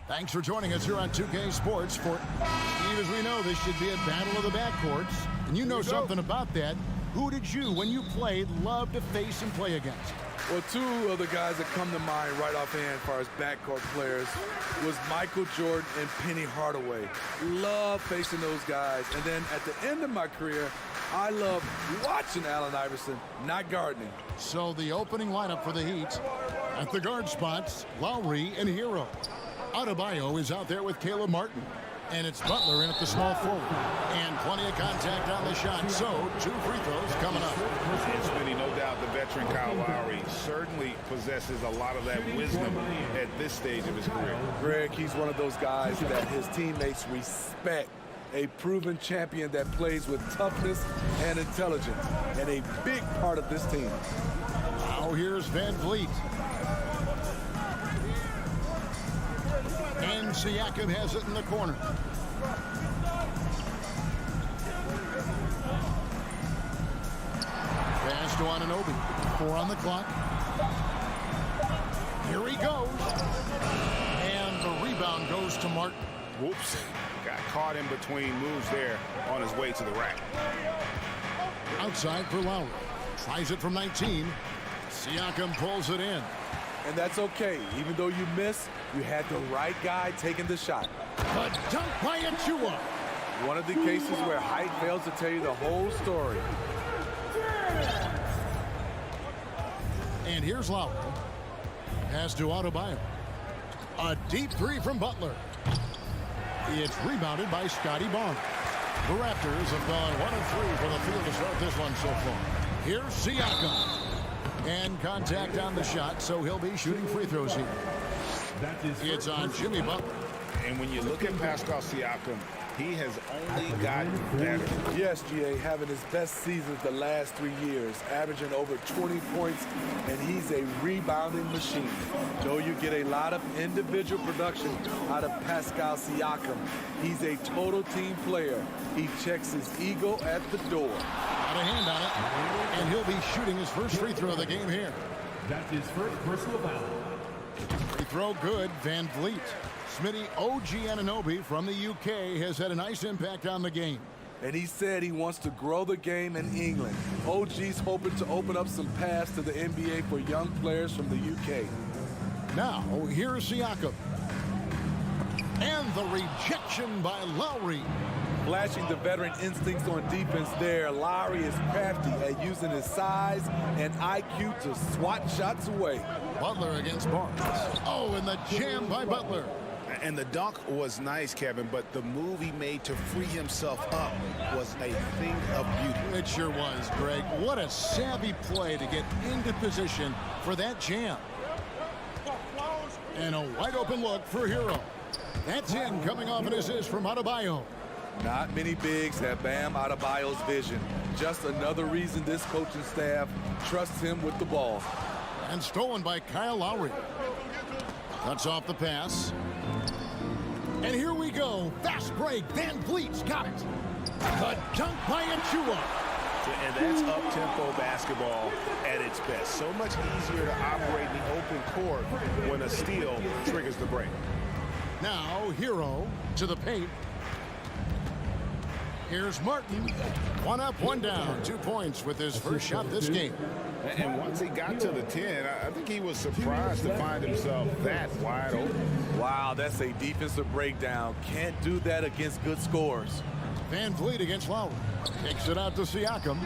Thanks for joining us here on 2K Sports. For Steve, as we know, this should be a battle of the backcourts. And you know something about that. Who did you, when you played, love to face and play against? Well, two of the guys that come to mind right offhand as far as backcourt players was Michael Jordan and Penny Hardaway. Love facing those guys. And then at the end of my career, I love watching Allen Iverson, not guarding. So the opening lineup for the Heat. At the guard spots, Lowry and Hero. Adebayo is out there with Caleb Martin. And it's Butler in at the small forward. And plenty of contact on the shot. So, 2 free throws coming up. And Smitty, no doubt the veteran Kyle Lowry certainly possesses a lot of that wisdom at this stage of his career. Greg, he's one of those guys that his teammates respect. A proven champion that plays with toughness and intelligence. And a big part of this team. Now here's Van Vliet. And Siakam has it in the corner. Pass to Anunoby. 4 on the clock. Here he goes. And the rebound goes to Martin. Whoops. Got caught in between moves there on his way to the rack. Outside for Lowry. Tries it from 19. Siakam pulls it in. And that's okay. Even though you miss, you had the right guy taking the shot. But dunk by Achua. One of the cases where height fails to tell you the whole story. And here's Lowry. Pass to Adebayo. A deep 3 from Butler. It's rebounded by Scotty Barnes. The Raptors have gone 1-3 from the field to start this one so far. Here's Siakam. And contact on the shot, so he'll be shooting free throws here. It's on Jimmy Butler. And when you look at Pascal Siakam, he has only gotten better. Yes, GA, having his best seasons the last 3 years, averaging over 20 points, and he's a rebounding machine. Though you get a lot of individual production out of Pascal Siakam, he's a total team player. He checks his ego at the door. Got a hand on it, and he'll be shooting his first free throw of the game here. That's his first personal foul. Free throw good, Van Vliet. Smitty, OG Anunoby from the UK has had a nice impact on the game. And he said he wants to grow the game in England. OG's hoping to open up some paths to the NBA for young players from the UK. Now, here's Siakam. And the rejection by Lowry. Flashing the veteran instincts on defense there. Lowry is crafty at using his size and IQ to swat shots away. Butler against Barnes. Oh, and the jam by Butler. And the dunk was nice, Kevin, but the move he made to free himself up was a thing of beauty. It sure was, Greg. What a savvy play to get into position for that jam. And a wide open look for Hero. That's in, coming off an assist from Adebayo. Not many bigs have Bam Adebayo's vision. Just another reason this coaching staff trusts him with the ball. And stolen by Kyle Lowry. Cuts off the pass. And here we go. Fast break. Van Vliet's got it. The dunk by Achua. And that's up-tempo basketball at its best. So much easier to operate in the open court when a steal triggers the break. Now, Hero to the paint. Here's Martin. 1 up, 1 down. 2 points with his first shot this game. And once he got to the 10, I think he was surprised to find himself that wide open. Wow, that's a defensive breakdown. Can't do that against good scores. Van Vliet against Lowry. Takes it out to Siakam.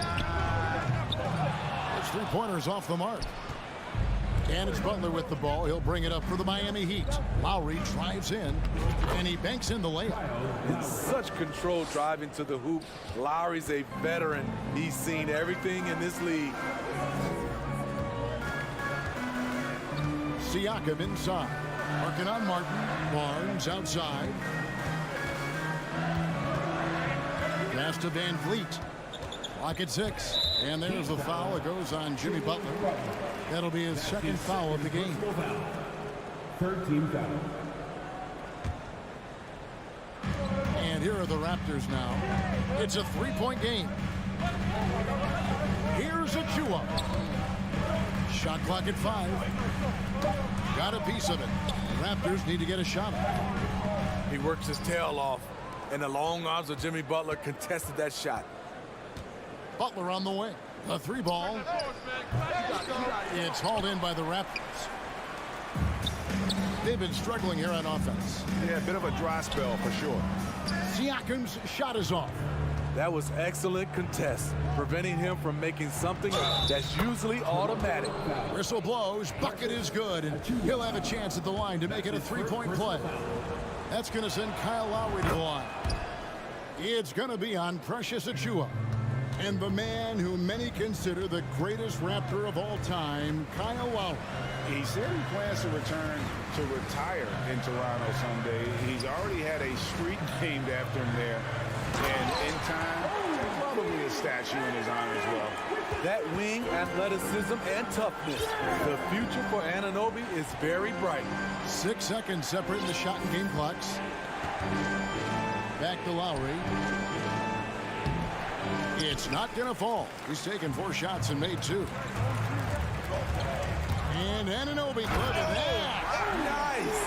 His 3-pointers off the mark. And it's Butler with the ball. He'll bring it up for the Miami Heat. Lowry drives in, and he banks in the layup. In such control driving to the hoop. Lowry's a veteran. He's seen everything in this league. Siakam inside. Working on Martin. Barnes outside. Pass to Van Vliet. Clock at 6. And there's the foul. It goes on Jimmy Butler. That'll be his second foul of the game. Third team foul. And here are the Raptors now. It's a 3-point game. Here's Achua. Shot clock at 5. Got a piece of it. Raptors need to get a shot up. He works his tail off, and the long arms of Jimmy Butler contested that shot. Butler on the way. The three ball. It's hauled in by the Raptors. They've been struggling here on offense. Yeah, a bit of a dry spell for sure. Siakam's shot is off. That was excellent contest, preventing him from making something that's usually automatic. Whistle blows. Bucket is good, and he'll have a chance at the line to make it a three-point play. That's going to send Kyle Lowry to the line. It's going to be on Precious Achiuwa. And the man who many consider the greatest Raptor of all time, Kyle Lowry. He said he plans to return to retire in Toronto someday. He's already had a street named after him there. And in time, probably a statue in his honor as well. That wing athleticism and toughness. The future for Anunoby is very bright. 6 seconds separating the shot and game clocks. Back to Lowry. It's not going to fall. He's taken 4 shots and made 2. And Anunoby clever there. Nice.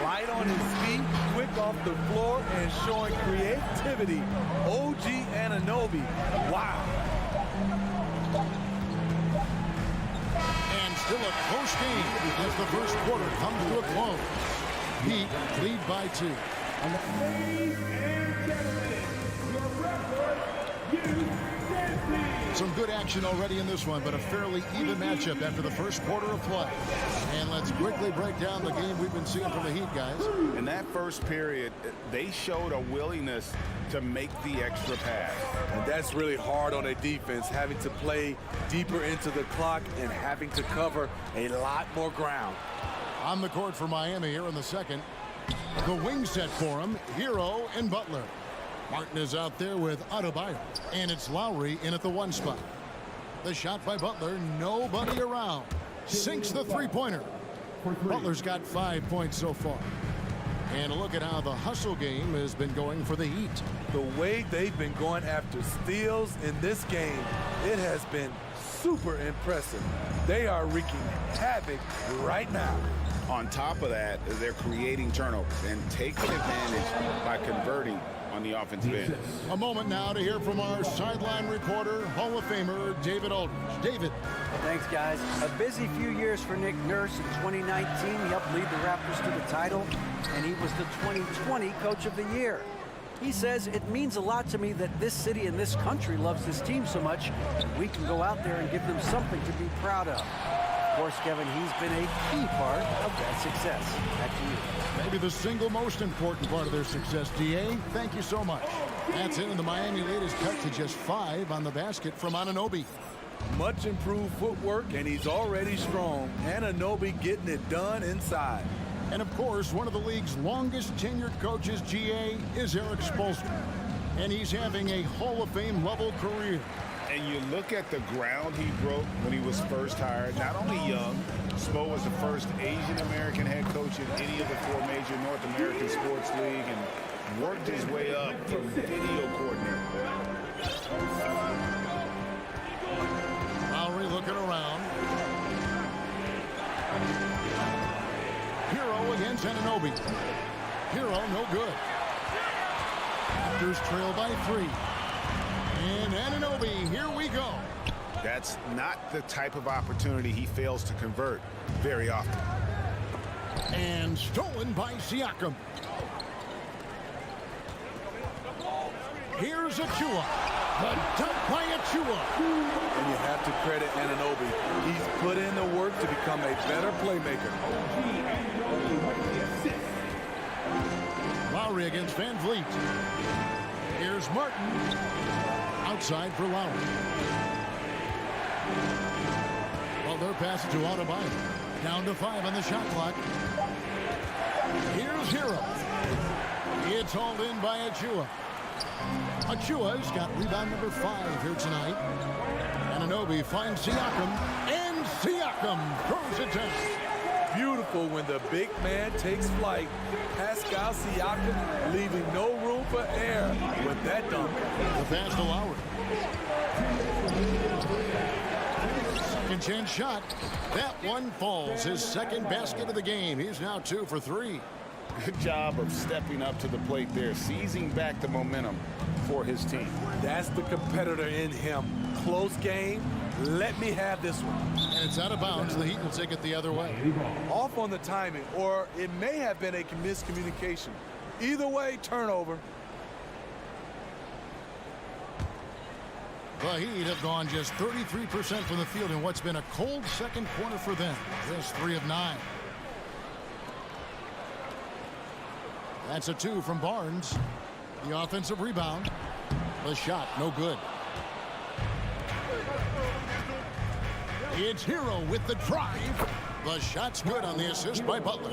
Light on his feet, quick off the floor, and showing creativity. OG Anunoby. Wow. And still a close game as the first quarter comes to a close. Heat lead by 2. Ladies and gentlemen, your Raptors, Some good action already in this one, but a fairly even matchup after the first quarter of play. And let's quickly break down the game we've been seeing from the Heat, guys. In that first period, they showed a willingness to make the extra pass. And that's really hard on a defense, having to play deeper into the clock and having to cover a lot more ground. On the court for Miami here in the second. The wing set for him, Hero and Butler. Martin is out there with Adebayo, and it's Lowry in at the 1 spot. The shot by Butler, nobody around. Sinks the three-pointer. Butler's got 5 points so far. And a look at how the hustle game has been going for the Heat. The way they've been going after steals in this game, it has been super impressive. They are wreaking havoc right now. On top of that, they're creating turnovers and taking advantage by converting on the offensive end. A moment now to hear from our sideline reporter, Hall of Famer David Aldridge. David. Thanks, guys. A busy few years for Nick Nurse. In 2019, he helped lead the Raptors to the title, and he was the 2020 Coach of the Year. He says, it means a lot to me that this city and this country loves this team so much, and we can go out there and give them something to be proud of. Of course, Kevin, he's been a key part of that success. Back to you. Maybe the single most important part of their success, D.A. Thank you so much. That's it, and the Miami lead is cut to just 5 on the basket from Anunoby. Much improved footwork, and he's already strong. Anunoby getting it done inside. And of course, one of the league's longest tenured coaches, G.A., is Eric Spoelstra. And he's having a Hall of Fame level career. And you look at the ground he broke when he was first hired. Not only young, Spo was the first Asian-American head coach in any of the 4 major North American sports league and worked his way up from video coordinator. Lowry looking around. Hero against Anunoby. Hero no good. Raptors trail by 3. And Anunoby, here we go. That's not the type of opportunity he fails to convert very often. And stolen by Siakam. Here's Achiuwa. The dunk by Achiuwa. And you have to credit Anunoby. He's put in the work to become a better playmaker. Lowry against Van Vliet. Here's Martin. Outside for Lowry. Well, they're passing to Adebayo. Down to 5 on the shot clock. Here's Hero. It's hauled in by Achiuwa. Achiuwa's got rebound number 5 here tonight. Anunoby finds Siakam, and Siakam throws it down. Beautiful when the big man takes flight. Pascal Siakam leaving no room for error with that dunk. The pass to Lowry. Second Second chance shot. That one falls. His second basket of the game. He's now 2 for 3. Good job of stepping up to the plate there, seizing back the momentum for his team. That's the competitor in him. Close game. Let me have this one. And it's out of bounds. The Heat will take it the other way. Off on the timing, or it may have been a miscommunication. Either way, turnover. The Heat have gone just 33% from the field in what's been a cold second quarter for them. Just 3 of 9. That's a 2 from Barnes. The offensive rebound. The shot, no good. It's Hero with the drive. The shot's good on the assist by Butler.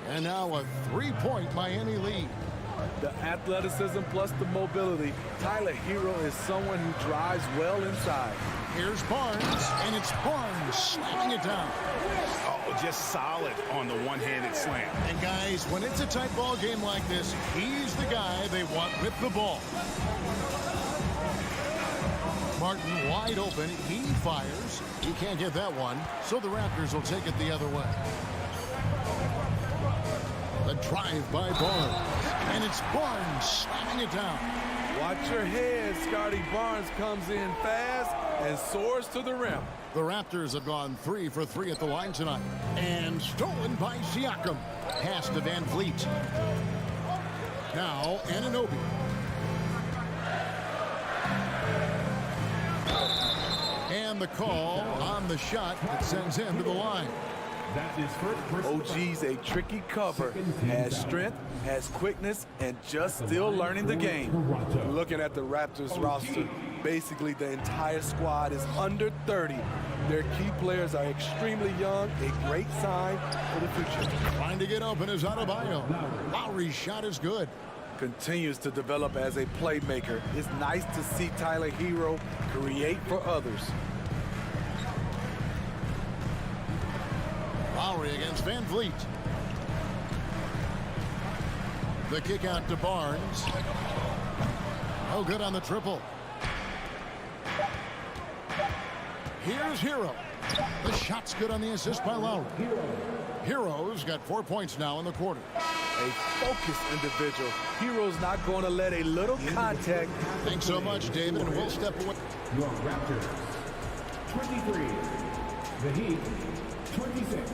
And now a 3-point Miami lead. The athleticism plus the mobility. Tyler Hero is someone who drives well inside. Here's Barnes, and it's Barnes slamming it down. Oh, just solid on the one-handed slam. And guys, when it's a tight ball game like this, he's the guy they want with the ball. Martin wide open. He fires. He can't get that one, so the Raptors will take it the other way. The drive by Barnes, and it's Barnes slamming it down. Watch your head. Scotty Barnes comes in fast and soars to the rim. The Raptors have gone 3 for 3 at the line tonight. And stolen by Siakam. Pass to Van Vliet. Now Anunoby. And the call on the shot that sends him to the line. That is first. OG's a tricky cover. Has strength, has quickness, and just still learning the game. Looking at the Raptors roster, basically the entire squad is under 30. Their key players are extremely young, a great sign for the future. Trying to get open is Adebayo. Lowry's shot is good. Continues to develop as a playmaker. It's nice to see Tyler Hero create for others. Lowry against Van Vliet. The kick out to Barnes. Oh, good on the triple. Here's Hero. The shot's good on the assist by Lowry. Hero's got 4 points now in the quarter. A focused individual. Hero's not going to let a little contact. Thanks so much, David, and we'll step away. Your Raptors 23. The Heat 26.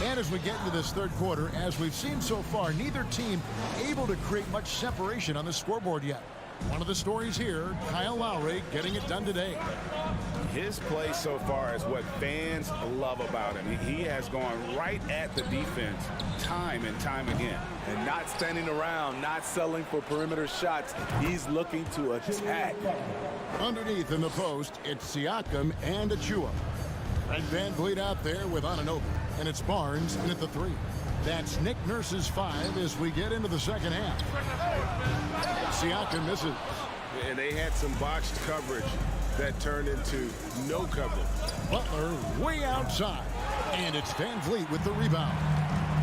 And as we get into this third quarter, as we've seen so far, neither team able to create much separation on the scoreboard yet. One of the stories here, Kyle Lowry getting it done today. His play so far is what fans love about him. He has gone right at the defense time and time again. And not standing around, not settling for perimeter shots. He's looking to attack. Underneath in the post, it's Siakam and Achua. And Van Vliet out there with Anunoby. And it's Barnes in at the 3. That's Nick Nurse's 5 as we get into the second half. Siakam misses. And they had some botched coverage that turned into no coverage. Butler way outside. And it's Van Vliet with the rebound.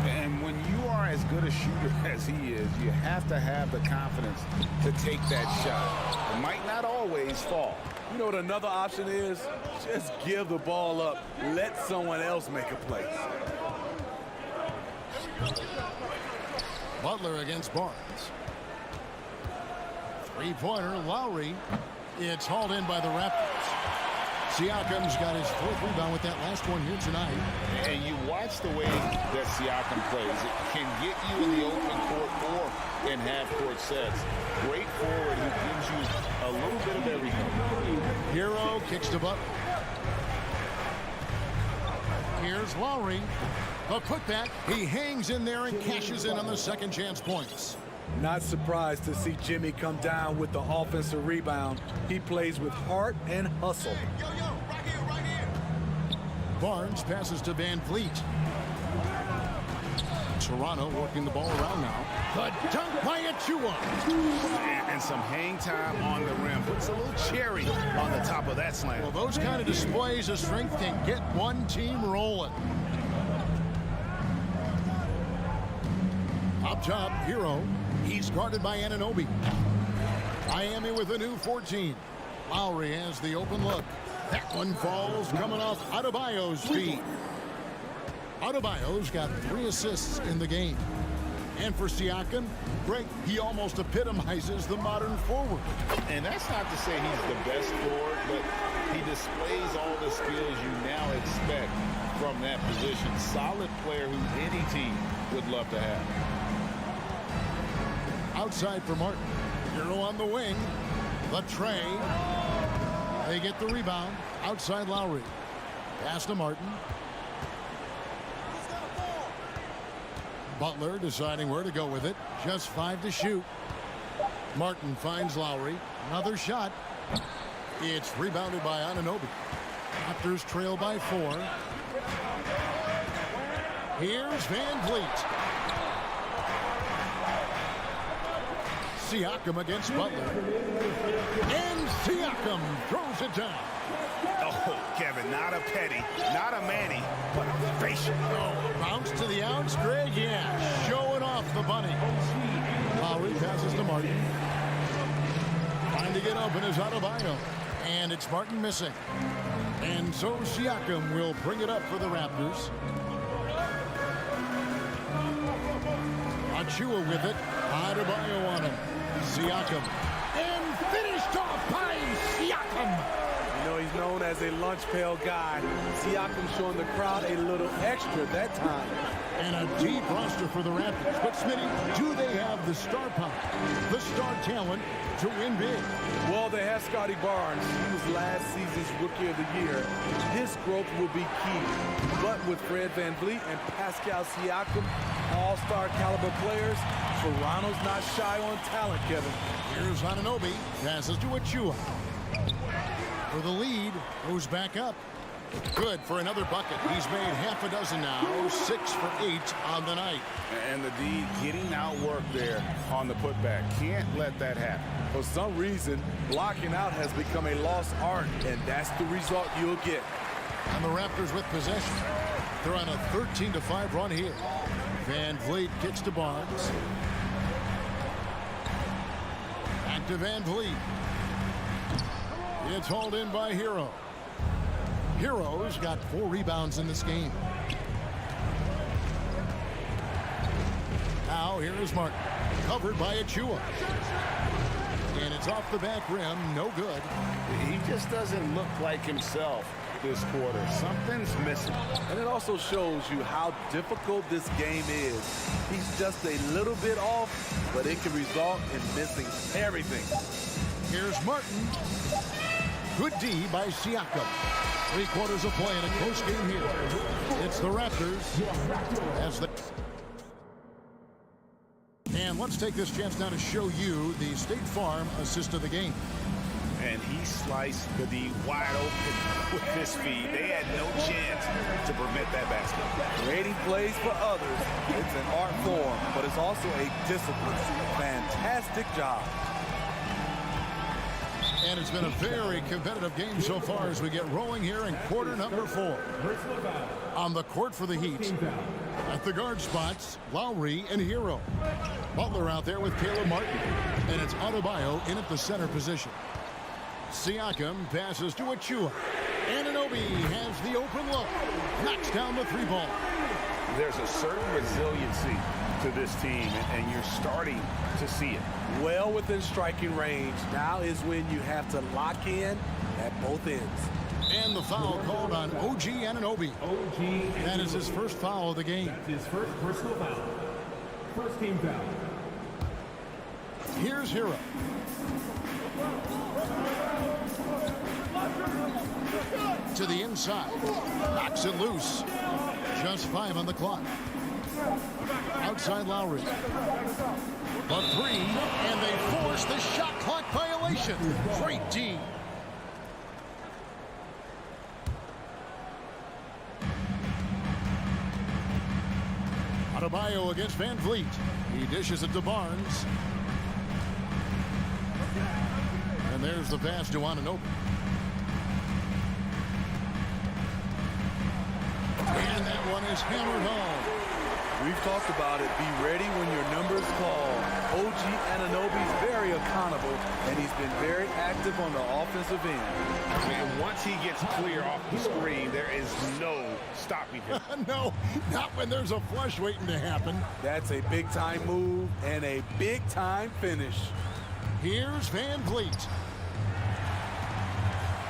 And when you are as good a shooter as he is, you have to have the confidence to take that shot. It might not always fall. You know what another option is? Just give the ball up. Let someone else make a play. Butler against Barnes. Three-pointer, Lowry. It's hauled in by the Raptors. Siakam's got his 4th rebound with that last one here tonight. And you watch the way that Siakam plays. It can get you in the open court or in half-court sets. Great forward who gives you a little bit of everything. Hero kicks to Butler. Here's Lowry. The putback. He hangs in there and cashes in on the second chance points. Not surprised to see Jimmy come down with the offensive rebound. He plays with heart and hustle. Right here. Barnes passes to Van Vliet. Toronto working the ball around now. The dunk by Achua. And some hang time on the rim. Puts a little cherry on the top of that slam. Well, those kind of displays of strength can get one team rolling. Up top, Hero. He's guarded by Anunoby. Miami with a new 14. Lowry has the open look. That one falls coming off Adebayo's feet. Adebayo's got 3 assists in the game. And for Siakam, Greg, he almost epitomizes the modern forward. And that's not to say he's the best forward, but he displays all the skills you now expect from that position. Solid player who any team would love to have. Outside for Martin. Hero on the wing. The tray. They get the rebound. Outside Lowry. Pass to Martin. Butler deciding where to go with it. Just 5 to shoot. Martin finds Lowry. Another shot. It's rebounded by Anunoby. Raptors trail by 4. Here's Van Vliet. Siakam against Butler. And Siakam throws it down. Oh, Kevin, not a petty, not a Manny, but a facial. Oh, bounce to the outs, Greg. Yeah, showing off the bunny. Lowry passes to Martin. Trying to get open is Adebayo. And it's Martin missing. And so Siakam will bring it up for the Raptors. Achua with it. Adebayo on him. Siakam. And finished off by Siakam. You know, he's known as a lunch pail guy. Siakam showing the crowd a little extra that time. And a deep roster for the Raptors. But, Smitty, do they have the star power, the star talent to win big? Well, they have Scotty Barnes. He was last season's Rookie of the Year. His growth will be key. But with Fred VanVleet and Pascal Siakam, all-star caliber players, Toronto's not shy on talent, Kevin. Here's Anunoby. Passes to Achua. For the lead, goes back up. Good for another bucket. He's made half a dozen now. 6 for 8 on the night. And the D getting outworked there on the putback. Can't let that happen. For some reason, blocking out has become a lost art, and that's the result you'll get. And the Raptors with possession. They're on a 13-5 run here. Van Vliet kicks to Barnes. Back to Van Vliet. It's hauled in by Hero. Hero's got 4 rebounds in this game. Now here is Martin. Covered by Achua. And it's off the back rim. No good. He just doesn't look like himself this quarter. Something's missing. And it also shows you how difficult this game is. He's just a little bit off, but it can result in missing everything. Here's Martin. Good D by Siakam. 3 quarters of play in a close game here. It's the Raptors. As the And let's take this chance now to show you the State Farm assist of the game. And he sliced the D wide open with his feet. They had no chance to prevent that basket. Creating plays for others, it's an art form, but it's also a discipline. Fantastic job. And it's been a very competitive game so far as we get rolling here in quarter number 4. On the court for the Heat. At the guard spots, Lowry and Hero. Butler out there with Caleb Martin. And it's Adebayo in at the center position. Siakam passes to Achua. Anunoby has the open look. Knocks down the 3-ball. There's a certain resiliency to this team, and you're starting to see it. Well within striking range. Now is when you have to lock in at both ends. And the foul called on OG Anunoby. That is his first foul of the game. That's his first personal foul. First team foul. Here's Hero. To the inside. Knocks it loose. Just 5 on the clock. Outside Lowry. The 3, and they force the shot clock violation. Great D. Adebayo against Van Vliet. He dishes it to Barnes. And there's the pass to Anunoby. And that one is hammered home. We've talked about it. Be ready when your number's called. OG Anunoby's very accountable, and he's been very active on the offensive end. And once he gets clear off the screen, there is no stopping him. No, not when there's a flush waiting to happen. That's a big-time move and a big-time finish. Here's Van Vliet.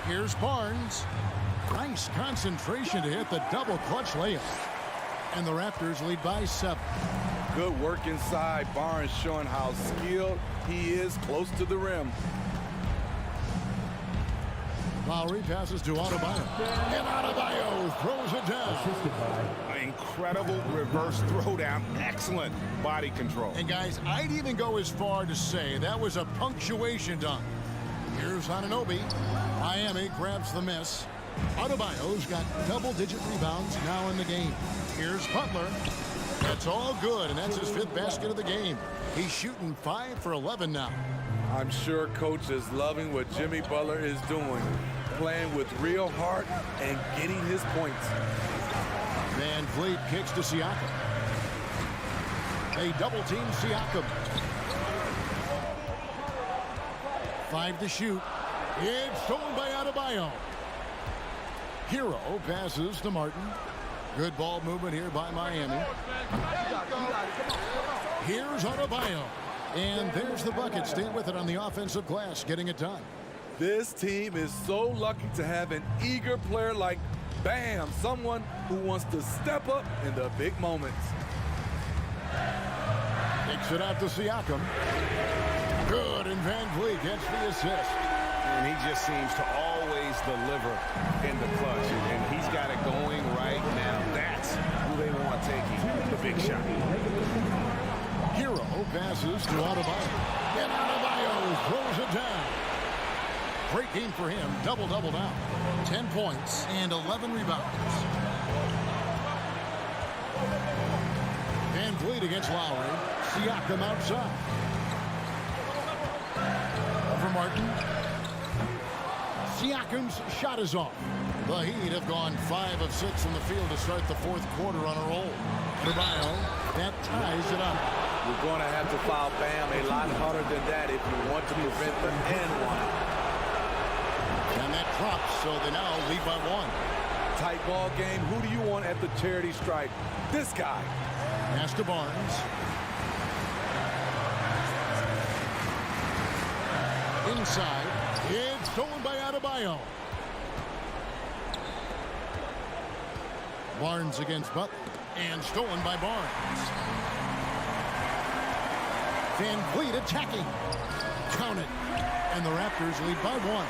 Here's Barnes. Nice concentration to hit the double clutch layup. And the Raptors lead by 7. Good work inside. Barnes showing how skilled he is close to the rim. Lowry passes to Adebayo. And Adebayo throws it down. An incredible reverse throwdown. Excellent body control. And guys, I'd even go as far to say that was a punctuation dunk. Here's Anunoby. Miami grabs the miss. Adebayo's got double-digit rebounds now in the game. Here's Butler. That's all good, and that's his 5th basket of the game. He's shooting 5 for 11 now. I'm sure Coach is loving what Jimmy Butler is doing, playing with real heart and getting his points. Van Vliet kicks to Siakam. They double-team Siakam. 5 to shoot. It's stolen by Adebayo. Hero passes to Martin. Good ball movement here by Miami. Here's Adebayo. And there's the bucket. Stay with it on the offensive glass, getting it done. This team is so lucky to have an eager player like Bam, someone who wants to step up in the big moments. Takes it out to Siakam. Good, and Van Vliet gets the assist. And he just seems to always deliver in the clutch. And he's got it going right now. That's who they want taking the big shot. Hero passes to Adebayo. And Adebayo throws it down. Great game for him. Double-double now. 10 points and 11 rebounds. Van Vliet against Lowry. Siakam outside. For Martin. Siakam's shot is off. The Heat have gone 5 of 6 from the field to start the 4th quarter on a roll. Adebayo, that ties it up. You're going to have to foul Bam a lot harder than that if you want to prevent the N1. And that drops, so they now lead by 1. Tight ball game. Who do you want at the charity stripe? This guy. Pass to Barnes. Inside. It's stolen by Adebayo. Barnes against Butler. And stolen by Barnes. Van Vliet attacking. Count it. And the Raptors lead by 1.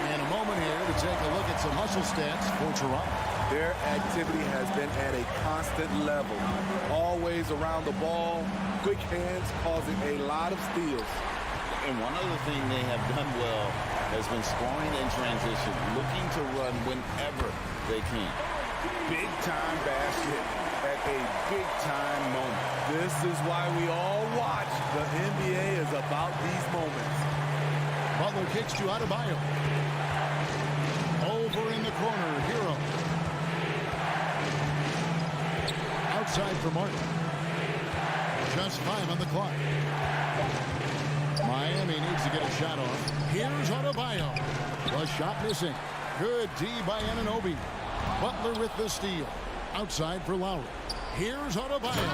And a moment here to take a look at some hustle stats for Toronto. Their activity has been at a constant level. Always around the ball. Quick hands causing a lot of steals. And one other thing they have done well has been scoring in transition, looking to run whenever they can. Big-time basket at a big-time moment. This is why we all watch. The NBA is about these moments. Butler kicks to Adebayo. Over in the corner, Hero. Outside for Martin. Just 5 on the clock. Miami needs to get a shot off. Here's Adebayo. The shot missing. Good D by Anunoby. Butler with the steal. Outside for Lowry. Here's Adebayo.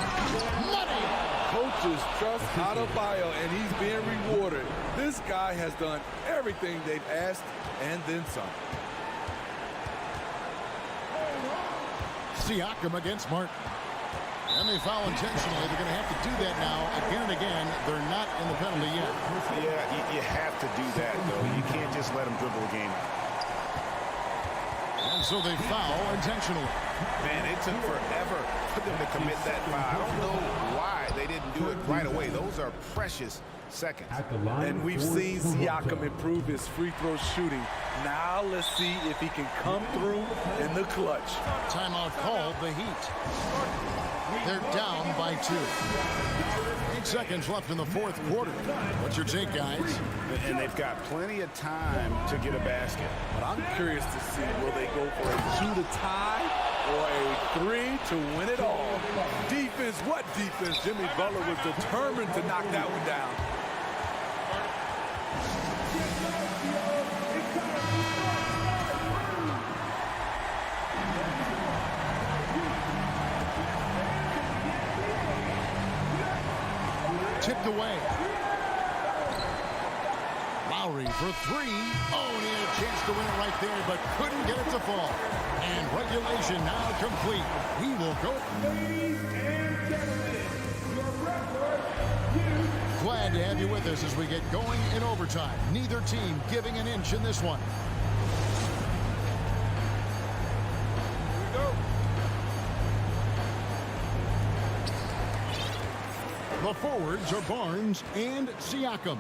Money! Coaches trust Adebayo, and he's being rewarded. This guy has done everything they've asked and then some. Siakam against Martin. And they foul intentionally. They're going to have to do that now again and again. They're not in the penalty yet. Yeah, you have to do that, though. You can't just let them dribble the game. And so they foul intentionally. Man, it took forever for them to commit that foul. I don't know why they didn't do it right away. Those are precious seconds. And we've seen Siakam improve his free throw shooting. Now let's see if he can come through in the clutch. Timeout called the Heat. They're down by 2. 8 seconds left in the 4th quarter. What's your take, guys? And they've got plenty of time to get a basket. But I'm curious to see, will they go for a 2 to tie for a three to win it all. Defense, what defense? Jimmy Butler was determined to knock that one down. Tipped away. Lowry for three. Oh, and he had a chance to win it right there, but couldn't get it to fall. And regulation now complete. We will go. Ladies and gentlemen, your record, Glad to have you with us as we get going in overtime. Neither team giving an inch in this one. The forwards are Barnes and Siakam.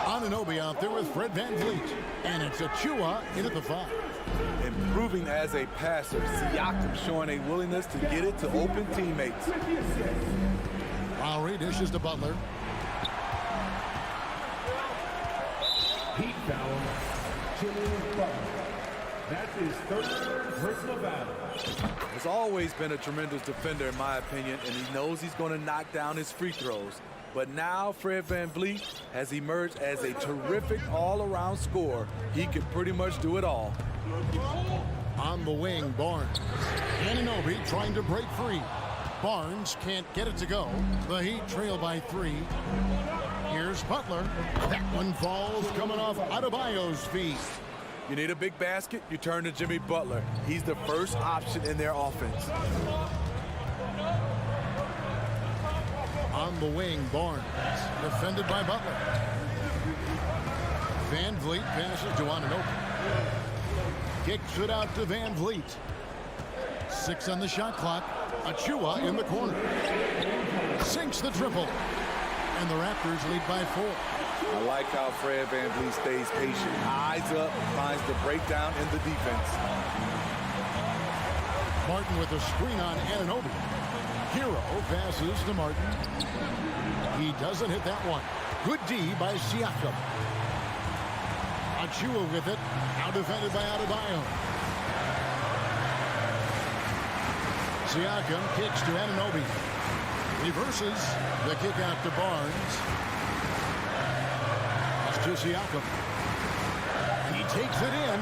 Anunoby out there with Fred VanVleet. And it's Achua in at the 5. Improving as a passer, Siakam showing a willingness to get it to open teammates. Lowry dishes to Butler. Heat foul, Jimmy Butler. That's his third personal foul. Has always been a tremendous defender, in my opinion, and he knows he's going to knock down his free throws. But now Fred VanVleet has emerged as a terrific all-around scorer. He can pretty much do it all. On the wing, Barnes. Anunoby trying to break free. Barnes can't get it to go. The Heat trail by 3. Here's Butler. That one falls coming off Adebayo's feet. You need a big basket, you turn to Jimmy Butler. He's the first option in their offense. On the wing, Barnes. Defended by Butler. VanVleet passes to Anunoby. Kicks it out to VanVleet. 6 on the shot clock. Achua in the corner. Sinks the triple. And the Raptors lead by 4. I like how Fred VanVleet stays patient. Eyes up, finds the breakdown in the defense. Martin with a screen on Anunoby. Hero passes to Martin. He doesn't hit that one. Good D by Siakam. Achua with it. Now defended by Adebayo. Siakam kicks to Anunoby. Reverses the kick out to Barnes. To Siakam. He takes it in.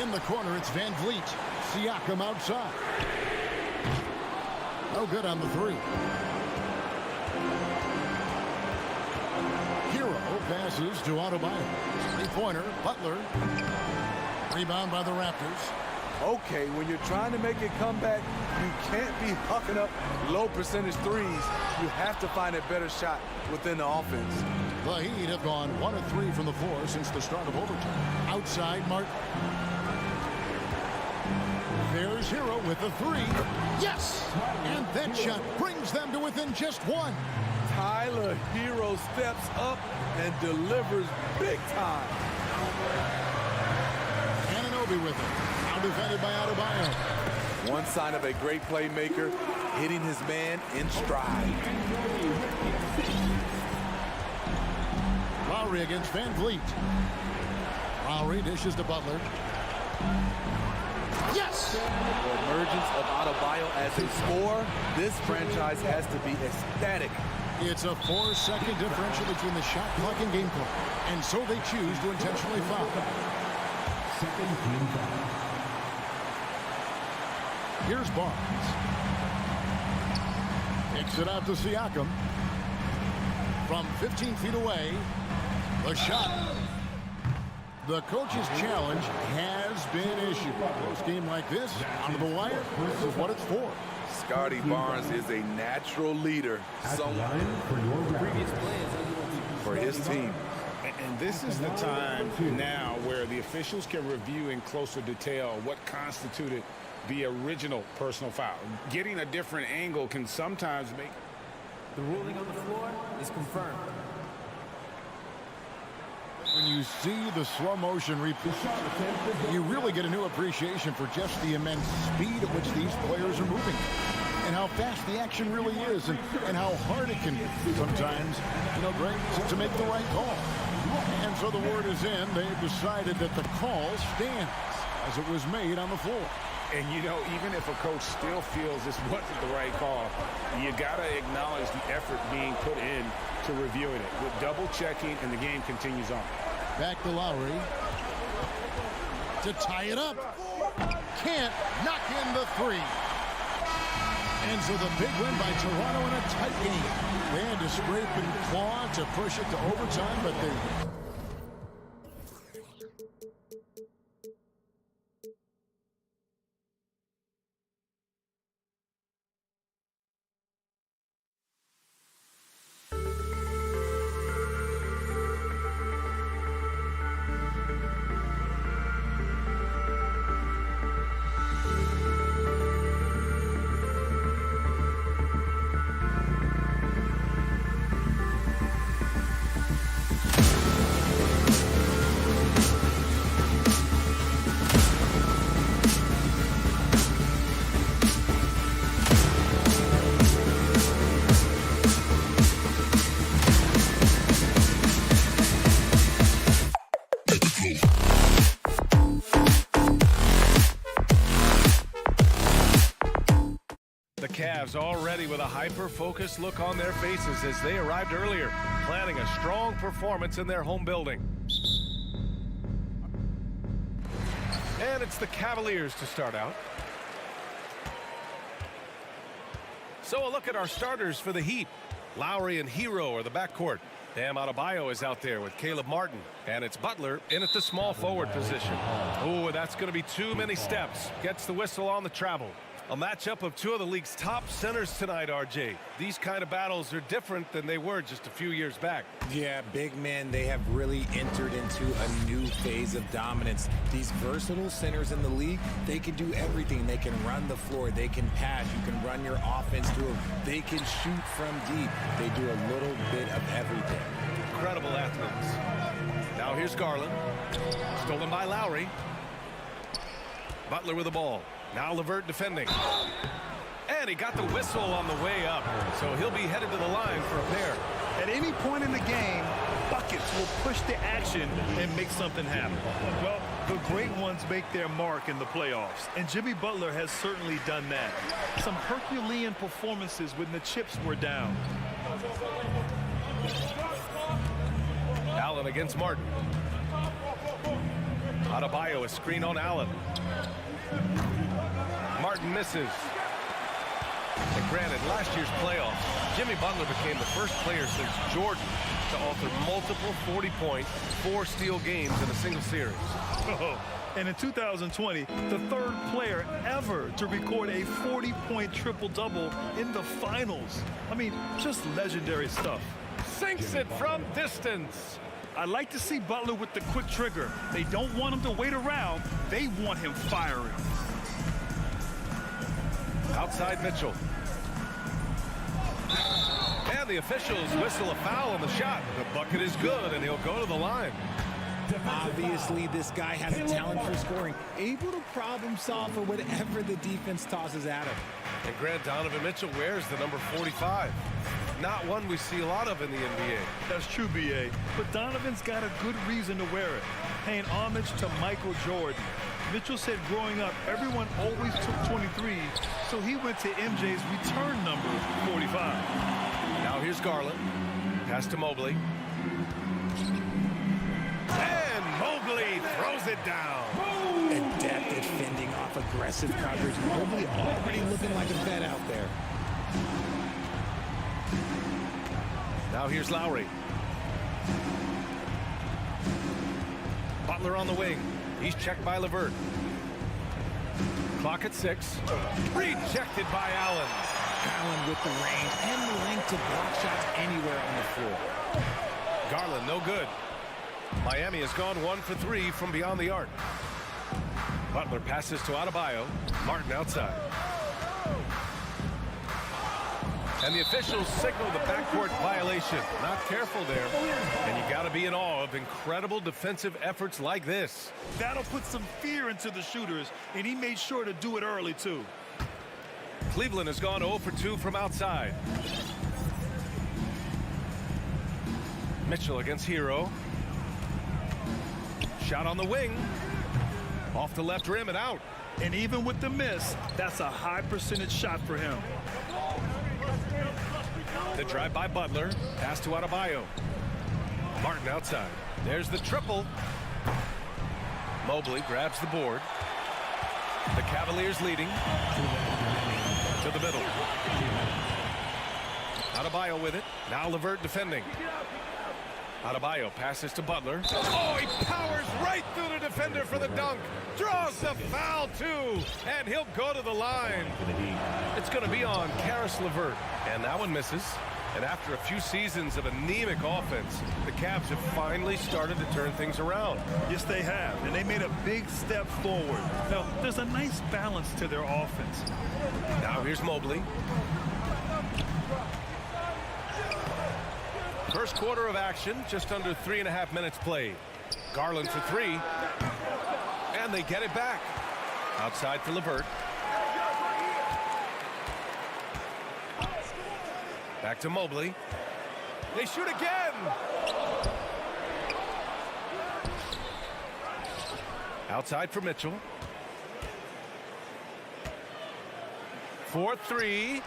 In the corner, it's VanVleet. Siakam outside. No good on the 3. Hero passes to Adebayo. 3-pointer, Butler. Rebound by the Raptors. Okay, when you're trying to make a comeback, you can't be hucking up low percentage threes. You have to find a better shot within the offense. The Heat have gone 1 of 3 from the floor since the start of overtime. Outside, Martin. There's Hero with the 3. Yes! And that shot brings them to within just 1. Tyler Hero steps up and delivers big time. Anunoby with it. Now defended by Adebayo. One sign of a great playmaker, hitting his man in stride. Lowry against VanVleet. Lowry dishes to Butler. Yes! The emergence of Adebayo as a scorer, this franchise has to be ecstatic. It's a 4-second differential between the shot clock and game clock. And so they choose to intentionally foul. Second team foul. Here's Barnes. Kicks it out to Siakam. From 15 feet away, the shot. The coach's challenge has been issued. Close game like this, on the wire, this is what it's for. Scotty Barnes is a natural leader. Someone for his team. And this is the time now where the officials can review in closer detail what constituted the original personal foul. Getting a different angle can sometimes make... The ruling on the floor is confirmed. When you see the slow motion replay, you really get a new appreciation for just the immense speed at which these players are moving and how fast the action really is and how hard it can be sometimes, Greg, to make the right call. And so the word is in. They've decided that the call stands as it was made on the floor. And, you know, even if a coach still feels this wasn't the right call, you got to acknowledge the effort being put in to reviewing it with double checking, and the game continues on. Back to Lowry to tie it up. Can't knock in the three. Ends with a big win by Toronto in a tight game. They had to scrape and claw to push it to overtime, but they... Cavs already with a hyper-focused look on their faces as they arrived earlier, planning a strong performance in their home building. And it's the Cavaliers to start out. So a look at our starters for the Heat. Lowry and Hero are the backcourt. Bam Adebayo is out there with Caleb Martin. And it's Butler in at the small forward position. Oh, that's going to be too many steps. Gets the whistle on the travel. A matchup of two of the league's top centers tonight, RJ. These kind of battles are different than they were just a few years back. Yeah, big men, they have really entered into a new phase of dominance. These versatile centers in the league, they can do everything. They can run the floor, they can pass, you can run your offense to them. They can shoot from deep. They do a little bit of everything. Incredible athletes. Now here's Garland. Stolen by Lowry. Butler with the ball. Now LeVert defending. And he got the whistle on the way up. So he'll be headed to the line for a pair. At any point in the game, buckets will push the action and make something happen. Well, the great ones make their mark in the playoffs, and Jimmy Butler has certainly done that. Some Herculean performances when the chips were down. Allen against Martin. Adebayo, a screen on Allen. Martin misses. And granted, last year's playoffs, Jimmy Butler became the first player since Jordan to author multiple 40-point, 4-steal games in a single series. Oh, and in 2020, the third player ever to record a 40-point triple-double in the finals. I mean, just legendary stuff. Sinks it from distance. I like to see Butler with the quick trigger. They don't want him to wait around. They want him firing. Outside Mitchell. And the officials whistle a foul on the shot. The bucket is good, and he'll go to the line. Obviously, this guy has a talent for scoring, able to problem solve for whatever the defense tosses at him. And Grant, Donovan Mitchell wears the number 45. Not one we see a lot of in the NBA. That's true, B.A. But Donovan's got a good reason to wear it, paying homage to Michael Jordan. Mitchell said growing up, everyone always took 23, so he went to MJ's return number, 45. Now here's Garland. Pass to Mobley. And Mobley throws it down. Adept at fending off aggressive coverage. Mobley already looking like a vet out there. Now here's Lowry. Butler on the wing. He's checked by LeVert. Clock at 6. Rejected by Allen. Allen with the range and the length to block shots anywhere on the floor. Garland, no good. Miami has gone 1 for 3 from beyond the arc. Butler passes to Adebayo. Martin outside. And the officials signal the backcourt violation. Not careful there. And you got to be in awe of incredible defensive efforts like this. That'll put some fear into the shooters, and he made sure to do it early, too. Cleveland has gone 0 for 2 from outside. Mitchell against Hero. Shot on the wing. Off the left rim and out. And even with the miss, that's a high percentage shot for him. The drive by Butler. Pass to Adebayo. Martin outside. There's the triple. Mobley grabs the board. The Cavaliers leading. To the middle. Adebayo with it. Now LeVert defending. Adebayo passes to Butler. Oh, he powers right through the defender for the dunk. Draws the foul, too. And he'll go to the line. It's going to be on Karis LeVert. And that one misses. And after a few seasons of anemic offense, the Cavs have finally started to turn things around. Yes, they have. And they made a big step forward. Now, there's a nice balance to their offense. Now here's Mobley. First quarter of action, just under 3.5 minutes played. Garland for three. And they get it back. Outside for LeVert. Back to Mobley. They shoot again. Outside for Mitchell. 4-3.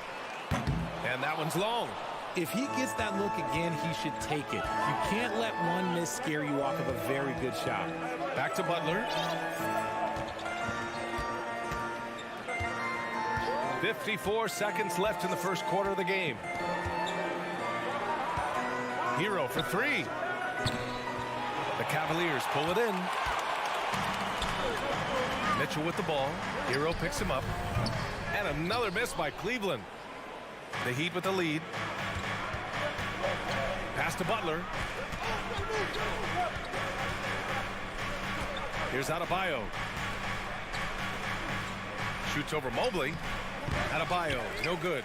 And that one's long. If he gets that look again, he should take it. You can't let one miss scare you off of a very good shot. Back to Butler. 54 seconds left in the first quarter of the game. Hero for three. The Cavaliers pull it in. Mitchell with the ball. Hero picks him up. And another miss by Cleveland. The Heat with the lead. Pass to Butler. Here's Adebayo. Shoots over Mobley. Adebayo, no good.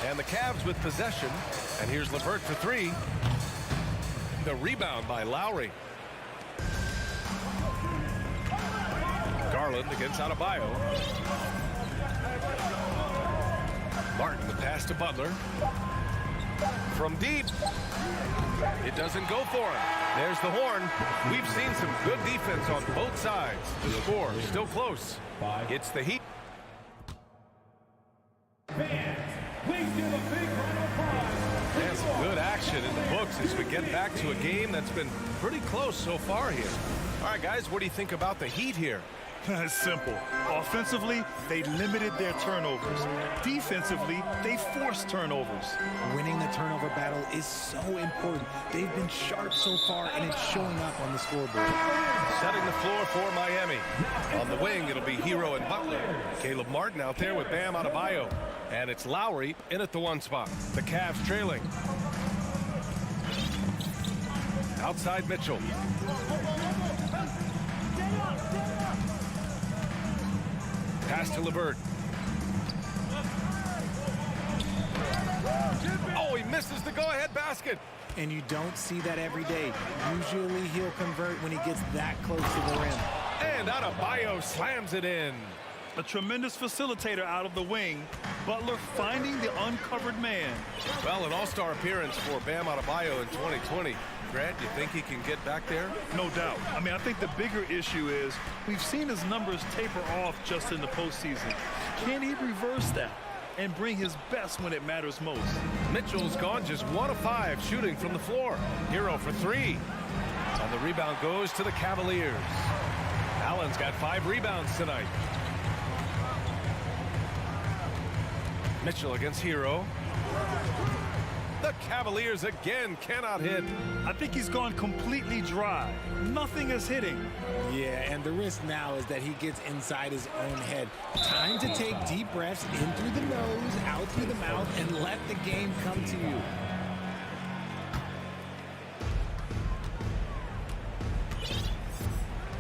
And the Cavs with possession. And here's LeVert for three. The rebound by Lowry. Garland against Adebayo. Martin, the pass to Butler. From deep. It doesn't go for him. There's the horn. We've seen some good defense on both sides. The score still close. It's the Heat. Fans, please give a big round of applause. And some good action in the books as we get back to a game that's been pretty close so far here. All right, guys, what do you think about the Heat here? It's simple. Offensively, they limited their turnovers. Defensively, they forced turnovers. Winning the turnover battle is so important. They've been sharp so far, and it's showing up on the scoreboard. Setting the floor for Miami. On the wing, it'll be Hero and Butler. Caleb Martin out there with Bam Adebayo. And it's Lowry in at the one spot. The Cavs trailing. Outside Mitchell. Pass to LeVert. Oh, he misses the go-ahead basket. And you don't see that every day. Usually he'll convert when he gets that close to the rim. And Adebayo slams it in. A tremendous facilitator out of the wing. Butler finding the uncovered man. Well, an all-star appearance for Bam Adebayo in 2020. Grant, you think he can get back there? No doubt. I mean, I think the bigger issue is we've seen his numbers taper off just in the postseason. Can he reverse that and bring his best when it matters most? Mitchell's gone just 1 of 5 shooting from the floor. Hero for three. And the rebound goes to the Cavaliers. Allen's got 5 rebounds tonight. Mitchell against Hero. The Cavaliers again cannot hit. I think he's gone completely dry. Nothing is hitting. Yeah, and the risk now is that he gets inside his own head. Time to take deep breaths in through the nose, out through the mouth, and let the game come to you.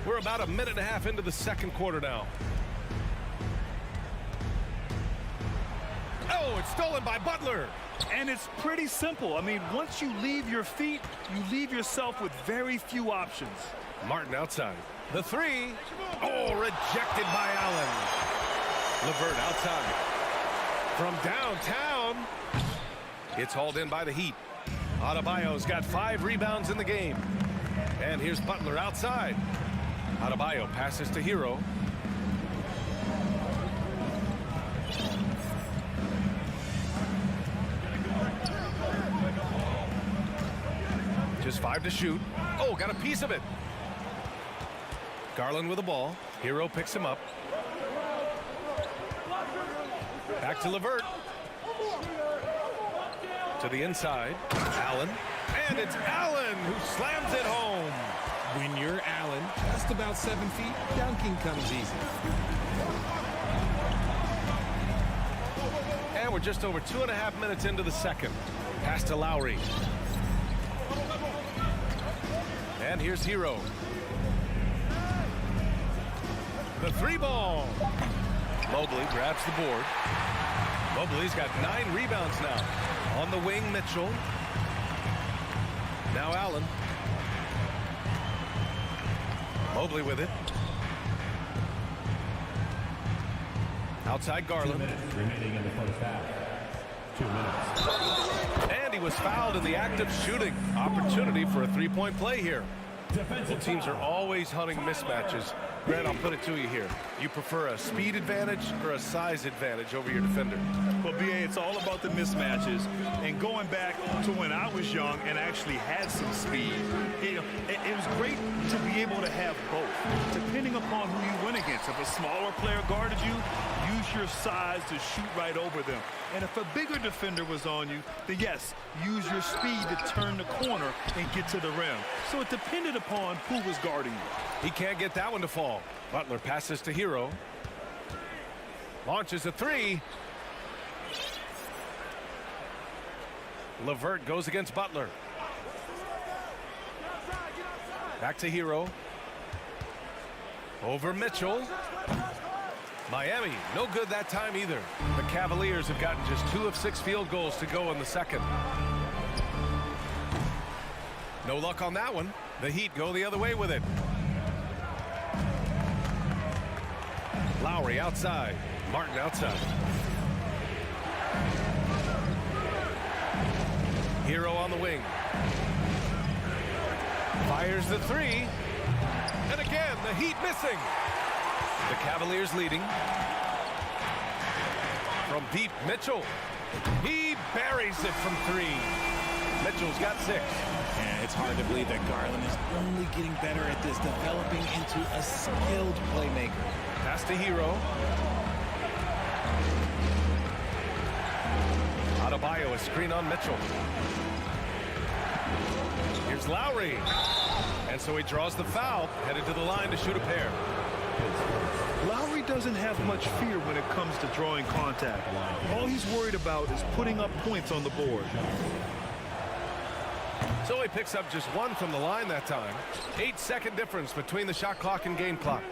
We're about a minute and a half into the second quarter now. Oh, it's stolen by Butler. And it's pretty simple. I mean, once you leave your feet, you leave yourself with very few options. Martin outside. The three. Oh, rejected by Allen. LeVert outside. From downtown. It's hauled in by the Heat. Adebayo's got 5 rebounds in the game. And here's Butler outside. Adebayo passes to Hero. Just 5 to shoot. Oh, got a piece of it. Garland with the ball. Hero picks him up. Back to LeVert. To the inside. Allen. And it's Allen who slams it home. When you're Allen, just about 7 feet, dunking comes easy. And we're just over 2.5 minutes into the second. Pass to Lowry. And here's Hero. The 3-ball. Mobley grabs the board. Mobley's got 9 rebounds now. On the wing, Mitchell. Now Allen. Mobley with it. Outside Garland. 2 minutes remaining in the first half. 2 minutes. And he was fouled in the act of shooting. Opportunity for a 3-point play here. Well, teams are always hunting mismatches. Grant, I'll put it to you here. You prefer a speed advantage or a size advantage over your defender? Well, BA, it's all about the mismatches. And going back to when I was young and actually had some speed, it was great to be able to have both, depending upon who you went against. If a smaller player guarded you, use your size to shoot right over them. And if a bigger defender was on you, then yes, use your speed to turn the corner and get to the rim. So it depended upon who was guarding you. He can't get that one to fall. Butler passes to Hero. Launches a 3. LeVert goes against Butler. Back to Hero. Over Mitchell. Miami, no good that time either. The Cavaliers have gotten just 2 of 6 field goals to go in the second. No luck on that one. The Heat go the other way with it. Lowry outside. Martin outside. Hero on the wing. Fires the 3. And again, the Heat missing. The Cavaliers leading. From deep, Mitchell. He buries it from 3. Mitchell's got 6. And it's hard to believe that Garland is only getting better at this, developing into a skilled playmaker. Pass to Hero. Adebayo, a screen on Mitchell. Here's Lowry. And so he draws the foul, headed to the line to shoot a pair. Lowry doesn't have much fear when it comes to drawing contact. All he's worried about is putting up points on the board. So he picks up just 1 from the line that time. 8-second difference between the shot clock and game clock.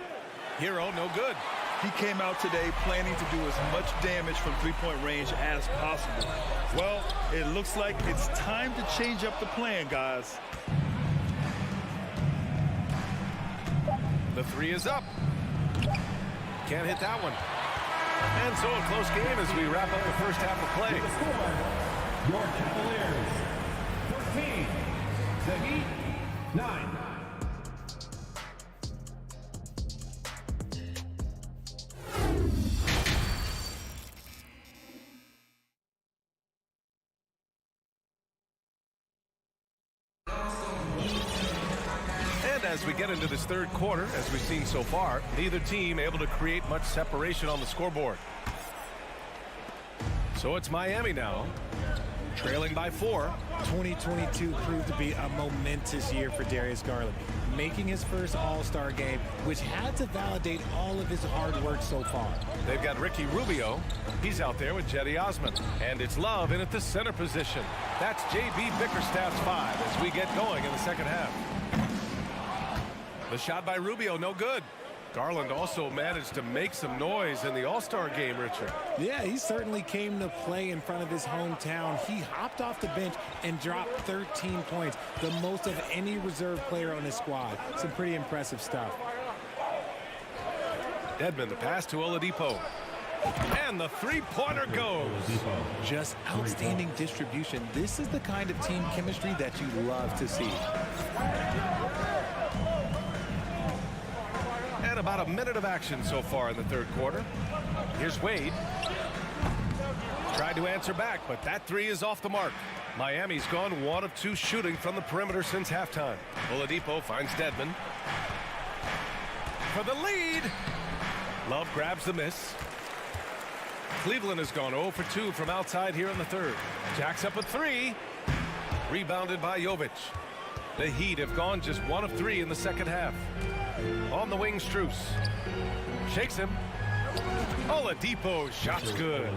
Hero, no good. He came out today planning to do as much damage from 3-point range as possible. Well, it looks like it's time to change up the plan, guys. The 3 is up. Can't hit that one. And so a close game as we wrap up the first half of play. The score, your Cavaliers, 14. The Heat, 9. As we get into this third quarter, as we've seen so far, neither team able to create much separation on the scoreboard. So it's Miami now, trailing by 4. 2022 proved to be a momentous year for Darius Garland, making his first All-Star game, which had to validate all of his hard work so far. They've got Ricky Rubio. He's out there with Jetty Osman. And it's Love in at the center position. That's J.B. Bickerstaff's 5 as we get going in the second half. The shot by Rubio, no good. Garland also managed to make some noise in the All-Star game, Richard. Yeah, he certainly came to play in front of his hometown. He hopped off the bench and dropped 13 points, the most of any reserve player on his squad. Some pretty impressive stuff. Edmond, the pass to Oladipo. And the 3-pointer goes. Just outstanding distribution. This is the kind of team chemistry that you love to see. about a minute of action so far in the third quarter. Here's Wade. Tried to answer back, but that three is off the mark. Miami's gone 1 of 2 shooting from the perimeter since halftime. Oladipo finds Dedmon. For the lead. Love grabs the miss. Cleveland has gone 0 for 2 from outside here in the third. Jacks up a 3. Rebounded by Jovic. The Heat have gone just 1 of 3 in the second half. On the wing, Strus. Shakes him. Oladipo, shot's good.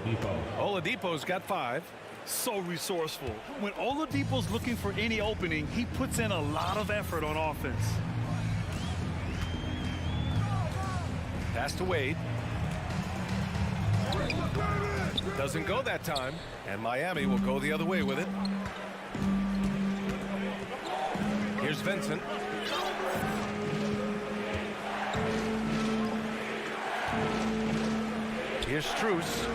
Oladipo's got 5. So resourceful. When Oladipo's looking for any opening, he puts in a lot of effort on offense. Pass to Wade. Doesn't go that time, and Miami will go the other way with it. Here's Vincent. Here's Strus.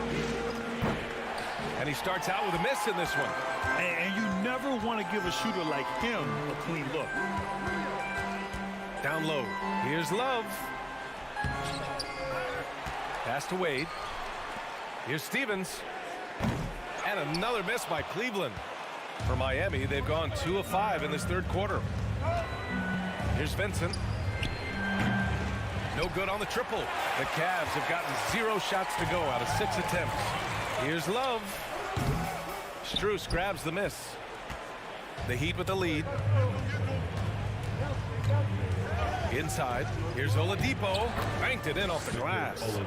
And he starts out with a miss in this one. And you never want to give a shooter like him a clean look. Down low. Here's Love. Pass to Wade. Here's Stevens. And another miss by Cleveland. For Miami, they've gone 2 of 5 in this third quarter. Here's Vincent. No good on the triple. The Cavs have gotten 0 shots to go out of 6 attempts. Here's Love. Strus grabs the miss. The Heat with the lead. Inside. Here's Oladipo. Banked it in off the glass.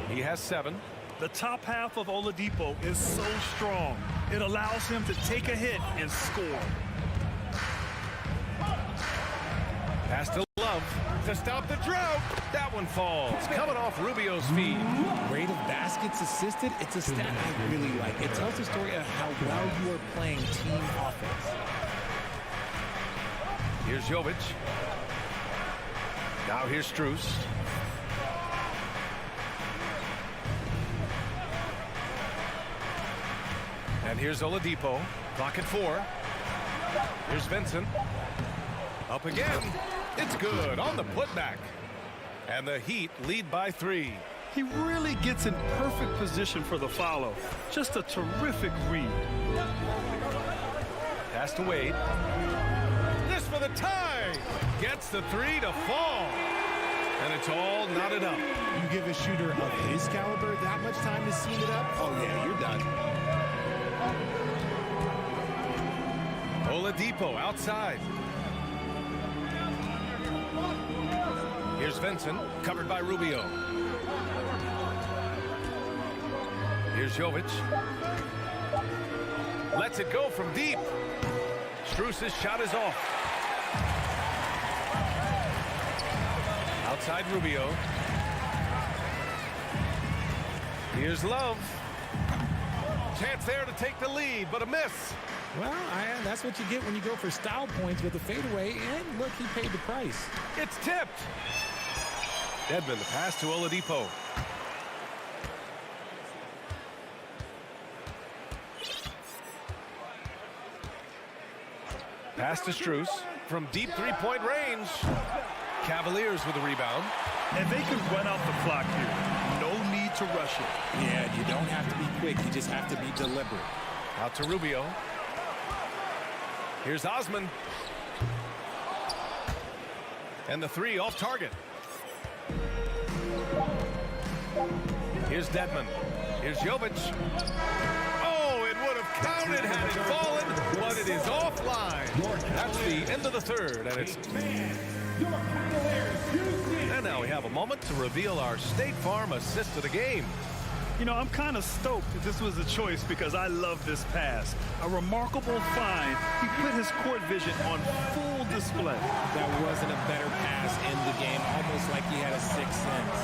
He has 7. The top half of Oladipo is so strong. It allows him to take a hit and score. Pass to Love to stop the drought. That one falls. Coming off Rubio's feet. Rate of baskets assisted, it's a stat I really like. It tells the story of how well you are playing team offense. Here's Jovic. Now here's Strus. And here's Oladipo. Clock at 4. Here's Vincent. Up again. It's good on the putback. And the Heat lead by 3. He really gets in perfect position for the follow. Just a terrific read. Pass to Wade. This for the tie. Gets the 3 to fall. And it's all knotted up. You give a shooter of his caliber that much time to seam it up, oh yeah, you're done. Oladipo outside. Here's Vincent, covered by Rubio. Here's Jovic. Lets it go from deep. Strus's shot is off. Outside Rubio. Here's Love. Chance there to take the lead, but a miss. Well, that's what you get when you go for style points with a fadeaway, and look, he paid the price. It's tipped. Dedmon, the pass to Oladipo. Pass to Strus from deep three-point range. Cavaliers with a rebound. And they can run out the clock here. No need to rush it. Yeah, you don't have to be quick. You just have to be deliberate. Out to Rubio. Here's Osman. And the 3 off target. Here's Dedmon. Here's Jovic. Oh, it would have counted had it fallen, but it is offline. That's the end of the third, and it's... And now we have a moment to reveal our State Farm assist of the game. You know, I'm kind of stoked that this was a choice because I love this pass. A remarkable find. He put his court vision on full display. That wasn't a better pass in the game, almost like he had a 6th sense.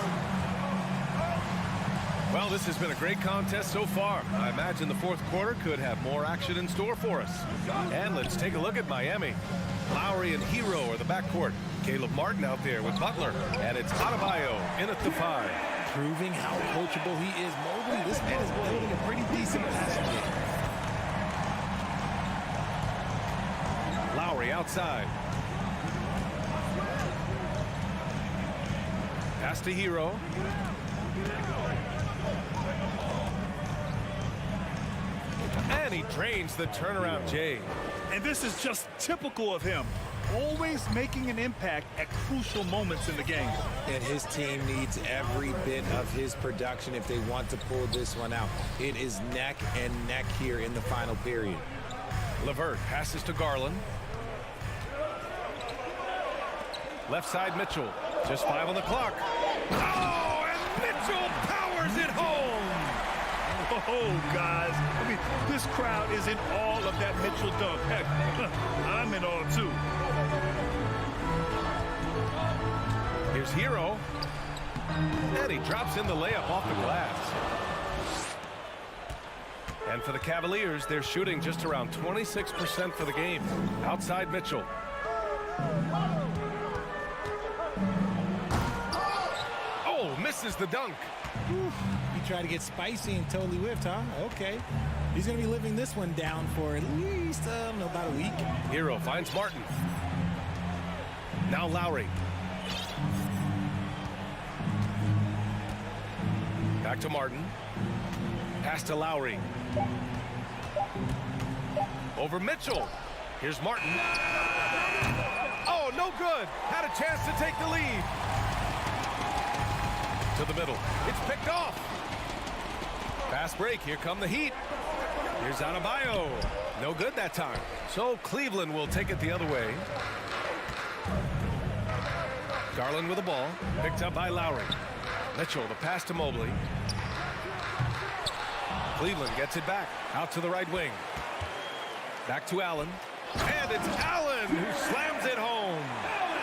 Well, this has been a great contest so far. I imagine the fourth quarter could have more action in store for us. And let's take a look at Miami. Lowry and Hero are the backcourt. Caleb Martin out there with Butler. And it's Adebayo in at the 5. Proving how coachable he is. Mobley, this man is building a pretty decent passing game. Lowry outside. Pass to Hero. And he drains the turnaround J. And this is just typical of him. Always making an impact at crucial moments in the game. And his team needs every bit of his production if they want to pull this one out. It is neck and neck here in the final period. LeVert passes to Garland. Left side Mitchell. Just 5 on the clock. Oh, and Mitchell powers it home. Oh, guys. I mean, this crowd is in awe of that Mitchell dunk. Heck, I'm in awe, too. Here's Hero. And he drops in the layup off the glass. And for the Cavaliers, they're shooting just around 26% for the game. Outside Mitchell. Oh, misses the dunk. He tried to get spicy and totally whiffed, huh? Okay. He's going to be living this one down for at least, about a week. Hero finds Martin. Now Lowry. Back to Martin. Pass to Lowry. Over Mitchell. Here's Martin. Oh, no good. Had a chance to take the lead. To the middle. It's picked off. Fast break. Here come the Heat. Here's Adebayo. No good that time. So Cleveland will take it the other way. Garland with the ball. Picked up by Lowry. Mitchell, the pass to Mobley. Cleveland gets it back. Out to the right wing. Back to Allen. And it's Allen who slams it home.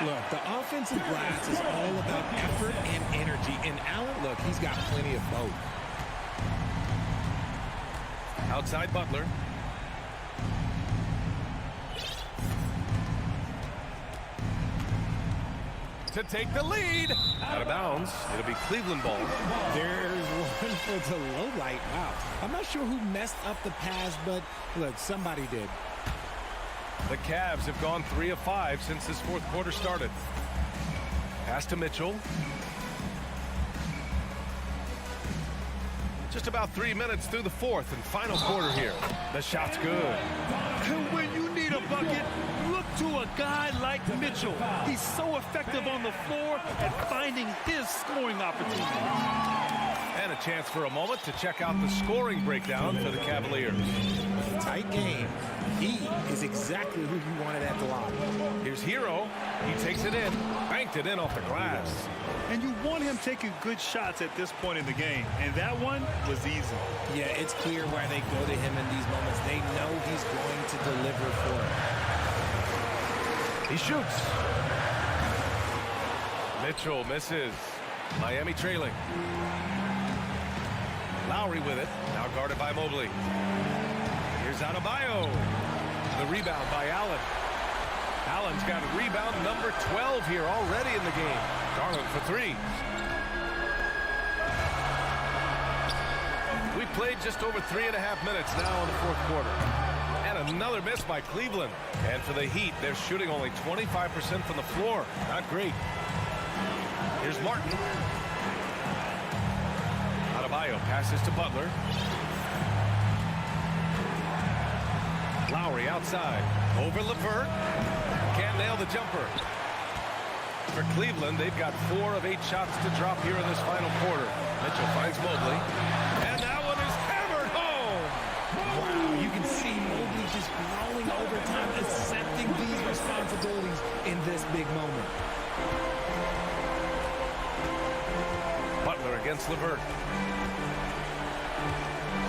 Look, the offensive glass is all about effort and energy. And Allen, look, he's got plenty of both. Outside Butler. To take the lead. Out of bounds. It'll be Cleveland ball. There's one for the low light. Wow. I'm not sure who messed up the pass, but look, somebody did. The Cavs have gone 3 of 5 since this fourth quarter started. Pass to Mitchell. Just about 3 minutes through the fourth and final quarter here. The shot's good. And when you need a bucket, look to a guy like Mitchell. He's so effective on the floor at finding his scoring opportunities. And a chance for a moment to check out the scoring breakdown for the Cavaliers. Tight game. He is exactly who you wanted at the line. Here's Hero. He takes it in. Banked it in off the glass. And you want him taking good shots at this point in the game. And that one was easy. Yeah, it's clear why they go to him in these moments. They know he's going to deliver for them. He shoots. Mitchell misses. Miami trailing. Lowry with it. Now guarded by Mobley. Here's Adebayo. The rebound by Allen. Allen's got rebound number 12 here already in the game. Garland for 3. We played just over 3.5 minutes now in the fourth quarter. And another miss by Cleveland. And for the Heat, they're shooting only 25% from the floor. Not great. Here's Martin. Adebayo passes to Butler. Lowry outside. Over LeVert. Can't nail the jumper. For Cleveland, they've got 4 of 8 shots to drop here in this final quarter. Mitchell finds Mobley. And that one is hammered home. Wow, you can see Mobley just growing over time, accepting these responsibilities in this big moment. Butler against LeVert.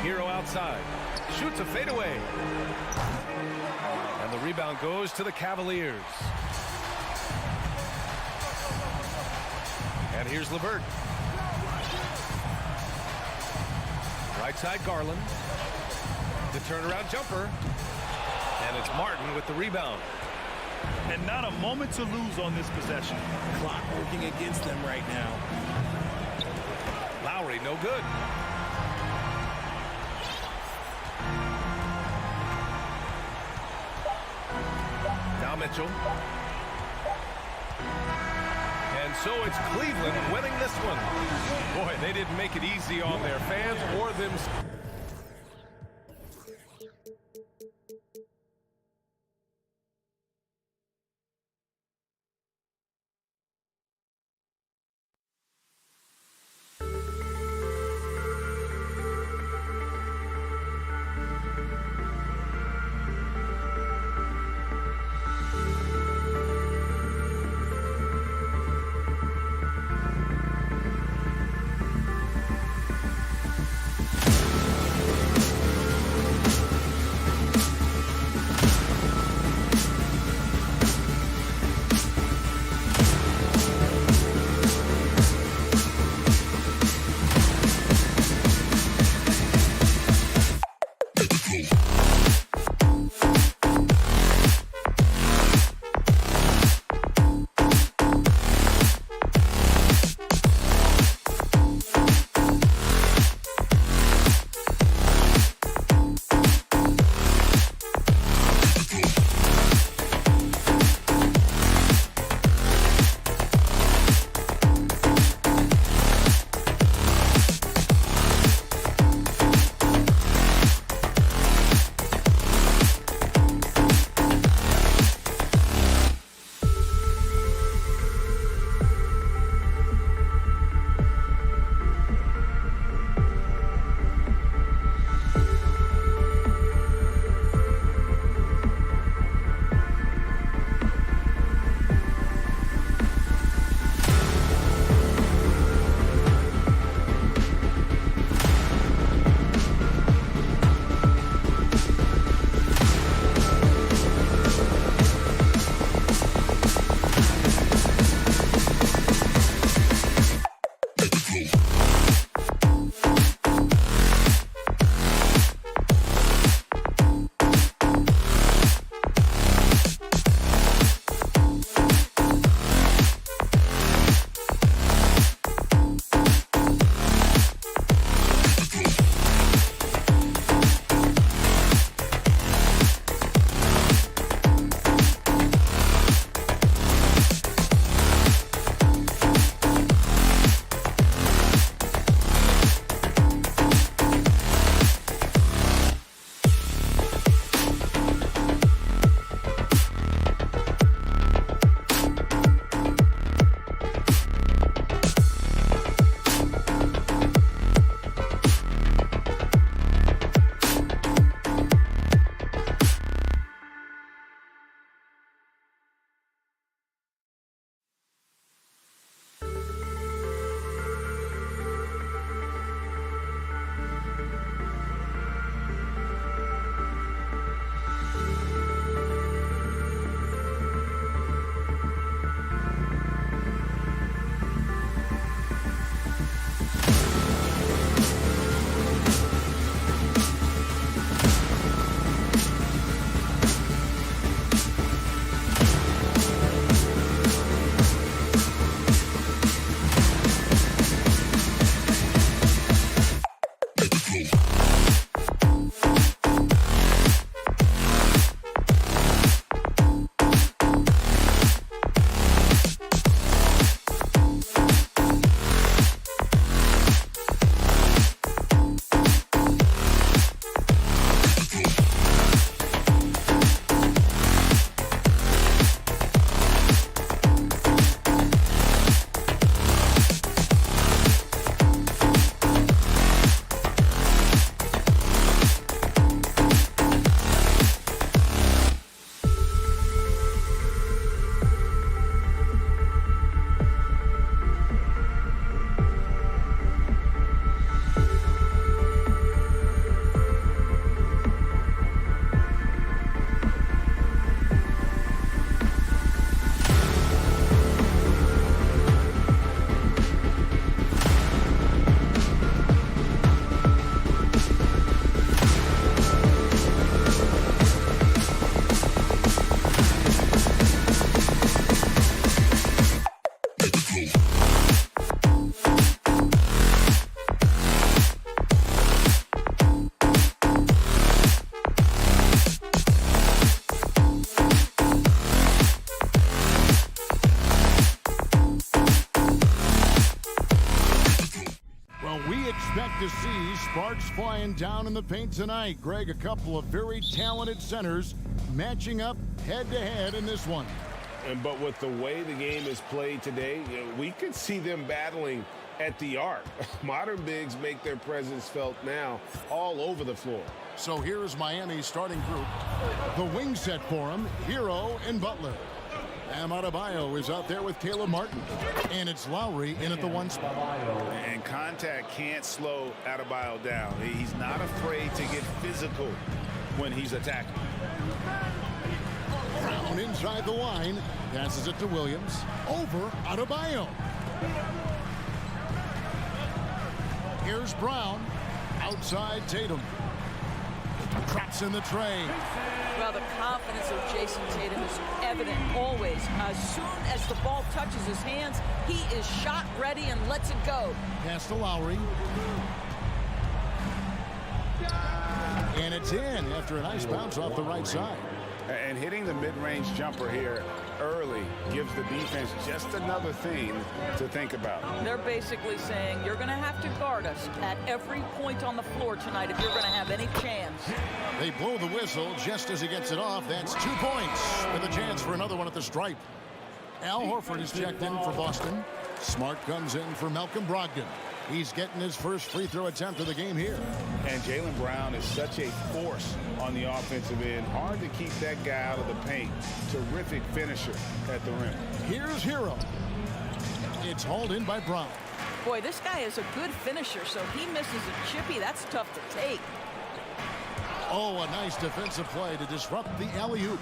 Hero outside. Shoots a fadeaway. And the rebound goes to the Cavaliers. And here's LeVert. Right side Garland. The turnaround jumper. And it's Martin with the rebound. And not a moment to lose on this possession. Clock working against them right now. Lowry, no good. Now Mitchell. And so it's Cleveland winning this one. Boy, they didn't make it easy on their fans or themselves. to see sparks flying down in the paint tonight. Greg, a couple of very talented centers matching up head-to-head in this one. But with the way the game is played today, we could see them battling at the arc. Modern bigs make their presence felt now all over the floor. So here's Miami's starting group. The wing set for him, Hero and Butler. Bam Adebayo is out there with Caleb Martin. And it's Lowry in at the one spot. And contact can't slow Adebayo down. He's not afraid to get physical when he's attacking. Brown inside the line. Passes it to Williams. Over Adebayo. Here's Brown. Outside Tatum. Traps in the tray. Well, the confidence of Jason Tatum is evident always. As soon as the ball touches his hands, he is shot ready and lets it go. Pass to Lowry. And it's in after a nice bounce off the right side. And hitting the mid-range jumper here early gives the defense just another thing to think about. They're basically saying you're going to have to guard us at every point on the floor tonight if you're going to have any chance. They blow the whistle just as he gets it off. That's 2 points with a chance for another one at the stripe. Al Horford is checked in for Boston. Smart comes in for Malcolm Brogdon. He's getting his first free throw attempt of the game here. And Jaylen Brown is such a force on the offensive end. Hard to keep that guy out of the paint. Terrific finisher at the rim. Here's Hero. It's hauled in by Brown. Boy, this guy is a good finisher, so he misses a chippy. That's tough to take. Oh, a nice defensive play to disrupt the alley-oop.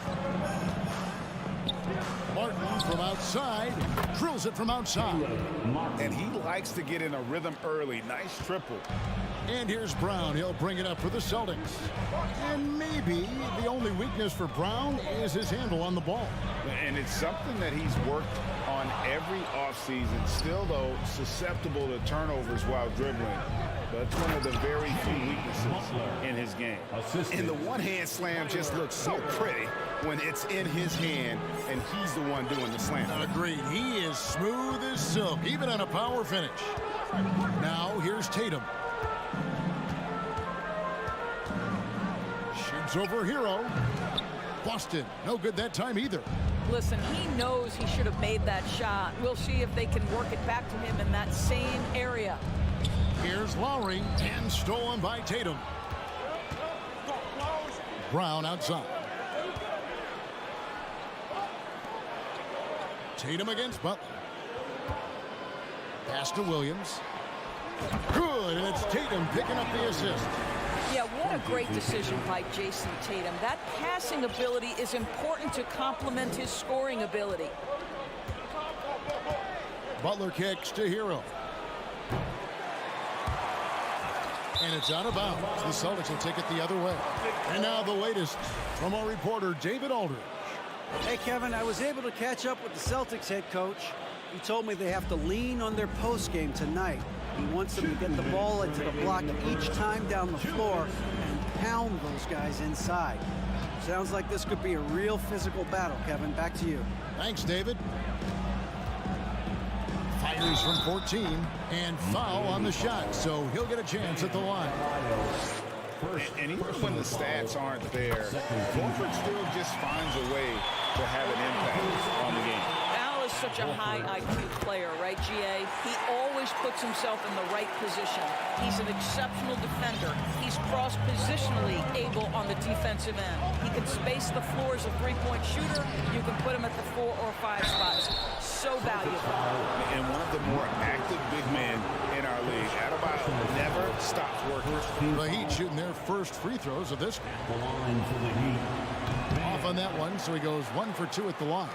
Martin from outside, drills it from outside. And he likes to get in a rhythm early. Nice triple. And here's Brown. He'll bring it up for the Celtics. And maybe the only weakness for Brown is his handle on the ball. And it's something that he's worked on every offseason. Still, though, susceptible to turnovers while dribbling. That's one of the very few weaknesses in his game. And the one-hand slam just looks so pretty when it's in his hand and he's the one doing the slam. Agreed. He is smooth as silk, even on a power finish. Now here's Tatum. Shoots over Hero. Boston, no good that time either. Listen, he knows he should have made that shot. We'll see if they can work it back to him in that same area. Here's Lowry, and stolen by Tatum. Brown outside. Tatum against Butler. Pass to Williams. Good, and it's Tatum picking up the assist. Yeah, what a great decision by Jason Tatum. That passing ability is important to complement his scoring ability. Butler kicks to Hero. And it's out of bounds. The Celtics will take it the other way. And now the latest from our reporter, David Aldridge. Hey, Kevin, I was able to catch up with the Celtics head coach. He told me they have to lean on their post game tonight. He wants them to get the ball into the block each time down the floor and pound those guys inside. Sounds like this could be a real physical battle, Kevin. Back to you. Thanks, David. Fires from 14 and foul on the shot, so he'll get a chance at the line. And even when the stats aren't there, Horford still just finds a way to have an impact on the game. Al is such a high IQ player, right, GA? He always puts himself in the right position. He's an exceptional defender. He's cross-positionally able on the defensive end. He can space the floor as a three-point shooter. You can put him at the 4 or 5 spots. So valuable. And one of the more active big men in our league. Adebayo never stops working. The Heat shooting their first free throws of this game. Off on that one, so he goes 1 for 2 at the line.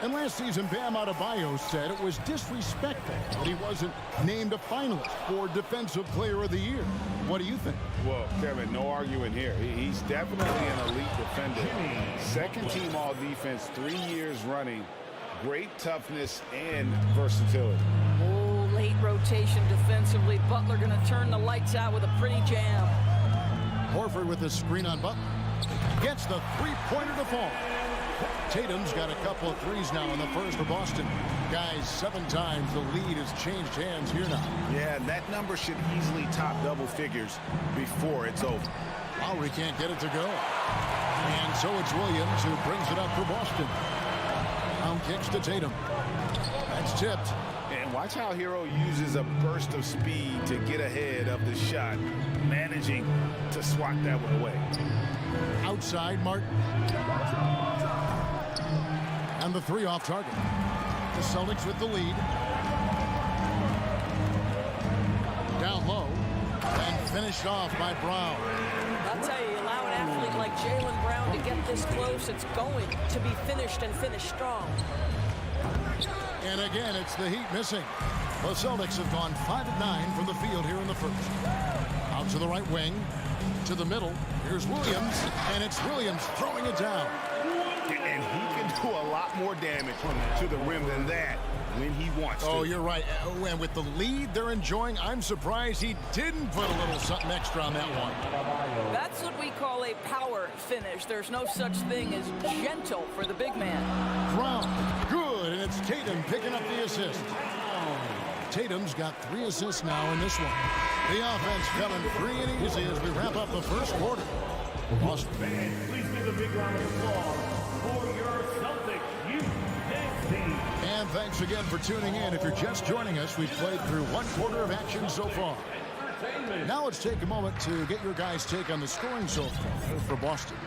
And last season, Bam Adebayo said it was disrespectful that he wasn't named a finalist for Defensive Player of the Year. What do you think? Well, Kevin, no arguing here. He's definitely an elite defender. Second team all defense 3 years running. Great toughness and versatility. Oh, late rotation defensively. Butler going to turn the lights out with a pretty jam. Horford with a screen on Butler. Gets the three-pointer to fall. Tatum's got a couple of threes now in the first for Boston. Guys, 7 times the lead has changed hands here now. Yeah, that number should easily top double figures before it's over. Lowry can't get it to go. And so it's Williams who brings it up for Boston. Down kicks to Tatum. That's tipped. And watch how Hero uses a burst of speed to get ahead of the shot, managing to swat that one away. Outside, Martin. And the 3 off target. The Celtics with the lead. Down low. And finished off by Brown. I'll tell you allow an athlete like Jaylen Brown to get this close, it's going to be finished and finished strong. And again, it's the Heat missing. The Celtics have gone 5 of 9 from the field here in the first. Out to the right wing. To the middle. Here's Williams. And it's Williams throwing it down. And he can do a lot more damage to the rim than that when he wants to. Oh, you're right. And with the lead they're enjoying, I'm surprised he didn't put a little something extra on that one. That's what we call a power finish. There's no such thing as gentle for the big man. Brown, good, and it's Tatum picking up the assist. Tatum's got 3 assists now in this one. The offense coming free and easy as we wrap up the first quarter. Fans, please give a big round of applause for your Celtics youth team. And thanks again for tuning in. If you're just joining us, we've played through 1 quarter of action so far. Now let's take a moment to get your guys' take on the scoring so far for Boston.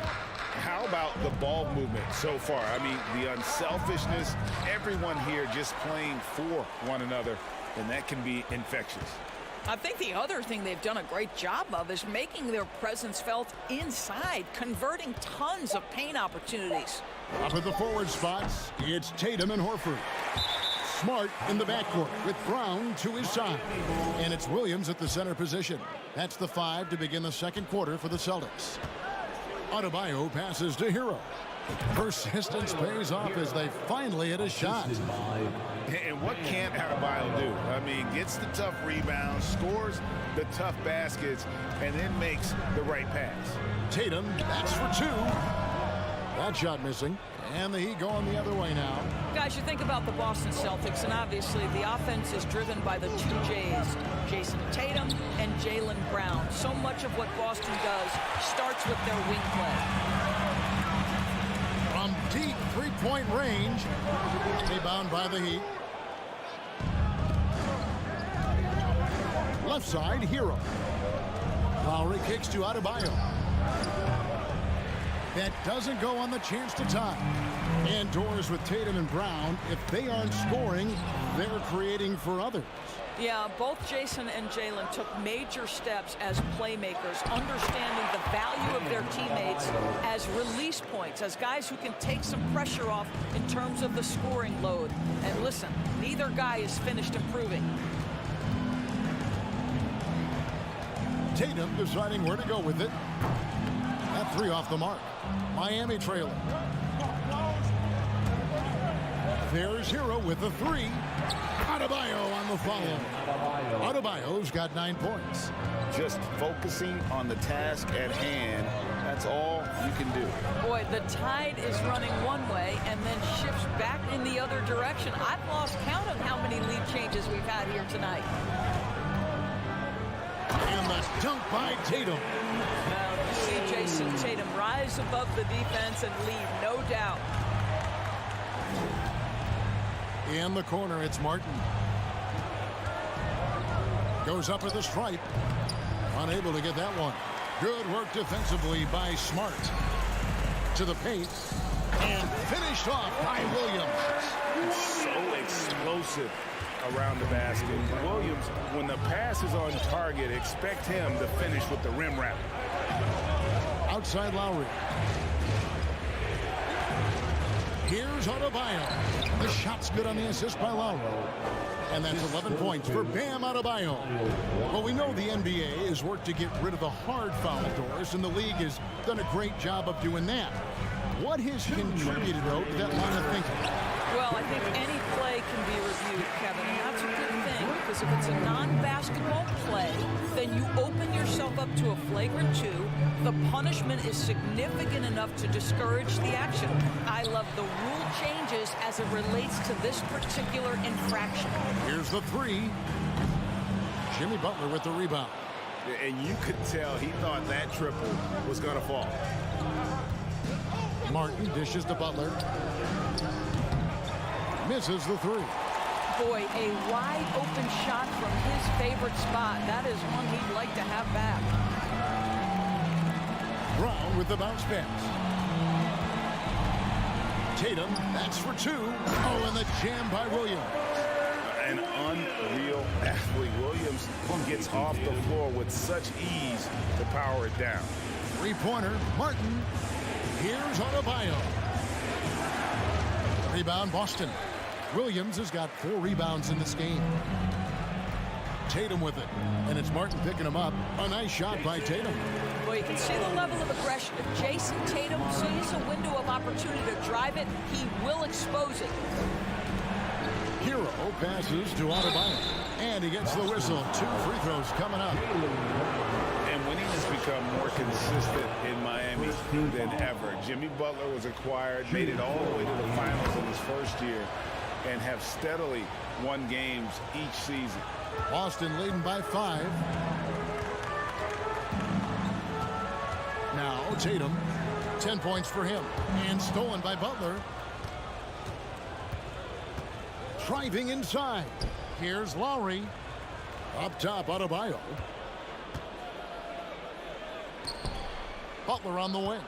How about the ball movement so far? I mean, the unselfishness, everyone here just playing for one another, and that can be infectious. I think the other thing they've done a great job of is making their presence felt inside, converting tons of paint opportunities. Up at the forward spots, it's Tatum and Horford. Smart in the backcourt with Brown to his side. And it's Williams at the center position. That's the 5 to begin the second quarter for the Celtics. Adebayo passes to Hero. Persistence pays off as they finally hit a shot. And what can't Adebayo do? I mean, gets the tough rebounds, scores the tough baskets, and then makes the right pass. Tatum, that's for 2. That shot missing. And the Heat going the other way now. Guys, you think about the Boston Celtics, and obviously the offense is driven by the 2 J's, Jason Tatum and Jaylen Brown. So much of what Boston does starts with their wing play. From deep 3-point range, rebound by the Heat. Left side, Hero. Lowry kicks to Adebayo. That doesn't go on the chance to tie. Indoors with Tatum and Brown, if they aren't scoring, they're creating for others. Yeah, both Jason and Jaylen took major steps as playmakers, understanding the value of their teammates as release points, as guys who can take some pressure off in terms of the scoring load. And listen, neither guy is finished improving. Tatum deciding where to go with it. That 3 off the mark. Miami trailing. There's Hero with the 3. Adebayo on the follow. Adebayo's got 9 points. Just focusing on the task at hand, that's all you can do. Boy, the tide is running one way and then shifts back in the other direction. I've lost count of how many lead changes we've had here tonight. And the dunk by Tatum. Now, you see Jason Tatum rise above the defense and lead, no doubt. In the corner, it's Martin. Goes up at the stripe. Unable to get that one. Good work defensively by Smart. To the paint. And finished off by Williams. So explosive around the basket. Williams, when the pass is on target, expect him to finish with the rim wrap. Outside Lowry. Here's Adebayo. The shot's good on the assist by Lowry. And that's 11 points for Bam Adebayo. Well, we know the NBA has worked to get rid of the hard foul doors, and the league has done a great job of doing that. What has contributed, though, to that line of thinking? Well, I think any play can be reviewed, Kevin, and that's a good thing because because if it's a non-basketball play, then you open yourself up to a flagrant 2. The punishment is significant enough to discourage the action. I love the rule changes as it relates to this particular infraction. Here's the 3. Jimmy Butler with the rebound. And you could tell he thought that triple was going to fall. Martin dishes to Butler. Misses the 3. Boy, a wide open shot from his favorite spot. That is one he'd like to have back. Brown with the bounce pass. Tatum, that's for 2. Oh, and the jam by Williams. An unreal athlete. Williams gets off the floor with such ease to power it down. 3-pointer, Martin. Here's Adebayo. Rebound, Boston. Williams has got 4 rebounds in this game. Tatum with it, and it's Martin picking him up. A nice shot by Tatum. Well, you can see the level of aggression. If Jason Tatum sees a window of opportunity to drive it, he will expose it. Hero passes to Adebayo, and he gets the whistle. 2 free throws coming up. And winning has become more consistent in Miami than ever. Jimmy Butler was acquired, made it all the way to the finals in his first year, and have steadily won games each season. Boston leading by 5. Now Tatum, 10 points for him, and stolen by Butler. Driving inside. Here's Lowry. Up top, Adebayo. Butler on the wing.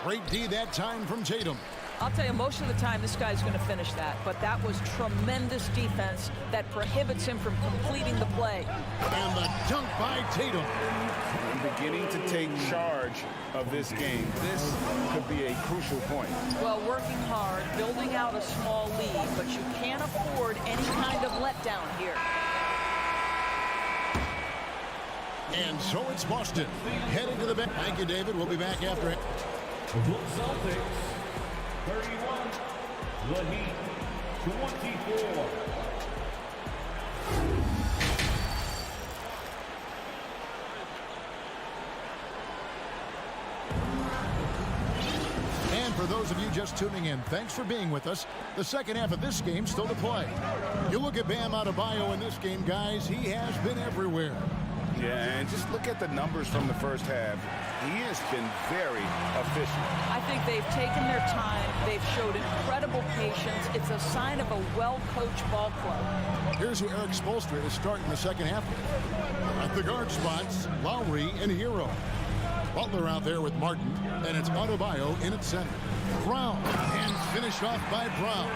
Great D that time from Tatum. I'll tell you, most of the time this guy's going to finish that, but that was tremendous defense that prohibits him from completing the play. And the dunk by Tatum. Beginning to take charge of this game. This could be a crucial point. Well, working hard, building out a small lead, but you can't afford any kind of letdown here. And so it's Boston heading to the bench. Thank you, David. We'll be back after it. Celtics 31, the Heat 24. And for those of you just tuning in, thanks for being with us. The second half of this game still to play. You look at Bam Adebayo in this game, guys. He has been everywhere. Yeah, and just look at the numbers from the first half. He has been very efficient. I think they've taken their time. They've showed incredible patience. It's a sign of a well-coached ball club. Here's who Eric Spoelstra is starting the second half with. At the guard spots, Lowry and Hero. Butler out there with Martin, and it's Adebayo in at center. Brown, and finished off by Brown.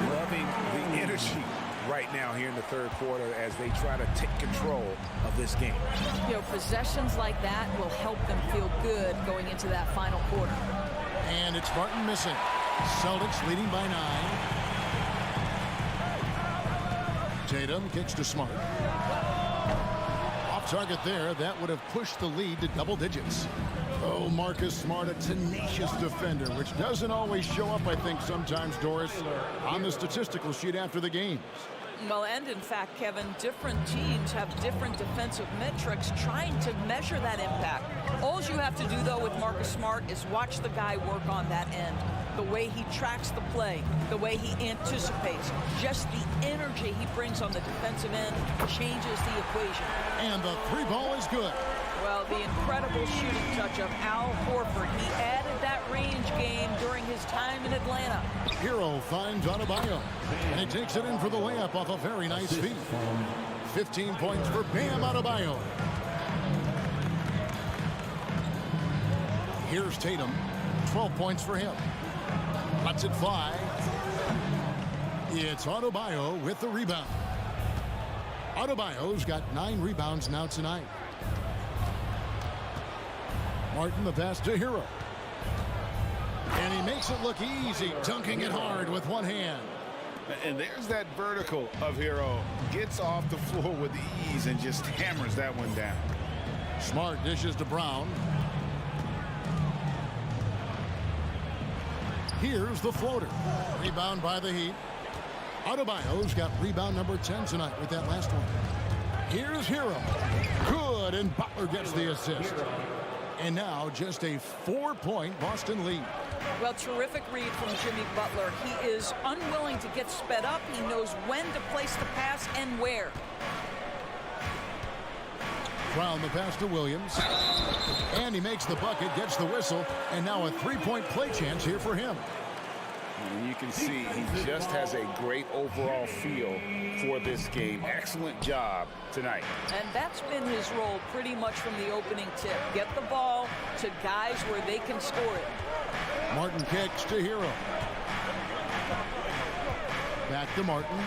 Loving the energy right now here in the third quarter as they try to take control of this game. You know, possessions like that will help them feel good going into that final quarter. And it's Martin missing. Celtics leading by 9. Tatum kicks to Smart. Off target there. That would have pushed the lead to double digits. Oh, Marcus Smart, a tenacious defender, which doesn't always show up, I think, sometimes, Doris, on the statistical sheet after the games. Well, and in fact, Kevin, different teams have different defensive metrics trying to measure that impact. All you have to do, though, with Marcus Smart is watch the guy work on that end. The way he tracks the play, the way he anticipates, just the energy he brings on the defensive end changes the equation. And the 3 ball is good. Well, the incredible shooting touch of Al Horford. He added that range game during his time in Atlanta. Hero finds Adebayo, and he takes it in for the layup off a very nice feed. 15 points for Bam Adebayo. Here's Tatum, 12 points for him. Lets it fly. It's Adebayo with the rebound. Adebayo's got 9 rebounds now tonight. Martin the pass to Hero. And he makes it look easy, dunking it hard with one hand. And there's that vertical of Hero. Gets off the floor with ease and just hammers that one down. Smart dishes to Brown. Here's the floater. Rebound by the Heat. Adebayo's got rebound number 10 tonight with that last one. Here's Hero. Good, and Butler gets the assist. And now just a 4-point Boston lead. Well, terrific read from Jimmy Butler. He is unwilling to get sped up. He knows when to place the pass and where. Brown the pass to Williams. And he makes the bucket, gets the whistle, and now a 3-point play chance here for him. And you can see he just has a great overall feel for this game. Excellent job tonight. And that's been his role pretty much from the opening tip. Get the ball to guys where they can score it. Martin kicks to Hero. Back to Martin.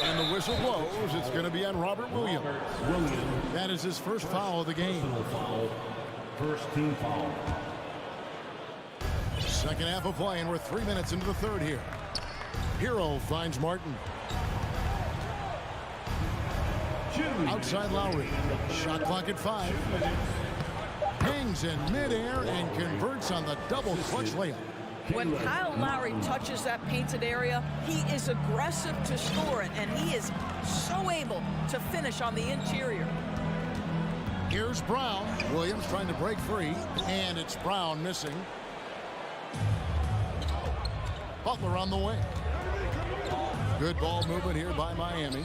And the whistle blows. It's going to be on Robert Williams. That is his first foul of the game. First team foul. Second half of play, and we're 3 minutes into the third here. Hero finds Martin. Outside Lowry. Shot clock at 5. Hangs in midair and converts on the double clutch layup. When Kyle Lowry touches that painted area, he is aggressive to score it, and he is so able to finish on the interior. Here's Brown. Williams trying to break free, and it's Brown missing. Butler on the wing. Good ball movement here by Miami.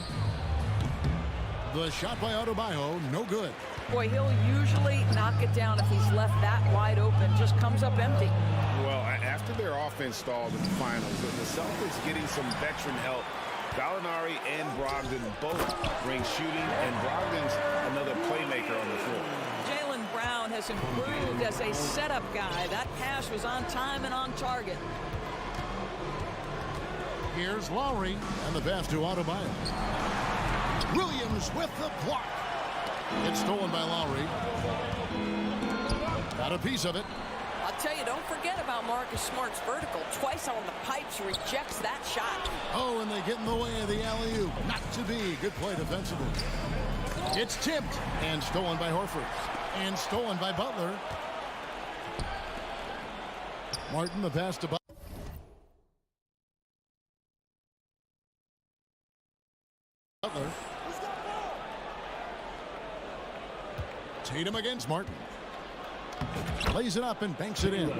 The shot by Adebayo, no good. Boy, he'll usually knock it down if he's left that wide open. Just comes up empty. Well, after their offense stalled in the finals, the Celtics getting some veteran help. Gallinari and Brogdon both bring shooting, and Brogdon's another playmaker on the floor. Jaylen Brown has improved as a setup guy. That pass was on time and on target. Here's Lowry, and the pass to Adebayo. Williams with the block. It's stolen by Lowry. Got a piece of it. I'll tell you, don't forget about Marcus Smart's vertical. Twice on the pipes, rejects that shot. Oh, and they get in the way of the alley-oop. Not to be. Good play defensively. It's tipped and stolen by Horford. And stolen by Butler. Martin, the pass to Butler. Tatum against Martin. Lays it up and banks it in.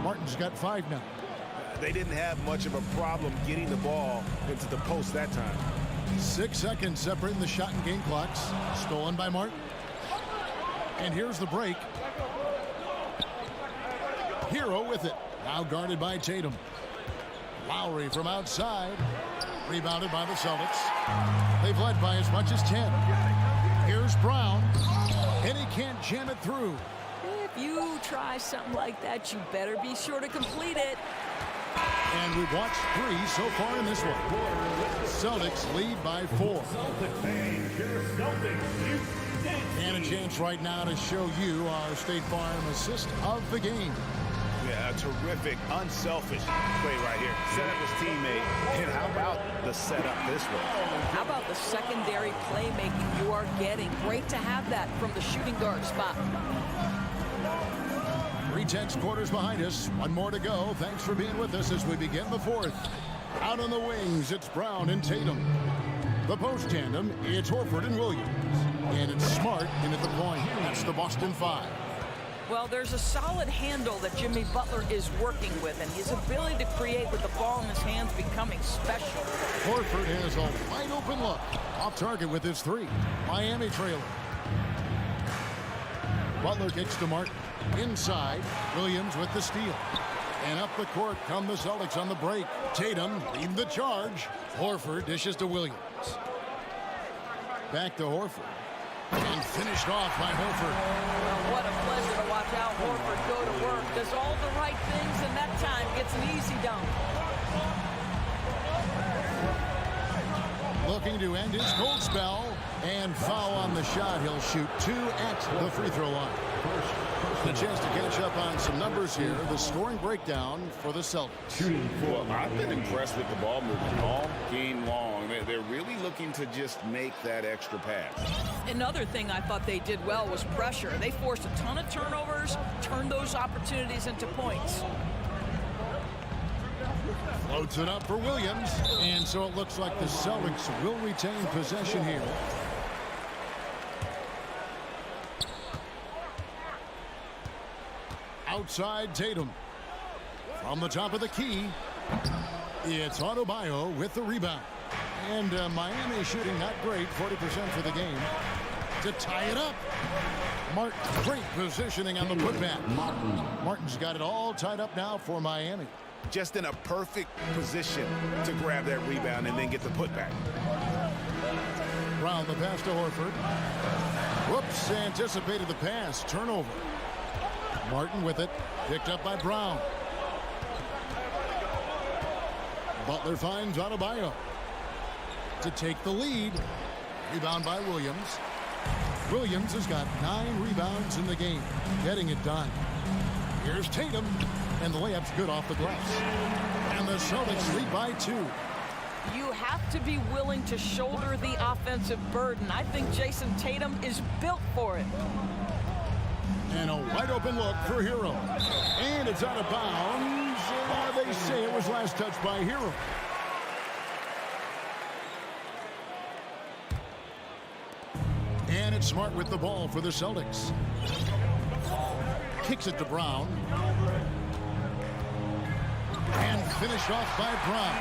Martin's got 5 now. They didn't have much of a problem getting the ball into the post that time. 6 seconds separating the shot and game clocks. Stolen by Martin. And here's the break. Hero with it. Now guarded by Tatum. Lowry from outside. Rebounded by the Celtics. They've led by as much as 10. Here's Brown. And he can't jam it through. If you try something like that, you better be sure to complete it. And we've watched 3 so far in this one. Celtics lead by 4. And a chance right now to show you our State Farm assist of the game. Yeah, a terrific, unselfish play right here. Set up his teammate. And how about the setup this way? How about the secondary playmaking you are getting? Great to have that from the shooting guard spot. 3/10 quarters behind us. 1 more to go. Thanks for being with us as we begin the 4th. Out on the wings, it's Brown and Tatum. The post tandem, it's Horford and Williams. And it's Smart in at the point. That's the Boston 5. Well, there's a solid handle that Jimmy Butler is working with, and his ability to create with the ball in his hands becoming special. Horford has a wide open look. Off target with his 3. Miami trailer. Butler kicks to Martin. Inside, Williams with the steal. And up the court come the Celtics on the break. Tatum leading the charge. Horford dishes to Williams. Back to Horford. And finished off by Horford. Well, what a pleasure to watch Al Horford go to work. Does all the right things, and that time gets an easy dunk. Looking to end his cold spell. And foul on the shot. He'll shoot 2 at the free throw line. A chance to catch up on some numbers here. The scoring breakdown for the Celtics. Well, I've been impressed with the ball movement all game long. They're really looking to just make that extra pass. Another thing I thought they did well was pressure. They forced a ton of turnovers, turned those opportunities into points. Loads it up for Williams. And so it looks like the Celtics will retain possession here. Outside Tatum. From the top of the key, it's Adebayo with the rebound. And Miami shooting not great, 40% for the game. To tie it up. Martin, great positioning on the putback. Martin's got it all tied up now for Miami. Just in a perfect position to grab that rebound and then get the putback. Brown the pass to Horford. Whoops, anticipated the pass. Turnover. Martin with it. Picked up by Brown. Butler finds Adebayo to take the lead. Rebound by Williams. Williams has got 9 rebounds in the game. Getting it done. Here's Tatum. And the layup's good off the glass. And the Celtics lead by 2. You have to be willing to shoulder the offensive burden. I think Jason Tatum is built for it. And a wide open look for Hero. And it's out of bounds. They say it was last touched by Hero. And it's Smart with the ball for the Celtics. Kicks it to Brown. And finished off by Brown.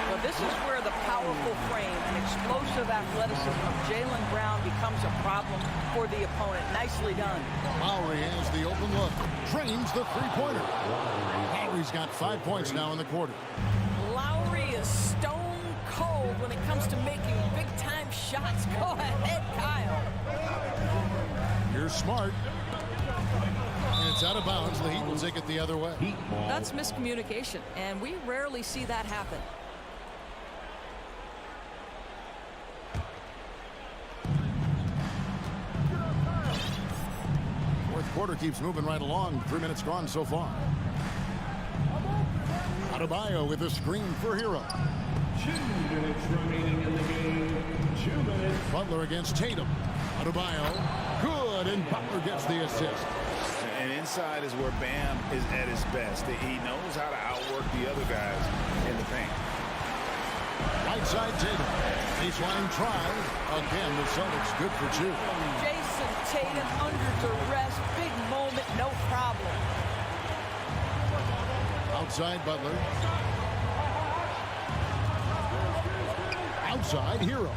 Well, this is where the powerful frame and explosive athleticism of Jaylen Brown becomes a problem for the opponent. Nicely done. Lowry has the open look. Drains the three-pointer. Lowry's got 5 points now in the quarter. Lowry is stone cold when it comes to making big-time shots. Go ahead, Kyle. Here's Smart. And it's out of bounds. The Heat will take it the other way. That's miscommunication, and we rarely see that happen. Fourth quarter keeps moving right along. 3 minutes gone so far. Adebayo with a screen for Hero. 2 minutes remaining in the game. 2 minutes. Butler against Tatum. Adebayo, good, and Butler gets the assist. And inside is where Bam is at his best. He knows how to outwork the other guys in the paint. Right side Tatum. Baseline try. Again, the Celtics good for 2. Jason Tatum under duress. Big moment, no problem. Outside Butler. Outside Hero.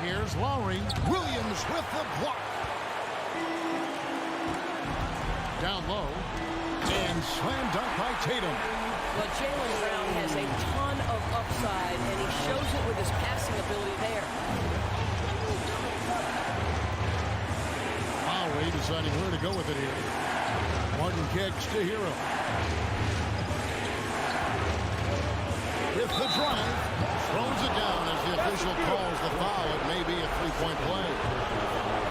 Here's Lowry. Williams with the block. Down low. And slam dunk by Tatum. Well, Jaylen Brown has a ton of upside, and he shows it with his passing ability there. Lowry deciding where to go with it here. Martin kicks to Hero. With the drive. Throws it down as the official calls the foul. It may be a three-point play.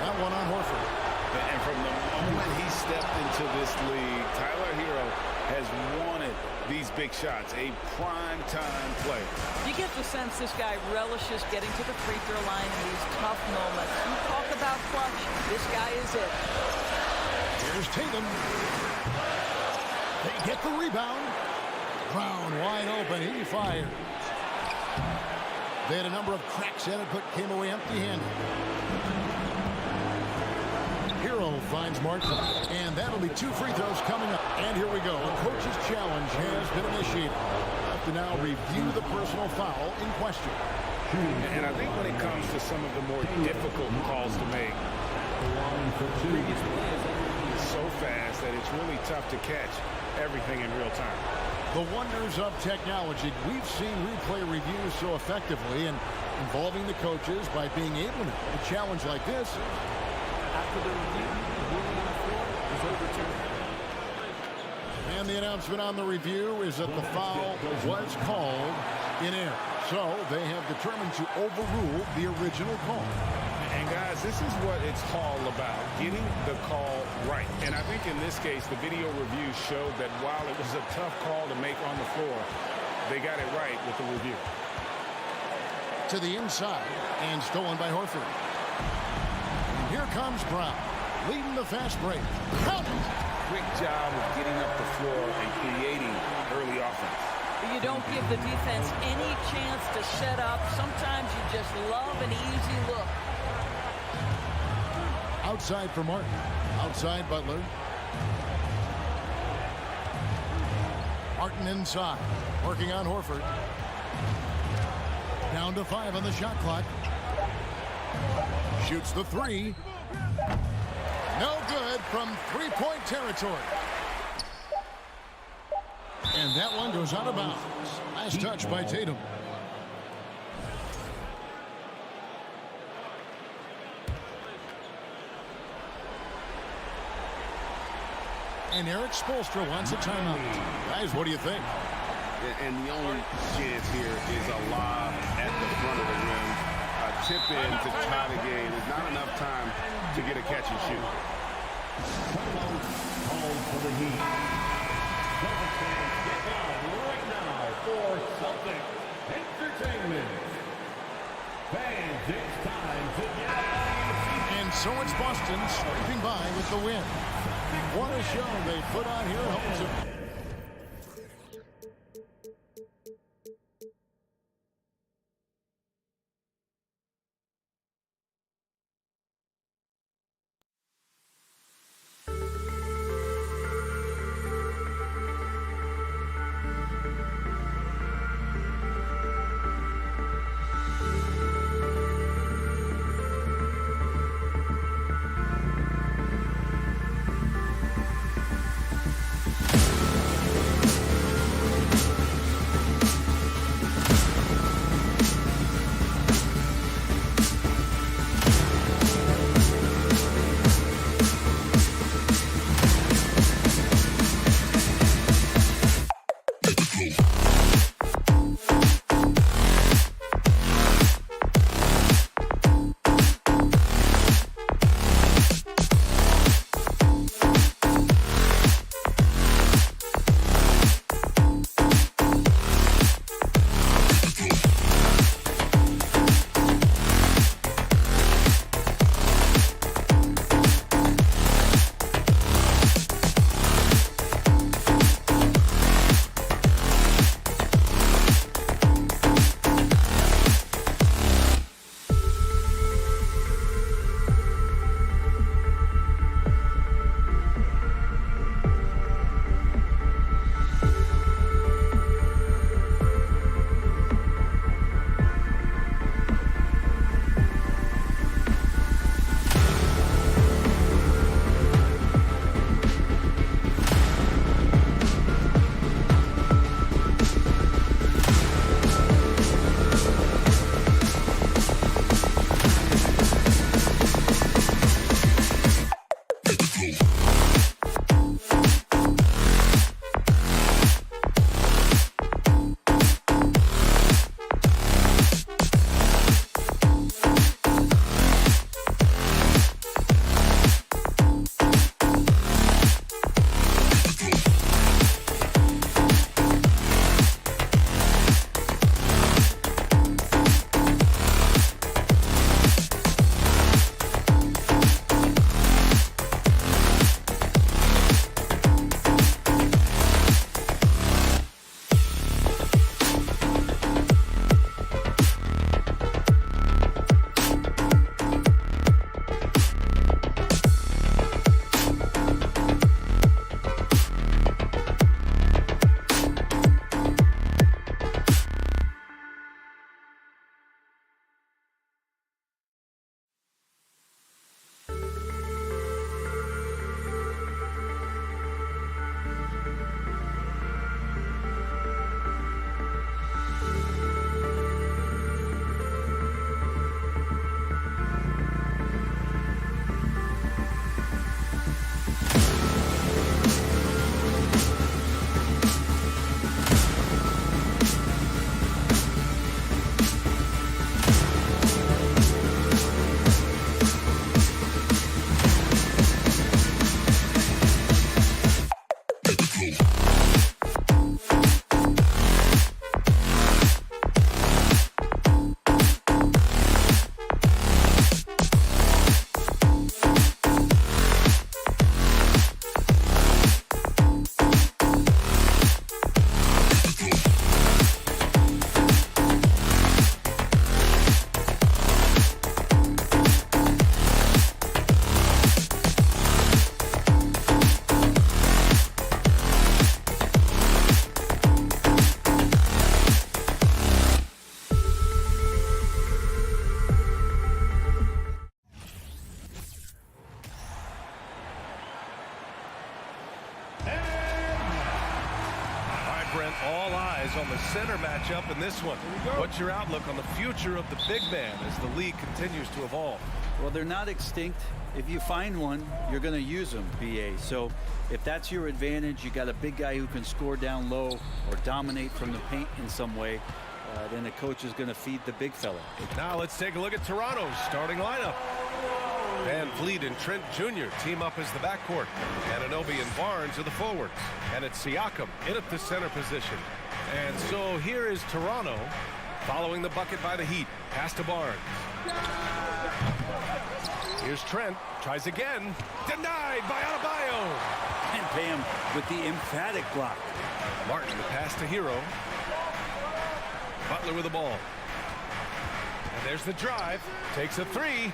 That one on Horford. And from the moment he stepped into this league, Tyler Hero has wanted these big shots, a prime-time play. You get the sense this guy relishes getting to the free throw line in these tough moments. You talk about clutch, this guy is it. Here's Tatum. They get the rebound. Brown wide open. He fires. They had a number of cracks at it, but came away empty-handed. Hero finds Martin, and that'll be 2 free throws coming up. And here we go. A coach's challenge has been initiated. Have to now review the personal foul in question. And I think when it comes to some of the more difficult calls to make, it's so fast that it's really tough to catch everything in real time. The wonders of technology. We've seen replay reviews so effectively and involving the coaches by being able to a challenge like this. After the review, the ruling on the floor is overturned. And the announcement on the review is that the foul was called in error. So they have determined to overrule the original call. And guys, this is what it's all about, getting the call right. And I think in this case, the video review showed that while it was a tough call to make on the floor, they got it right with the review. To the inside, and stolen by Horford. And here comes Brown, leading the fast break. Count it! Quick job of getting up the floor and creating early offense. You don't give the defense any chance to set up. Sometimes you just love an easy look. Outside for Martin. Outside Butler. Martin inside. Working on Horford. Down to 5 on the shot clock. Shoots the 3. No good from three-point territory. And that one goes out of bounds. Nice touch by Tatum. And Eric Spoelstra wants a timeout. Guys, what do you think? And the only chance here is a lob at the front of the rim. A tip in to tie the game. There's not enough time to get a catch and shoot. Called for the Heat. Celtics fans get down right now for Celtic Entertainment. Fans, it's time to get out. And so it's Boston scraping by with the win. What a show they put on here at home. Brent, all eyes on the center matchup in this one. What's your outlook on the future of the big man as the league continues to evolve? Well, they're not extinct. If you find one, you're going to use them, BA. So if that's your advantage, you got a big guy who can score down low or dominate from the paint in some way, then the coach is going to feed the big fella. Now let's take a look at Toronto's starting lineup. Van Vliet and Trent Jr. team up as the backcourt. Anunoby and Barnes are the forwards. And it's Siakam in at the center position. And so here is Toronto following the bucket by the Heat. Pass to Barnes. Here's Trent. Tries again. Denied by Adebayo. And Bam with the emphatic block. Martin the pass to Hero. Butler with the ball. And there's the drive. Takes a three.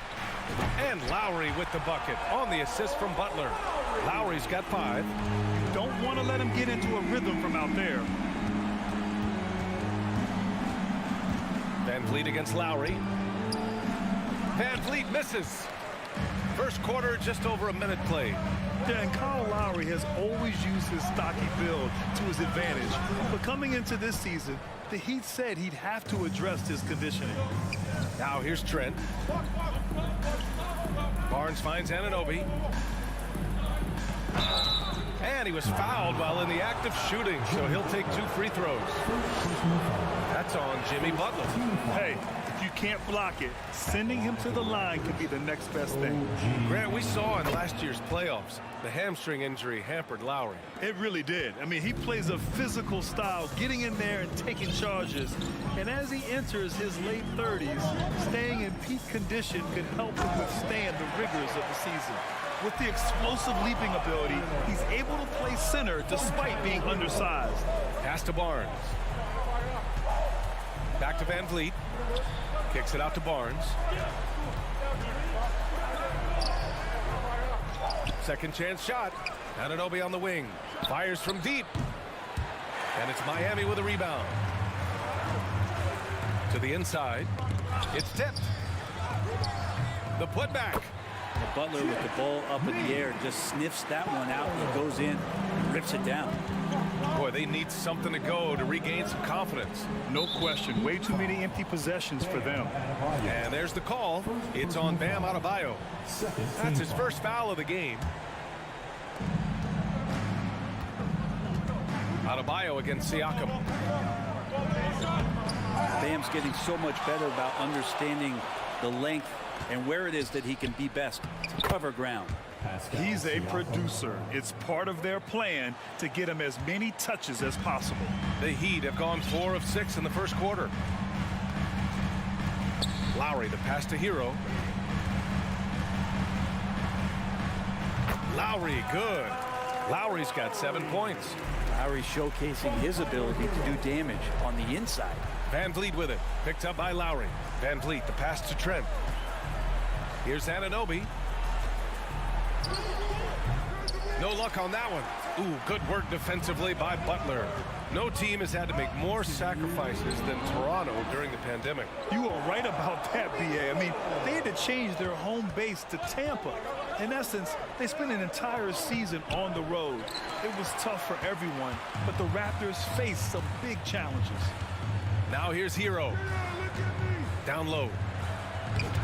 And Lowry with the bucket on the assist from Butler. Lowry's got 5. Don't want to let him get into a rhythm from out there. Van Vliet against Lowry. Van Vliet misses. First quarter, just over a minute played. Yeah, and Kyle Lowry has always used his stocky build to his advantage. But coming into this season, the Heat said he'd have to address his conditioning. Now here's Trent. Barnes finds Anunoby. And he was fouled while in the act of shooting, so he'll take 2 free throws. That's on Jimmy Butler. Hey, if you can't block it, sending him to the line could be the next best thing. Grant, we saw in last year's playoffs, the hamstring injury hampered Lowry. It really did. I mean, he plays a physical style, getting in there and taking charges. And as he enters his late 30s, staying in peak condition could help him withstand the rigors of the season. With the explosive leaping ability, he's able to play center despite being undersized. Pass to Barnes. Back to Van Vliet. Kicks it out to Barnes. Second chance shot. Anunoby on the wing. Fires from deep. And it's Miami with a rebound. To the inside. It's tipped. The putback. Butler with the ball up in the air just sniffs that one out and goes in and rips it down. Boy, they need something to go to regain some confidence. No question. Way too many empty possessions for them. And there's the call. It's on Bam Adebayo. That's his first foul of the game. Adebayo against Siakam. Bam's getting so much better about understanding the length and where it is that he can be best to cover ground. He's a producer. It's part of their plan to get him as many touches as possible. The Heat have gone 4 of 6 in the first quarter. Lowry, the pass to Hero. Lowry, good. Lowry's got 7 points. Lowry showcasing his ability to do damage on the inside. Van Vliet with it. Picked up by Lowry. Van Vliet, the pass to Trent. Here's Anunoby. No luck on that one. Ooh, good work defensively by Butler. No team has had to make more sacrifices than Toronto during the pandemic. You are right about that, BA. I mean, they had to change their home base to Tampa. In essence, they spent an entire season on the road. It was tough for everyone, but the Raptors faced some big challenges. Now here's Hero. Down low.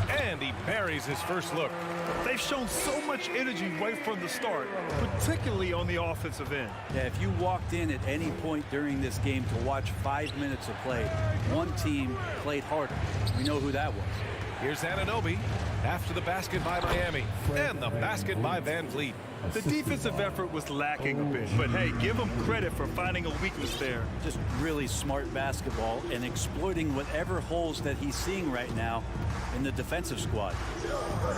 And he buries his first look. They've shown so much energy right from the start, particularly on the offensive end. Yeah, if you walked in at any point during this game to watch 5 minutes of play, one team played harder. We know who that was. Here's Anunoby after the basket by Miami and the basket by Van Vliet. The defensive effort was lacking a bit, but hey, give them credit for finding a weakness there. Just really smart basketball and exploiting whatever holes that he's seeing right now in the defensive squad.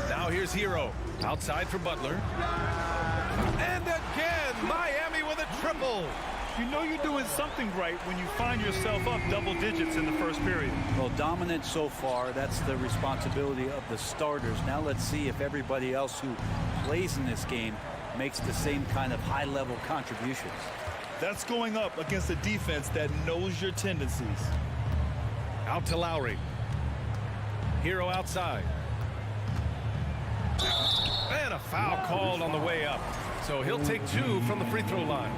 Now here's Hero outside for Butler. And again, Miami with a triple. You know you're doing something right when you find yourself up double digits in the first period. Well, dominant so far. That's the responsibility of the starters. Now let's see if everybody else who plays in this game makes the same kind of high-level contributions. That's going up against a defense that knows your tendencies. Out to Lowry. Hero outside. And a foul called on the way up. So he'll take 2 from the free throw line.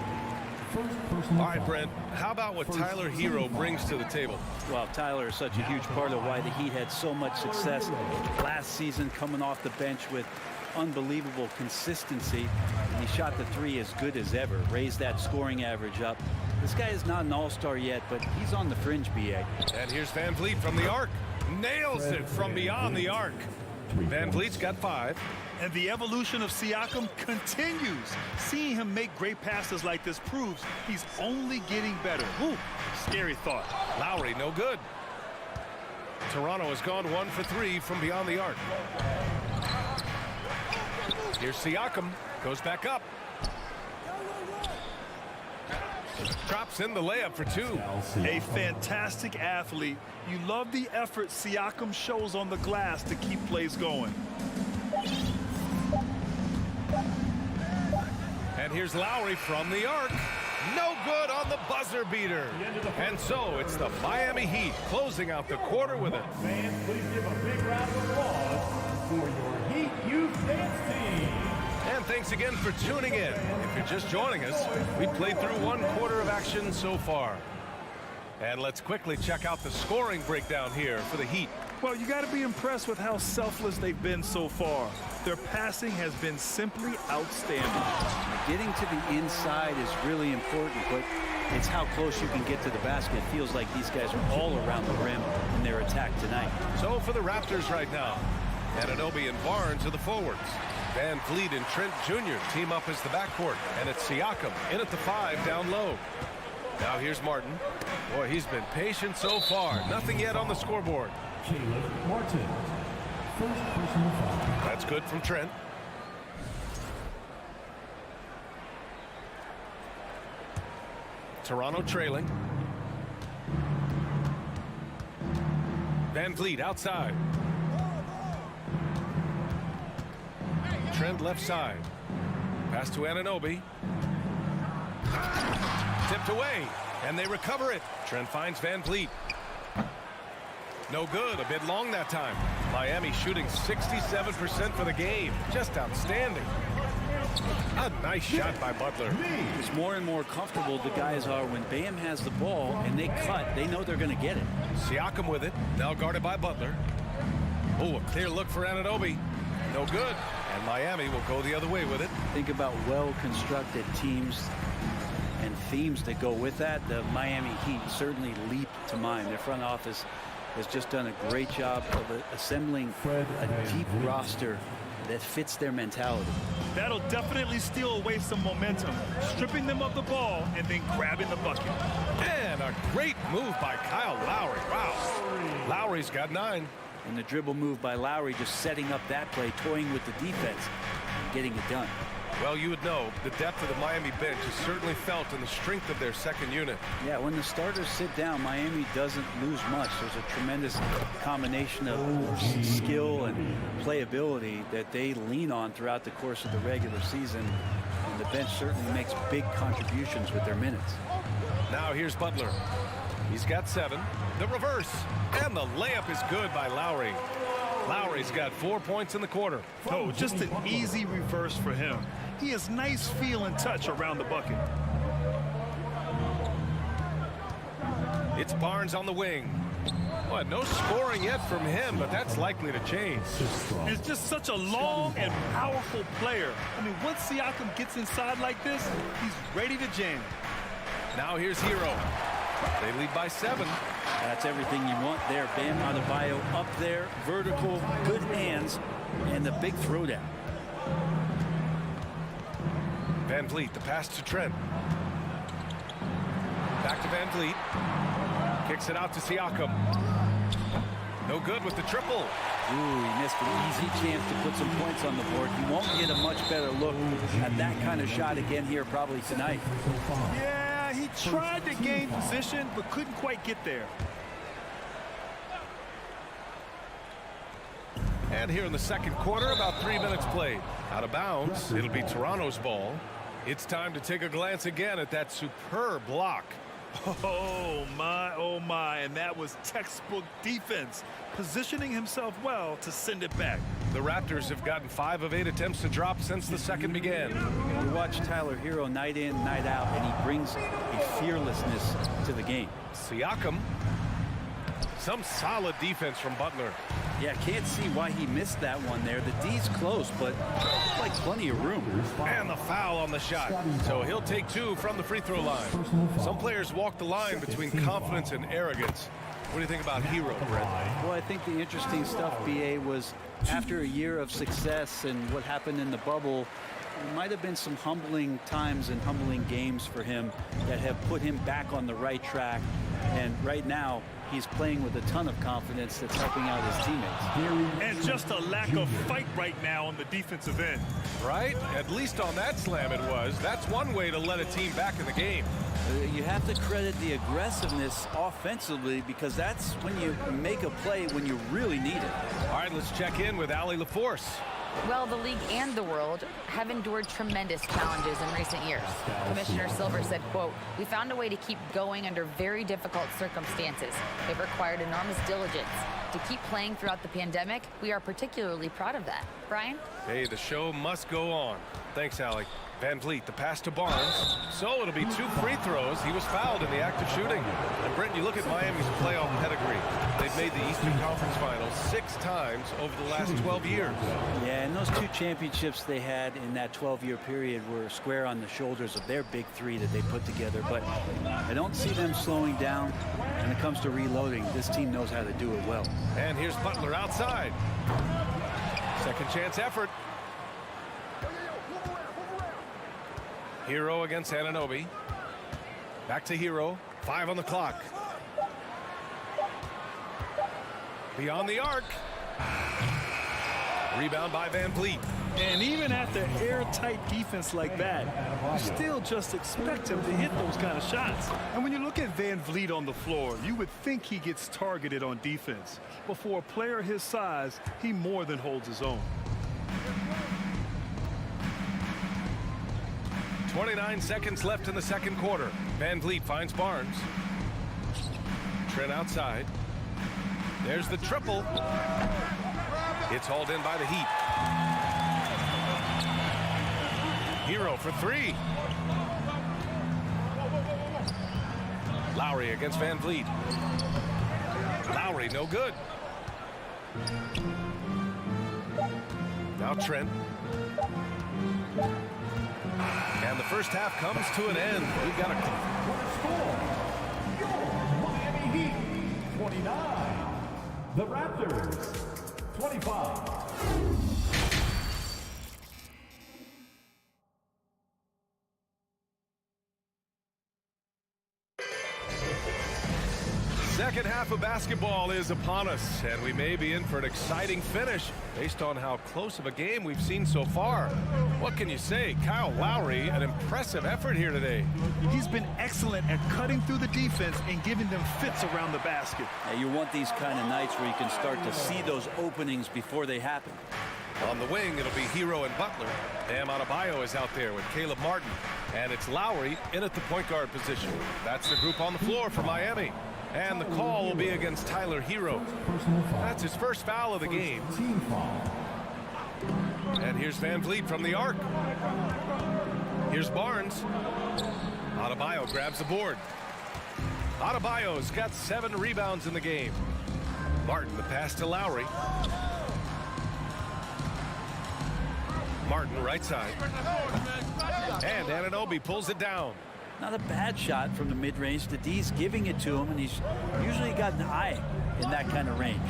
All right, Brent, how about what Tyler Hero brings to the table? Well, Tyler is such a huge part of why the Heat had so much success last season, coming off the bench with unbelievable consistency. And he shot the three as good as ever, raised that scoring average up. This guy is not an all-star yet, but he's on the fringe, B.A. And here's Van Vliet from the arc. Nails it from beyond the arc. Van Vliet's got 5. And the evolution of Siakam continues. Seeing him make great passes like this proves he's only getting better. Whew, scary thought. Lowry, no good. Toronto has gone 1 for 3 from beyond the arc. Here's Siakam, goes back up. Drops in the layup for 2. A fantastic athlete. You love the effort Siakam shows on the glass to keep plays going. And here's Lowry from the arc. No good on the buzzer beater. And so it's the Miami Heat closing out the quarter with it. Fans, please give a big round of applause for your Heat Youth Dance Team. And thanks again for tuning in. If you're just joining us, we played through 1 quarter of action so far. And let's quickly check out the scoring breakdown here for the Heat. Well, you got to be impressed with how selfless they've been so far. Their passing has been simply outstanding. Getting to the inside is really important, but it's how close you can get to the basket. It feels like these guys are all around the rim in their attack tonight. So for the Raptors right now, Anunoby and Barnes are the forwards. Van Vliet and Trent Jr. team up as the backcourt, and it's Siakam in at the 5 down low. Now here's Martin. Boy, he's been patient so far. Nothing yet on the scoreboard. Caleb Martin, first personal foul. That's good from Trent. Toronto trailing. Van Vliet outside. Trent left side. Pass to Anunoby. Tipped away, and they recover it. Trent finds Van Vliet. No good, a bit long that time. Miami shooting 67% for the game. Just outstanding. A nice shot by Butler. It's more and more comfortable the guys are when Bam has the ball and they cut. They know they're going to get it. Siakam with it, now guarded by Butler. Oh, a clear look for Anunoby. No good, and Miami will go the other way with it. Think about well-constructed teams and themes that go with that. The Miami Heat certainly leap to mind. Their front office has just done a great job of assembling a deep roster that fits their mentality. That'll definitely steal away some momentum, stripping them of the ball and then grabbing the bucket. And a great move by Kyle Lowry. Wow. Lowry's got 9. And the dribble move by Lowry, just setting up that play, toying with the defense, and getting it done. Well, you would know the depth of the Miami bench is certainly felt in the strength of their second unit. Yeah, when the starters sit down, Miami doesn't lose much. There's a tremendous combination of skill and playability that they lean on throughout the course of the regular season. And the bench certainly makes big contributions with their minutes. Now here's Butler. He's got 7. The reverse. And the layup is good by Lowry. Lowry's got 4 points in the quarter. Oh, just an easy reverse for him. He has nice feel and touch around the bucket. It's Barnes on the wing. Well, no scoring yet from him, but that's likely to change. It's just such a long and powerful player. I mean, once Siakam gets inside like this, he's ready to jam. Now here's Hero. They lead by 7. That's everything you want there. Bam Adebayo up there, vertical, good hands, and the big throwdown. Van Vliet, the pass to Trent. Back to Van Vliet. Kicks it out to Siakam. No good with the triple. Ooh, he missed an easy chance to put some points on the board. He won't get a much better look at that kind of shot again here probably tonight. Yeah, he tried to gain position, but couldn't quite get there. And here in the second quarter, about 3 minutes played. Out of bounds, it'll be Toronto's ball. It's time to take a glance again at that superb block. Oh my, and that was textbook defense, positioning himself well to send it back. The Raptors have gotten 5 of 8 attempts to drop since the second began. You watch Tyler Hero night in, night out, and he brings a fearlessness to the game. Siakam. Some solid defense from Butler. Yeah, can't see why he missed that one there. The D's close, but like plenty of room. And the foul on the shot. So he'll take 2 from the free throw line. Some players walk the line between confidence and arrogance. What do you think about Hero, Brett? Well, I think the interesting stuff, BA, was after a year of success and what happened in the bubble, there might have been some humbling times and humbling games for him that have put him back on the right track. And right now, he's playing with a ton of confidence that's helping out his teammates. And just a lack of fight right now on the defensive end. Right? At least on that slam it was. That's one way to let a team back in the game. You have to credit the aggressiveness offensively, because that's when you make a play when you really need it. All right, let's check in with Allie LaForce. Well, the league and the world have endured tremendous challenges in recent years. Commissioner Silver said, quote, "We found a way to keep going under very difficult circumstances. It required enormous diligence. To keep playing throughout the pandemic, we are particularly proud of that." Brian? Hey, the show must go on. Thanks, Allie. Van Vliet, the pass to Barnes. So it'll be 2 free throws. He was fouled in the act of shooting. And Brent, you look at Miami's playoff pedigree. They've made the Eastern Conference Finals 6 times over the last 12 years. Yeah, and those 2 championships they had in that 12-year period were square on the shoulders of their big 3 that they put together. But I don't see them slowing down when it comes to reloading. This team knows how to do it well. And here's Butler outside. Second chance effort. Hero against Anunoby. Back to Hero. 5 on the clock. Beyond the arc. Rebound by Van Vliet. And even after airtight defense like that, you still just expect him to hit those kind of shots. And when you look at Van Vliet on the floor, you would think he gets targeted on defense. But for a player his size, he more than holds his own. 29 seconds left in the second quarter. Van Vliet finds Barnes. Trent outside. There's the triple. It's hauled in by the Heat. Hero for 3. Lowry against Van Vliet. Lowry, no good. Now Trent. And the first half comes to an end. We've got a Miami Heat 29. The Raptors 25. Second half of basketball is upon us, and we may be in for an exciting finish based on how close of a game we've seen so far. What can you say? Kyle Lowry, an impressive effort here today. He's been excellent at cutting through the defense and giving them fits around the basket. Yeah, you want these kind of nights where you can start to see those openings before they happen. On the wing, it'll be Hero and Butler. Bam Adebayo is out there with Caleb Martin. And it's Lowry in at the point guard position. That's the group on the floor for Miami. And the call will be against Tyler Hero. That's his first foul of the game. And here's Van Vliet from the arc. Here's Barnes. Adebayo grabs the board. Adebayo's got 7 rebounds in the game. Martin, the pass to Lowry. Martin, right side. And Anunoby pulls it down. Not a bad shot from the mid-range. The D's giving it to him, and he's usually got an eye in that kind of range.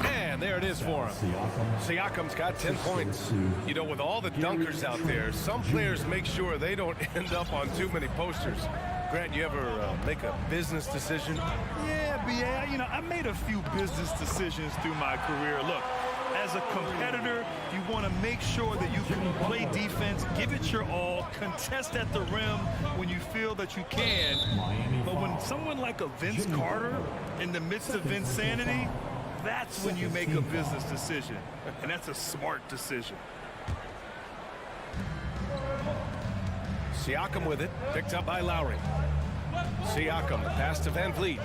And there it is for him. Siakam's got 10 points. You know, with all the dunkers out there, some players make sure they don't end up on too many posters. Grant, you ever make a business decision? Yeah, B.A., you know, I made a few business decisions through my career. Look, as a competitor, you want to make sure that you can play defense, give it your all, contest at the rim when you feel that you can. But when someone like a Vince Carter in the midst of insanity, that's when you make a business decision. And that's a smart decision. Siakam with it, picked up by Lowry. Siakam, the pass to Van Vliet.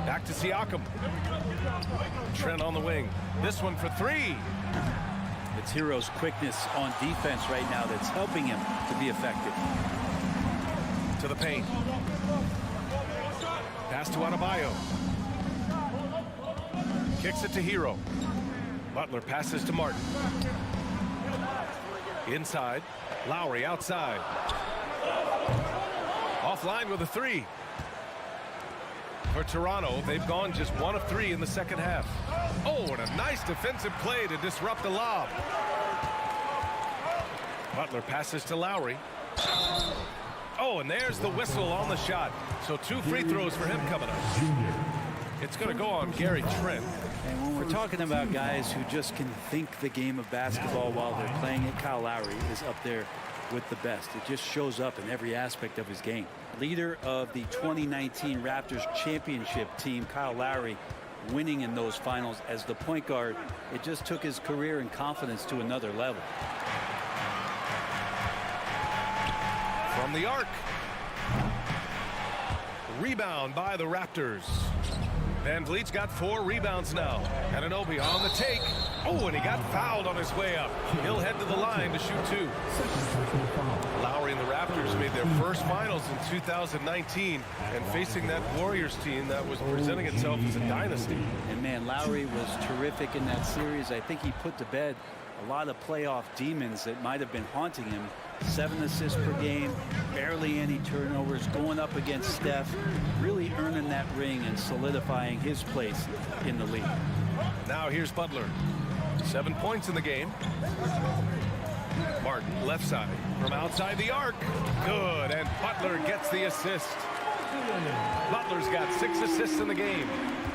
Back to Siakam. Trent on the wing. This one for three. It's Hero's quickness on defense right now that's helping him to be effective. To the paint. Pass to Adebayo. Kicks it to Hero. Butler passes to Martin. Inside. Lowry outside. Offline with a three. For Toronto, they've gone just 1 of 3 in the second half. Oh, and a nice defensive play to disrupt the lob. Butler passes to Lowry. Oh, and there's the whistle on the shot. So 2 free throws for him coming up. It's going to go on Gary Trent. And when we're talking about guys who just can think the game of basketball while they're playing it, Kyle Lowry is up there with the best. It just shows up in every aspect of his game. Leader of the 2019 Raptors championship team, Kyle Lowry, winning in those finals as the point guard. It just took his career and confidence to another level. From the arc. Rebound by the Raptors. Van Vliet's got 4 rebounds now. Anunoby on the take. Oh, and he got fouled on his way up. He'll head to the line to shoot 2. Lowry and the Raptors made their first finals in 2019, and facing that Warriors team that was presenting itself as a dynasty. And man, Lowry was terrific in that series. I think he put to bed a lot of playoff demons that might have been haunting him. 7 assists per game, barely any turnovers, going up against Steph, really earning that ring and solidifying his place in the league. Now here's Butler. 7 points in the game. Martin left side from outside the arc. Good, and Butler gets the assist. Butler's got 6 assists in the game.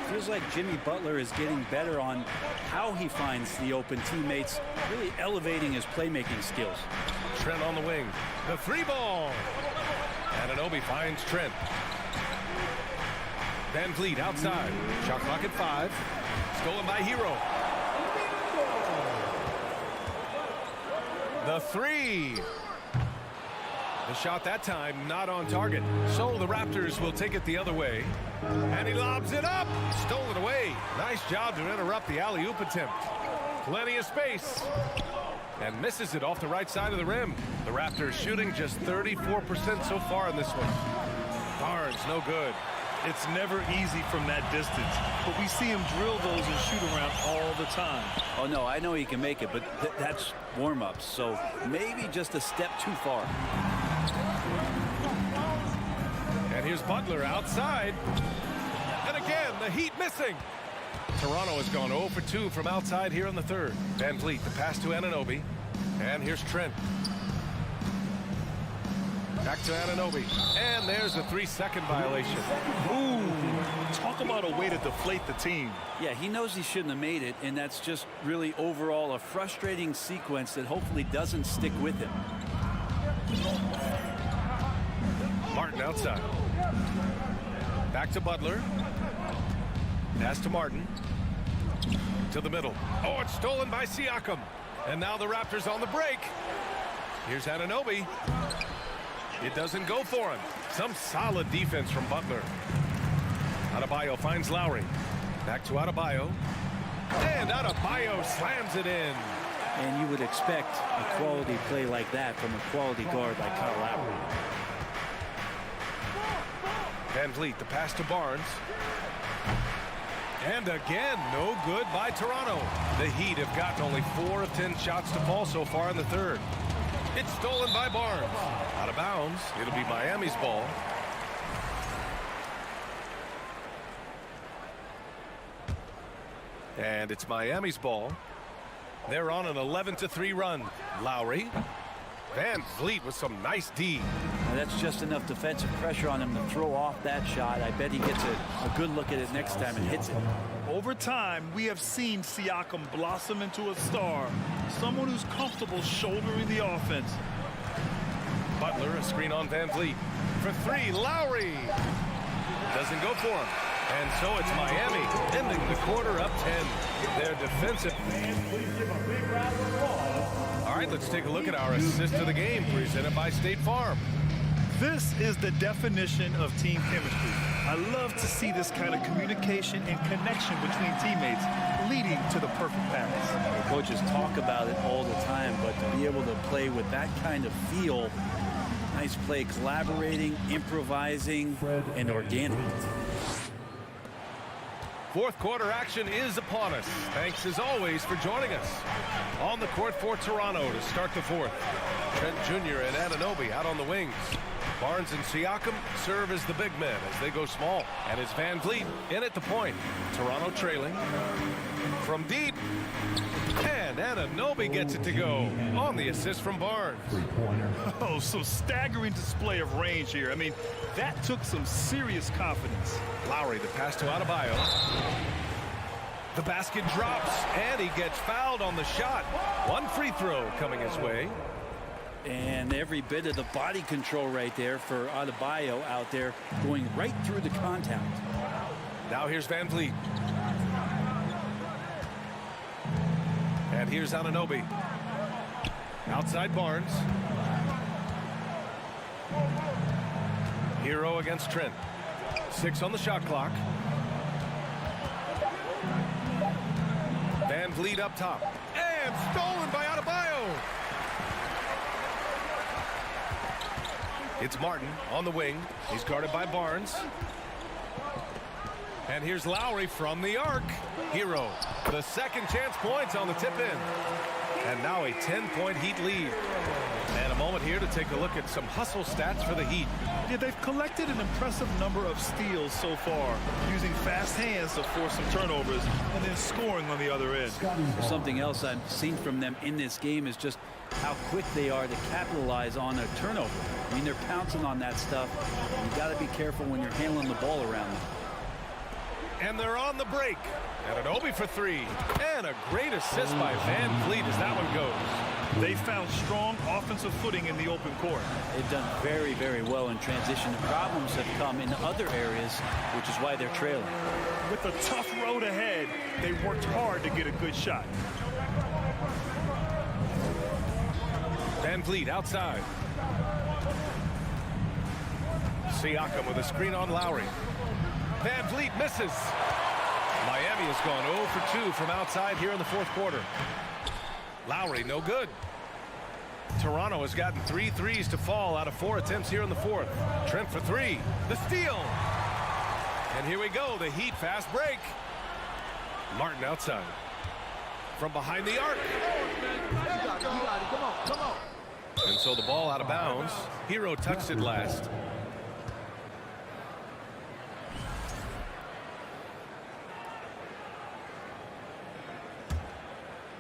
Feels like Jimmy Butler is getting better on how he finds the open teammates, really elevating his playmaking skills. Trent on the wing. The 3 ball. Anunoby finds Trent. Van Vliet outside. Shot clock at 5. Stolen by Hero. The 3. The shot that time not on target. So the Raptors will take it the other way. And he lobs it up. Stolen away. Nice job to interrupt the alley-oop attempt. Plenty of space. And misses it off the right side of the rim. The Raptors shooting just 34% so far in this one. Barnes, no good. It's never easy from that distance, but we see him drill those and shoot around all the time. Oh, no, I know he can make it, but that's warm-ups, so maybe just a step too far. And here's Butler outside. And again, the Heat missing. Toronto has gone 0 for 2 from outside here in the third. Van Vliet, the pass to Anunoby. And here's Trent. Back to Anunoby. And there's a 3-second violation. Ooh, talk about a way to deflate the team. Yeah, he knows he shouldn't have made it, and that's just really overall a frustrating sequence that hopefully doesn't stick with him. Martin outside. Back to Butler. Pass to Martin. To the middle. Oh, it's stolen by Siakam. And now the Raptors on the break. Here's Anunoby. It doesn't go for him. Some solid defense from Butler. Adebayo finds Lowry. Back to Adebayo. And Adebayo slams it in. And you would expect a quality play like that from a quality guard like Kyle Lowry. Van Vliet, the pass to Barnes. And again, no good by Toronto. The Heat have gotten only 4 of 10 shots to fall so far in the third. It's stolen by Barnes. Out of bounds. It'll be Miami's ball. And it's Miami's ball. They're on an 11-3 run. Lowry. Van Vliet with some nice D. Now that's just enough defensive pressure on him to throw off that shot. I bet he gets a good look at it next time and hits it. Over time, we have seen Siakam blossom into a star, someone who's comfortable shouldering the offense. Butler, a screen on Van Vliet. For 3, Lowry. Doesn't go for him. And so it's Miami ending the quarter up 10. Their defensive. All right, let's take a look at our assist of the game presented by State Farm. This is the definition of team chemistry. I love to see this kind of communication and connection between teammates leading to the perfect pass. Coaches talk about it all the time, but to be able to play with that kind of feel, nice play, collaborating, improvising, and organic. Fourth quarter action is upon us. Thanks as always for joining us. On the court for Toronto to start the fourth. Trent Jr. and Anunoby out on the wings. Barnes and Siakam serve as the big men as they go small. And it's Van Vliet in at the point. Toronto trailing. From deep. And Anunoby gets it to go on the assist from Barnes. Oh, some staggering display of range here. I mean, that took some serious confidence. Lowry the pass to Adebayo. The basket drops, and he gets fouled on the shot. One free throw coming his way. And every bit of the body control right there for Adebayo out there going right through the contact. Now here's Van Vliet. And here's Anunoby. Outside Barnes. Hero against Trent. 6 on the shot clock. Van Vliet up top. And stolen by Adebayo. It's Martin on the wing. He's guarded by Barnes. And here's Lowry from the arc. Hero, the second chance points on the tip in. And now a 10-point Heat lead. And a moment here to take a look at some hustle stats for the Heat. Yeah, they've collected an impressive number of steals so far, using fast hands to force some turnovers and then scoring on the other end. Something else I've seen from them in this game is just how quick they are to capitalize on a turnover. I mean, they're pouncing on that stuff. You got to be careful when you're handling the ball around them. And they're on the break. Anunoby for 3. And a great assist by Van Vliet as that one goes. They found strong offensive footing in the open court. They've done very, very well in transition. The problems have come in other areas, which is why they're trailing. With a tough road ahead, they worked hard to get a good shot. Van Vliet outside. Siakam with a screen on Lowry. Van Vliet misses. Miami has gone 0 for 2 from outside here in the fourth quarter. Lowry, no good. Toronto has gotten 3 threes to fall out of 4 attempts here in the fourth. Trent for 3. The steal. And here we go. The Heat fast break. Martin outside. From behind the arc. Come on. And so the ball out of bounds. Hero touched it last.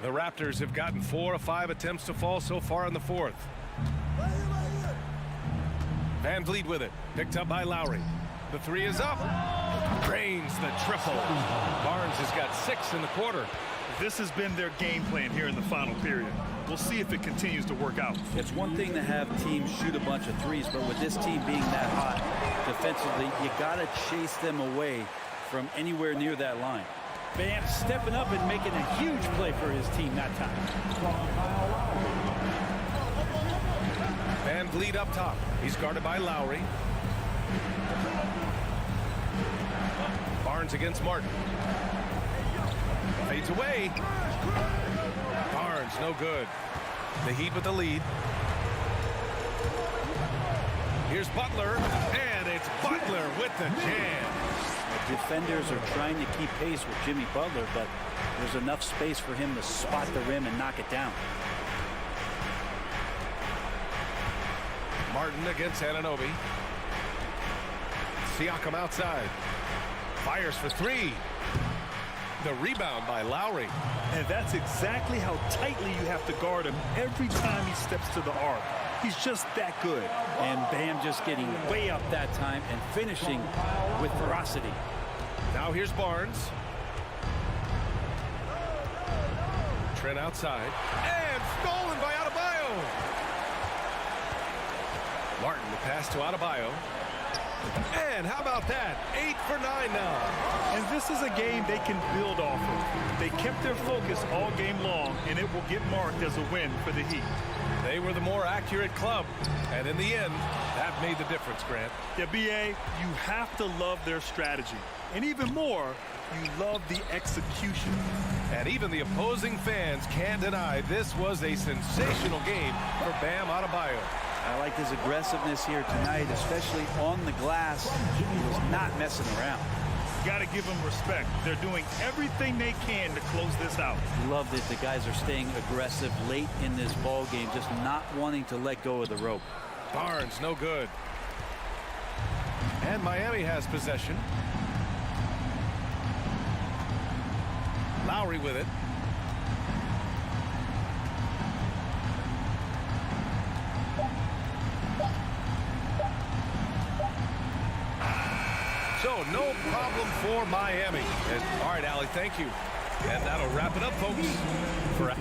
The Raptors have gotten 4 of 5 attempts to fall so far in the fourth. Van Vliet with it. Picked up by Lowry. The 3 is up. Drains the triple. Barnes has got 6 in the quarter. This has been their game plan here in the final period. We'll see if it continues to work out. It's one thing to have teams shoot a bunch of threes, but with this team being that hot defensively, you got to chase them away from anywhere near that line. Bam stepping up and making a huge play for his team that time. Van Vliet up top. He's guarded by Lowry. Barnes against Martin. Fades away. Barnes no good. The Heat with the lead. Here's Butler, and it's Butler with the jam. The defenders are trying to keep pace with Jimmy Butler, but there's enough space for him to spot the rim and knock it down. Martin against Anunoby. Siakam outside. Fires for 3. The rebound by Lowry. And that's exactly how tightly you have to guard him every time he steps to the arc. He's just that good. And Bam just getting way up that time and finishing with ferocity. Now here's Barnes. Trent outside. And stolen by Adebayo. Martin the pass to Adebayo. And how about that? 8 for 9 now. And this is a game they can build off of. They kept their focus all game long, and it will get marked as a win for the Heat. They were the more accurate club, and in the end, that made the difference, Grant. Yeah, B.A., you have to love their strategy. And even more, you love the execution. And even the opposing fans can't deny this was a sensational game for Bam Adebayo. I like his aggressiveness here tonight, especially on the glass. He was not messing around. Got to give them respect. They're doing everything they can to close this out. Love that the guys are staying aggressive late in this ball game, just not wanting to let go of the rope. Barnes, no good. And Miami has possession. Lowry with it. So no problem for Miami. And, all right, Allie, thank you. And that'll wrap it up, folks. For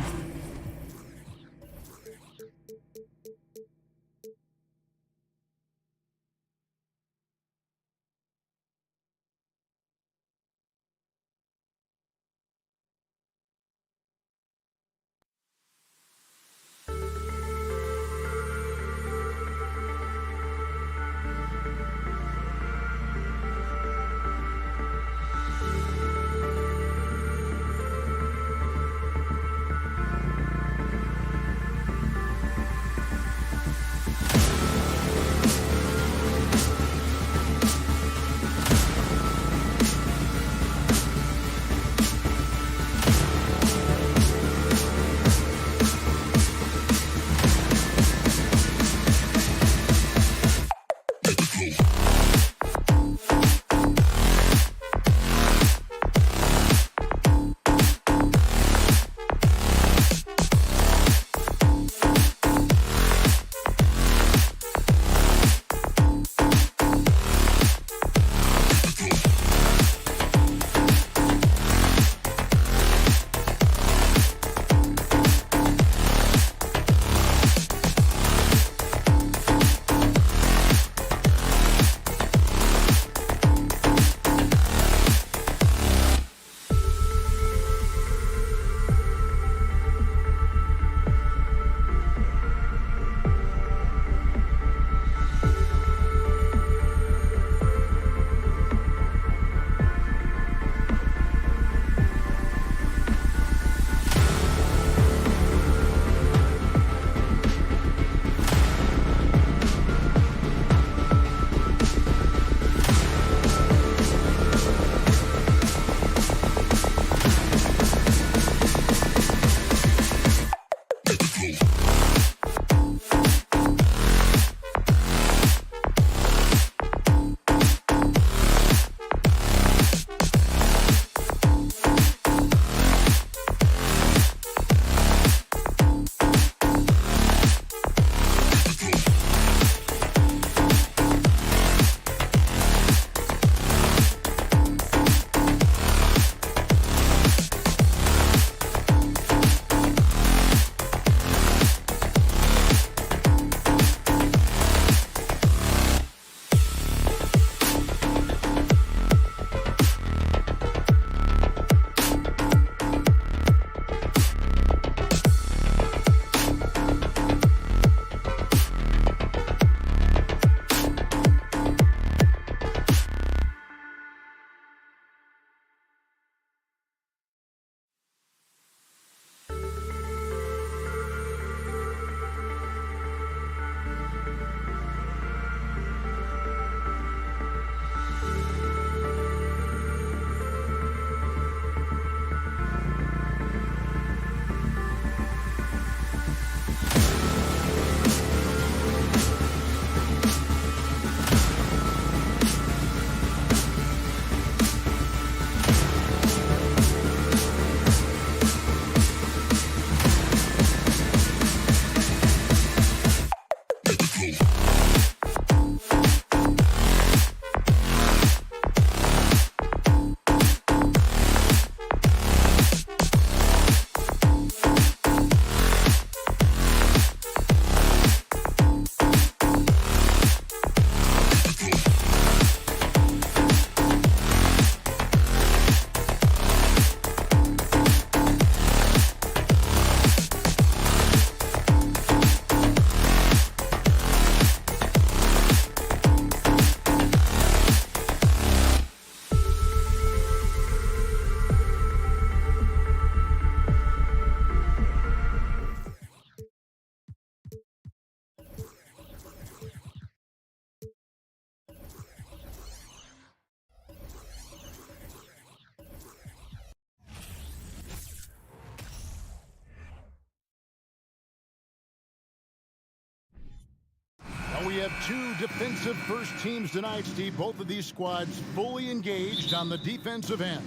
And we have two defensive first teams tonight, Steve. Both of these squads fully engaged on the defensive end.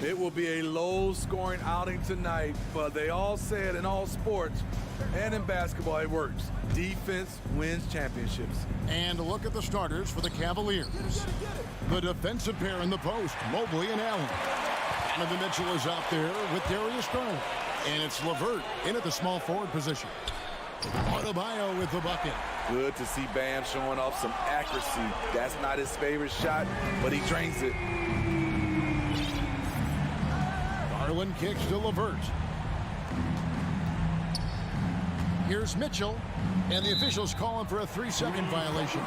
It will be a low-scoring outing tonight, but they all said in all sports and in basketball it works. Defense wins championships. And look at the starters for the Cavaliers. The defensive pair in the post, Mobley and Allen. Donovan Mitchell is out there with Darius Garland. And it's LeVert in at the small forward position. Adebayo with the bucket. Good to see Bam showing off some accuracy. That's not his favorite shot, but he drains it. Garland kicks to LeVert. Here's Mitchell, and the officials calling for a 3-second violation.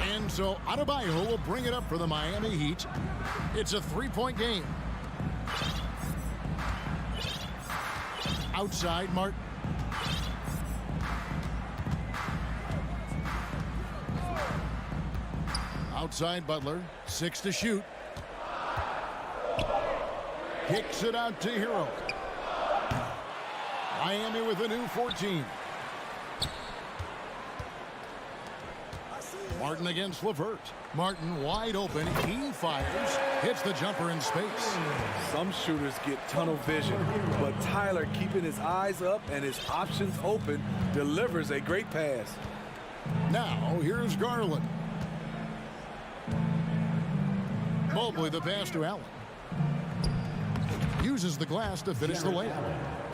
And so Adebayo will bring it up for the Miami Heat. It's a 3-point game. Outside, Martin. Outside, Butler. 6 to shoot. Kicks it out to Hero. Miami with a new 14. Martin against LeVert. Martin wide open. He fires. Hits the jumper in space. Some shooters get tunnel vision, but Tyler, keeping his eyes up and his options open, delivers a great pass. Now, here's Garland. Mobley the pass to Allen. Uses the glass to finish the layup.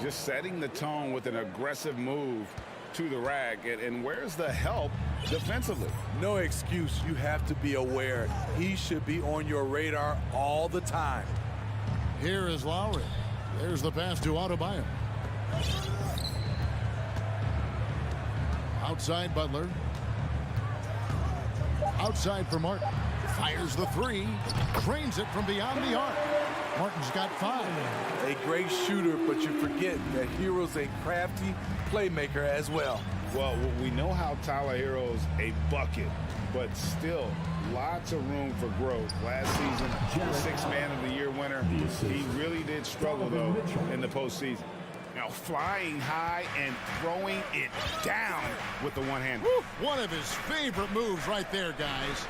Just setting the tone with an aggressive move to the rack. And where's the help defensively? No excuse. You have to be aware. He should be on your radar all the time. Here is Lowry. There's the pass to Adebayo. Outside Butler. Outside for Martin. Fires the 3. Trains it from beyond the arc. Martin's got 5. A great shooter, but you forget that Hero's a crafty playmaker as well. Well, we know how Tyler Hero's a bucket, but still lots of room for growth. Last season, 6th Man of the Year winner. He really did struggle, though, in the postseason. Now flying high and throwing it down with the one hand. One of his favorite moves right there, guys.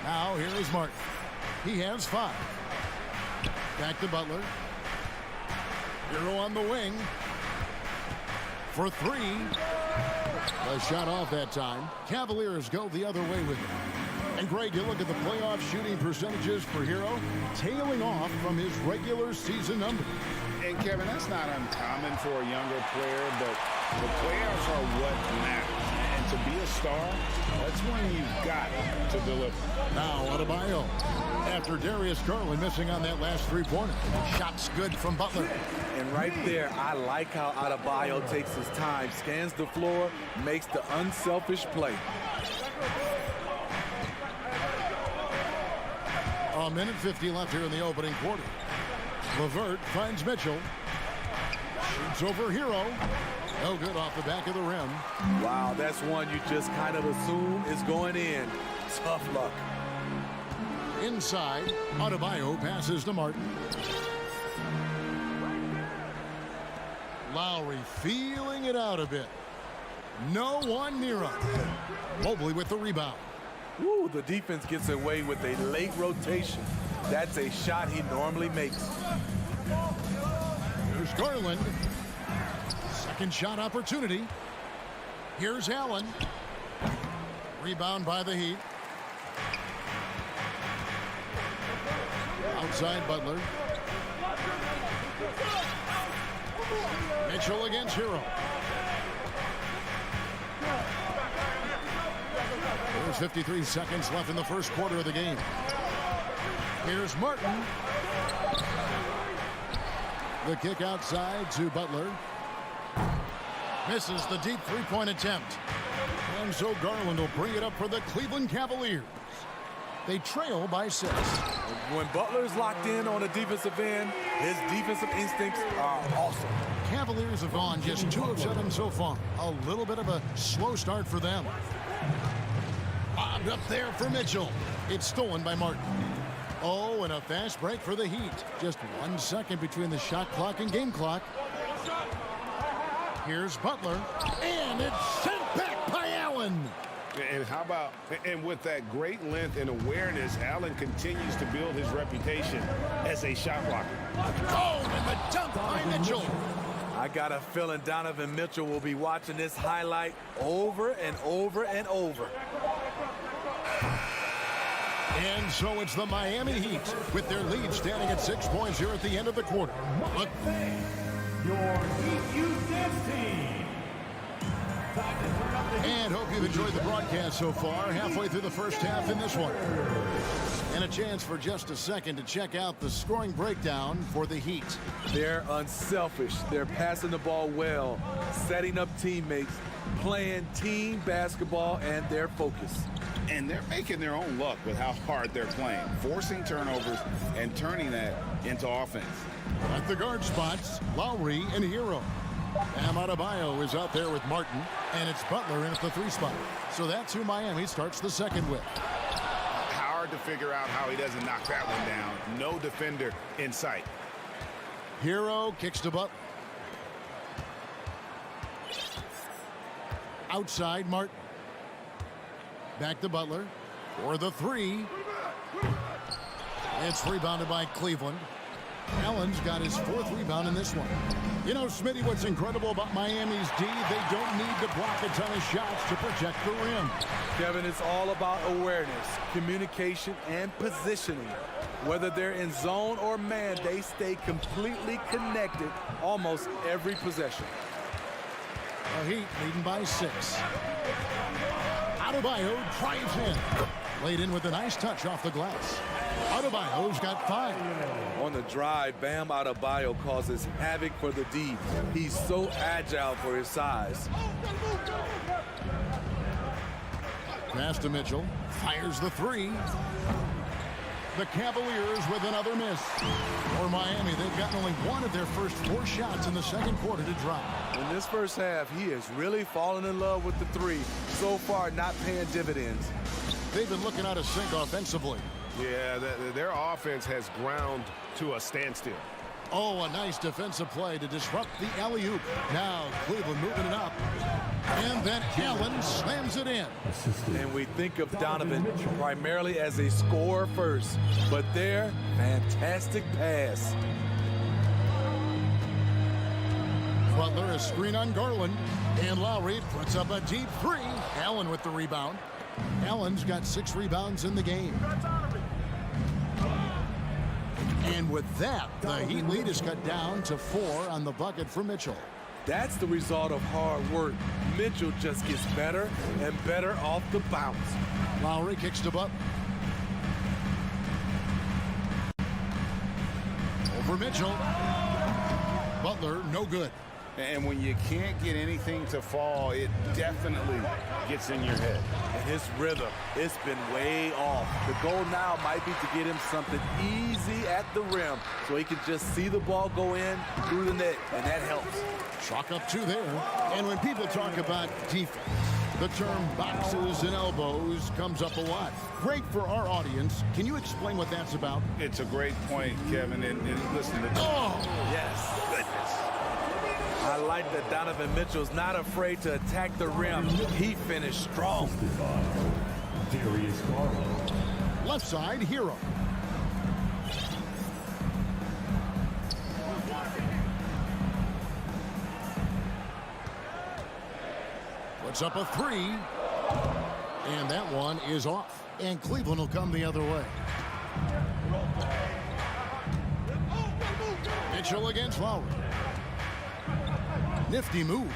Now here is Martin. He has 5. Back to Butler. Hero on the wing. For 3. A shot off that time. Cavaliers go the other way with it. And Greg, you look at the playoff shooting percentages for Hero, tailing off from his regular season number. And Kevin, that's not uncommon for a younger player, but the playoffs are what matters. And to be a star, that's when you've got to deliver. Now Adebayo. After Darius Garland missing on that last 3-pointer. Shots good from Butler. And right there, I like how Adebayo takes his time, scans the floor, makes the unselfish play. A minute 50 left here in the opening quarter. LeVert finds Mitchell. Shoots over Hero. No good off the back of the rim. Wow, that's one you just kind of assume is going in. Tough luck. Inside, Adebayo passes to Martin. Lowry feeling it out a bit. No one near him. Mobley with the rebound. Woo, the defense gets away with a late rotation. That's a shot he normally makes. Here's Garland. Second shot opportunity. Here's Allen. Rebound by the Heat. Outside Butler. Mitchell against Hero. There's 53 seconds left in the first quarter of the game. Here's Martin. The kick outside to Butler. Misses the deep 3-point attempt. And so Garland will bring it up for the Cleveland Cavaliers. They trail by 6. When Butler's locked in on the defensive end, his defensive instincts are awesome. Cavaliers have gone just 2 of 7 so far. A little bit of a slow start for them. Bobbed up there for Mitchell. It's stolen by Martin. Oh, and a fast break for the Heat. Just 1 second between the shot clock and game clock. Here's Butler, and it's sent back by Allen. And how about, and with that great length and awareness, Allen continues to build his reputation as a shot blocker. Oh, and the dunk by Mitchell. I got a feeling Donovan Mitchell will be watching this highlight over and over and over. And so it's the Miami Heat with their lead standing at 6 points here at the end of the quarter. Look. Your Heat Youth Dance Team. And hope you've enjoyed the broadcast so far. Halfway through the first half in this one. And a chance for just a second to check out the scoring breakdown for the Heat. They're unselfish. They're passing the ball well, setting up teammates, playing team basketball, and they're focused. And they're making their own luck with how hard they're playing, forcing turnovers and turning that into offense. At the guard spots, Lowry and Hero. Bam Adebayo is out there with Martin, and it's Butler in at the 3 spot. So that's who Miami starts the second with. Hard to figure out how he doesn't knock that one down. No defender in sight. Hero kicks to Butler. Outside Martin. Back to Butler for the 3. It's rebounded by Cleveland. Allen's got his 4th rebound in this one. You know, Smitty, what's incredible about Miami's D, they don't need to block a ton of shots to protect the rim. Kevin, it's all about awareness, communication, and positioning. Whether they're in zone or man, they stay completely connected almost every possession. The Heat leading by 6. Adebayo drives in. Laid in with a nice touch off the glass. Adebayo's got 5. On the drive, Bam Adebayo causes havoc for the D. He's so agile for his size. Pass to Mitchell. Fires the 3. The Cavaliers with another miss. For Miami, they've gotten only 1 of their first 4 shots in the second quarter to drop. In this first half, he has really fallen in love with the 3. So far, not paying dividends. They've been looking out of sync offensively. Yeah, their offense has ground to a standstill. Oh, a nice defensive play to disrupt the alley-oop. Now Cleveland moving it up. And then Allen slams it in. And we think of Donovan primarily as a scorer first. But there, fantastic pass. Butler a screen on Garland. And Lowry puts up a deep 3. Allen with the rebound. Allen's got 6 rebounds in the game. And with that, the Heat lead is cut down to 4 on the bucket for Mitchell. That's the result of hard work. Mitchell just gets better and better off the bounce. Lowry kicks to Butler. Over Mitchell. Butler, no good. And when you can't get anything to fall, it definitely gets in your head. And his rhythm, it's been way off. The goal now might be to get him something easy at the rim so he can just see the ball go in through the net, and that helps. Chalk up 2 there. And when people talk about defense, the term boxes and elbows comes up a lot. Great for our audience. Can you explain what that's about? It's a great point, Kevin. And listen to yes, goodness. I like that Donovan Mitchell's not afraid to attack the rim. He finished strong. Left side, Hero. Puts up a 3. And that one is off. And Cleveland will come the other way. Mitchell against Lowry. Nifty move.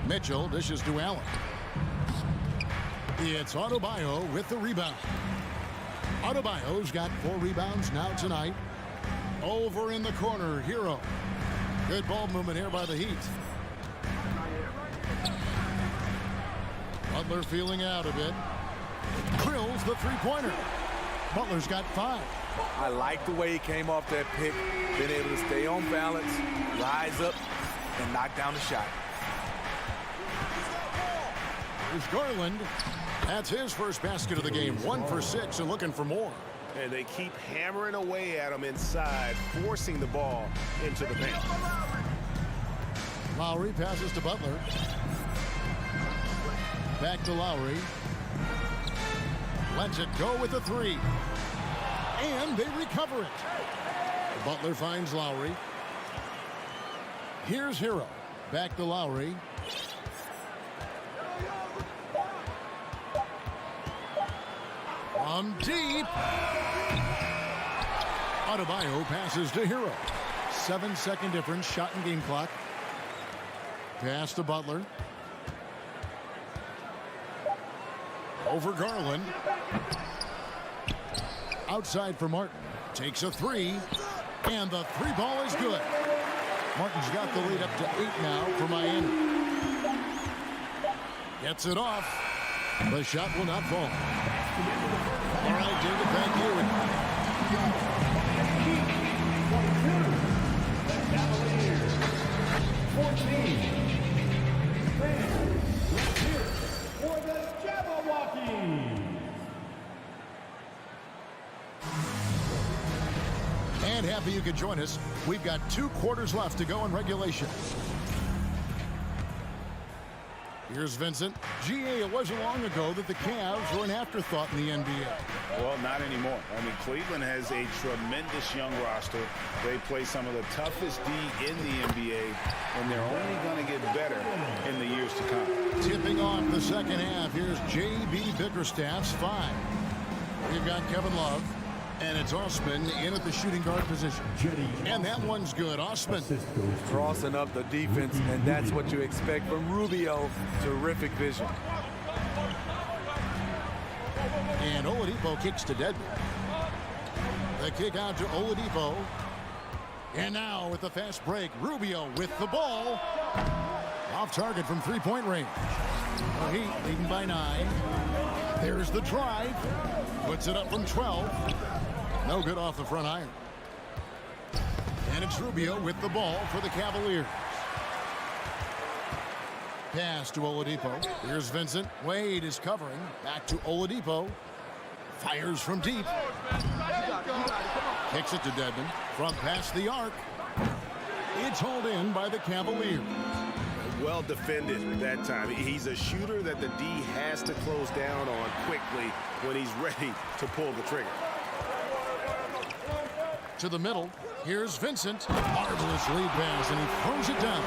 Mitchell dishes to Allen. It's Adebayo with the rebound. Adebayo's got 4 rebounds now tonight. Over in the corner, Hero. Good ball movement here by the Heat. Butler feeling out a bit. Drills the 3-pointer. Butler's got 5. I like the way he came off that pick. Been able to stay on balance, rise up, and knock down the shot. Here's Garland. That's his first basket of the game. 1 for 6 and looking for more. And they keep hammering away at him inside, forcing the ball into the paint. Lowry passes to Butler. Back to Lowry. Lets it go with a 3. And they recover it. Butler finds Lowry. Here's Hero. Back to Lowry. From deep. Adebayo passes to Hero. 7-second difference, shot and game clock. Pass to Butler. Over Garland. Outside for Martin. Takes a 3. And the 3 ball is good. Martin's got the lead up to 8 now for Miami. Gets it off. The shot will not fall. All right, David, thank you. Cavaliers, 14. Fans, let's hear it for the Jabberwockies. And happy you could join us. We've got 2 quarters left to go in regulation. Here's Vincent. GA, it wasn't long ago that the Cavs were an afterthought in the NBA. Well, not anymore. I mean, Cleveland has a tremendous young roster. They play some of the toughest D in the NBA, and they're only going to get better in the years to come. Tipping off the second half, here's J.B. Bickerstaff's 5. We've got Kevin Love, and it's Osman in at the shooting guard position. And that one's good. Osman. Crossing up the defense, and that's what you expect from Rubio. Terrific vision. And Oladipo kicks to Deadman. The kick out to Oladipo. And now with the fast break, Rubio with the ball. Off target from three-point range. The Heat leading by 9. There's the drive. Puts it up from 12. No good off the front iron. And it's Rubio with the ball for the Cavaliers. Pass to Oladipo. Here's Vincent. Wade is covering. Back to Oladipo. Fires from deep. Kicks it to Dedmon. From past the arc. It's hauled in by the Cavaliers. Well defended that time. He's a shooter that the D has to close down on quickly when he's ready to pull the trigger. To the middle. Here's Vincent. Marvelous lead pass, and he throws it down.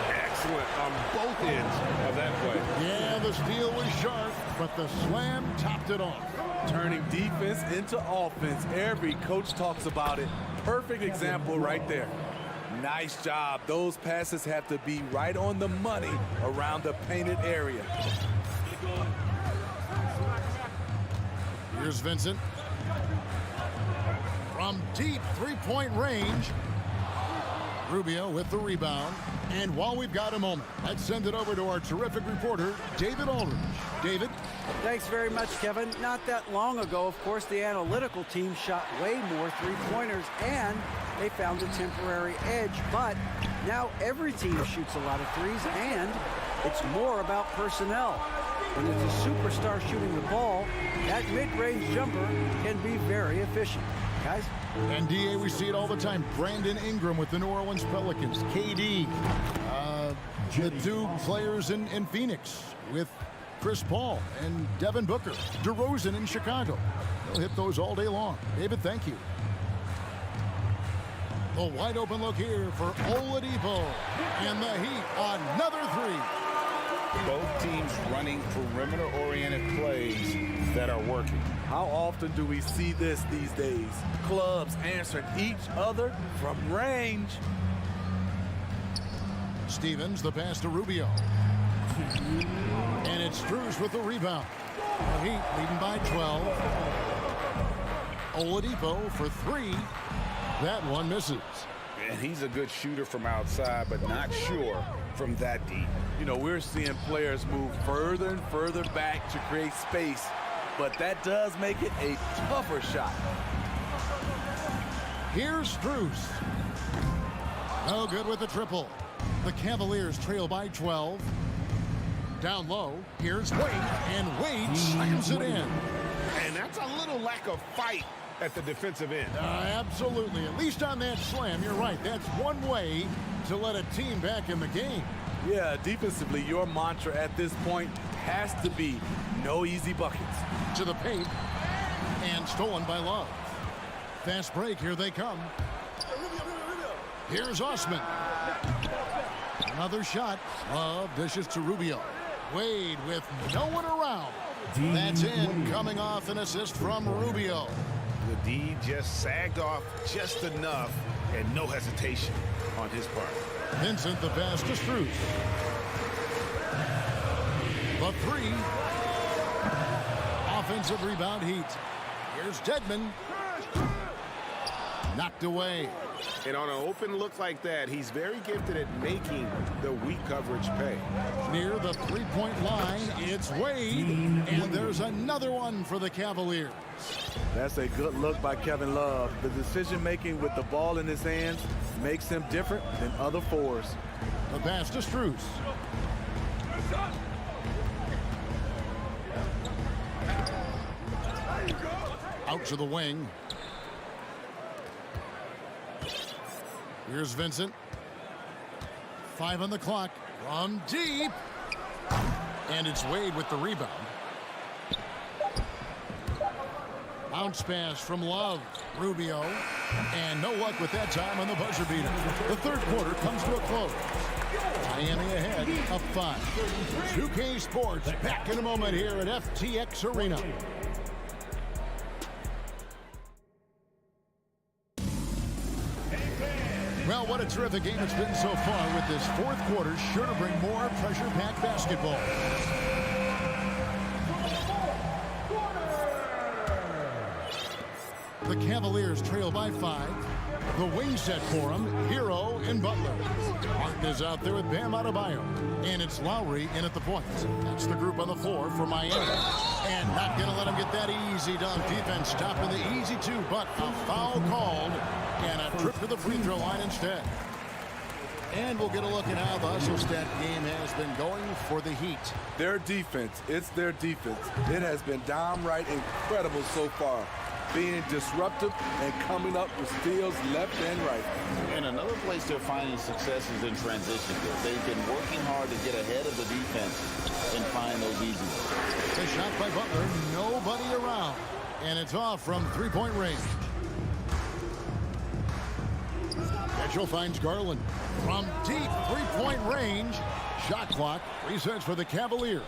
Excellent on both ends of that play. Yeah, the steal was sharp, but the slam topped it off. Turning defense into offense. Every coach talks about it. Perfect example right there. Nice job. Those passes have to be right on the money around the painted area. Here's Vincent. From deep three-point range. Rubio with the rebound. And while we've got a moment, let's send it over to our terrific reporter, David Aldridge. David? Thanks very much, Kevin. Not that long ago, of course, the analytical team shot way more three-pointers, and they found a temporary edge. But now every team shoots a lot of threes, and it's more about personnel. When it's a superstar shooting the ball, that mid-range jumper can be very efficient. Guys? And DA, we see it all the time. Brandon Ingram with the New Orleans Pelicans. KD. The 2 players in Phoenix with Chris Paul and Devin Booker. DeRozan in Chicago. They'll hit those all day long. David, thank you. The wide open look here for Oladipo. And the Heat, another 3. Both teams running perimeter-oriented plays that are working. How often do we see this these days? Clubs answering each other from range. Stevens, the pass to Rubio. And it's Strus with the rebound. The Heat leading by 12. Oladipo for 3. That one misses. And he's a good shooter from outside, but not sure from that deep. You know, we're seeing players move further and further back to create space, but that does make it a tougher shot. Here's Strus. No good with the triple. The Cavaliers trail by 12. Down low, here's Wade, and Wade slams it in. And that's a little lack of fight at the defensive end. Absolutely. At least on that slam, you're right. That's one way to let a team back in the game. Yeah, defensively, your mantra at this point has to be no easy buckets. To the paint, and stolen by Love. Fast break, here they come. Here's Osman. Another shot. Love dishes to Rubio. Wade with no one around. That's in, coming off an assist from Rubio. The D just sagged off just enough, and no hesitation on his part. Vincent the pass to Strus. The three. Offensive rebound Heat. Here's Dedmon. Knocked away. And on an open look like that, he's very gifted at making the weak coverage pay. Near the three-point line, it's Wade. And there's another one for the Cavaliers. That's a good look by Kevin Love. The decision-making with the ball in his hands makes him different than other fours. The pass to Strus. Out to the wing. Here's Vincent. 5 on the clock. From deep. And it's Wade with the rebound. Bounce pass from Love. Rubio. And no luck with that time on the buzzer beater. The third quarter comes to a close. Miami ahead of 5. 2K Sports back in a moment here at FTX Arena. Well, what a terrific game it's been so far, with this fourth quarter sure to bring more pressure-packed basketball. The Cavaliers trail by 5. The wing set for them, Hero and Butler. Martin is out there with Bam Adebayo. And it's Lowry in at the point. That's the group on the floor for Miami. And not going to let him get that easy done. Defense stopping the easy two, but a foul called. And a trip to the free throw line instead. And we'll get a look at how the hustle stat game has been going for the Heat. Their defense, it's their defense. It has been downright incredible so far. Being disruptive and coming up with steals left and right. And another place they're finding success is in transition. They've been working hard to get ahead of the defense and find those easy ones. The shot by Butler, nobody around. And it's off from three-point range. Mitchell finds Garland. From deep three-point range. Shot clock resets for the Cavaliers.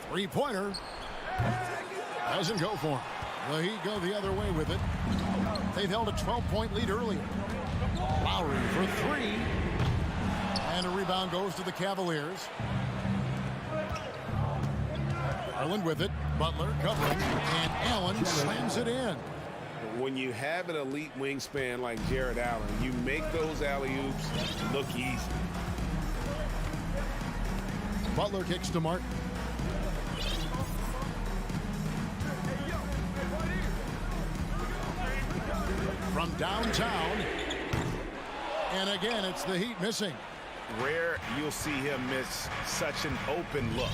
Three-pointer. Doesn't go for him. The Heat go the other way with it. They've held a 12-point lead earlier. Lowry for 3. And a rebound goes to the Cavaliers. Garland with it. Butler covering. And Allen slams it in. When you have an elite wingspan like Jared Allen, you make those alley-oops look easy. Butler kicks to Martin. From downtown. And again, it's the Heat missing. Rare you'll see him miss such an open look.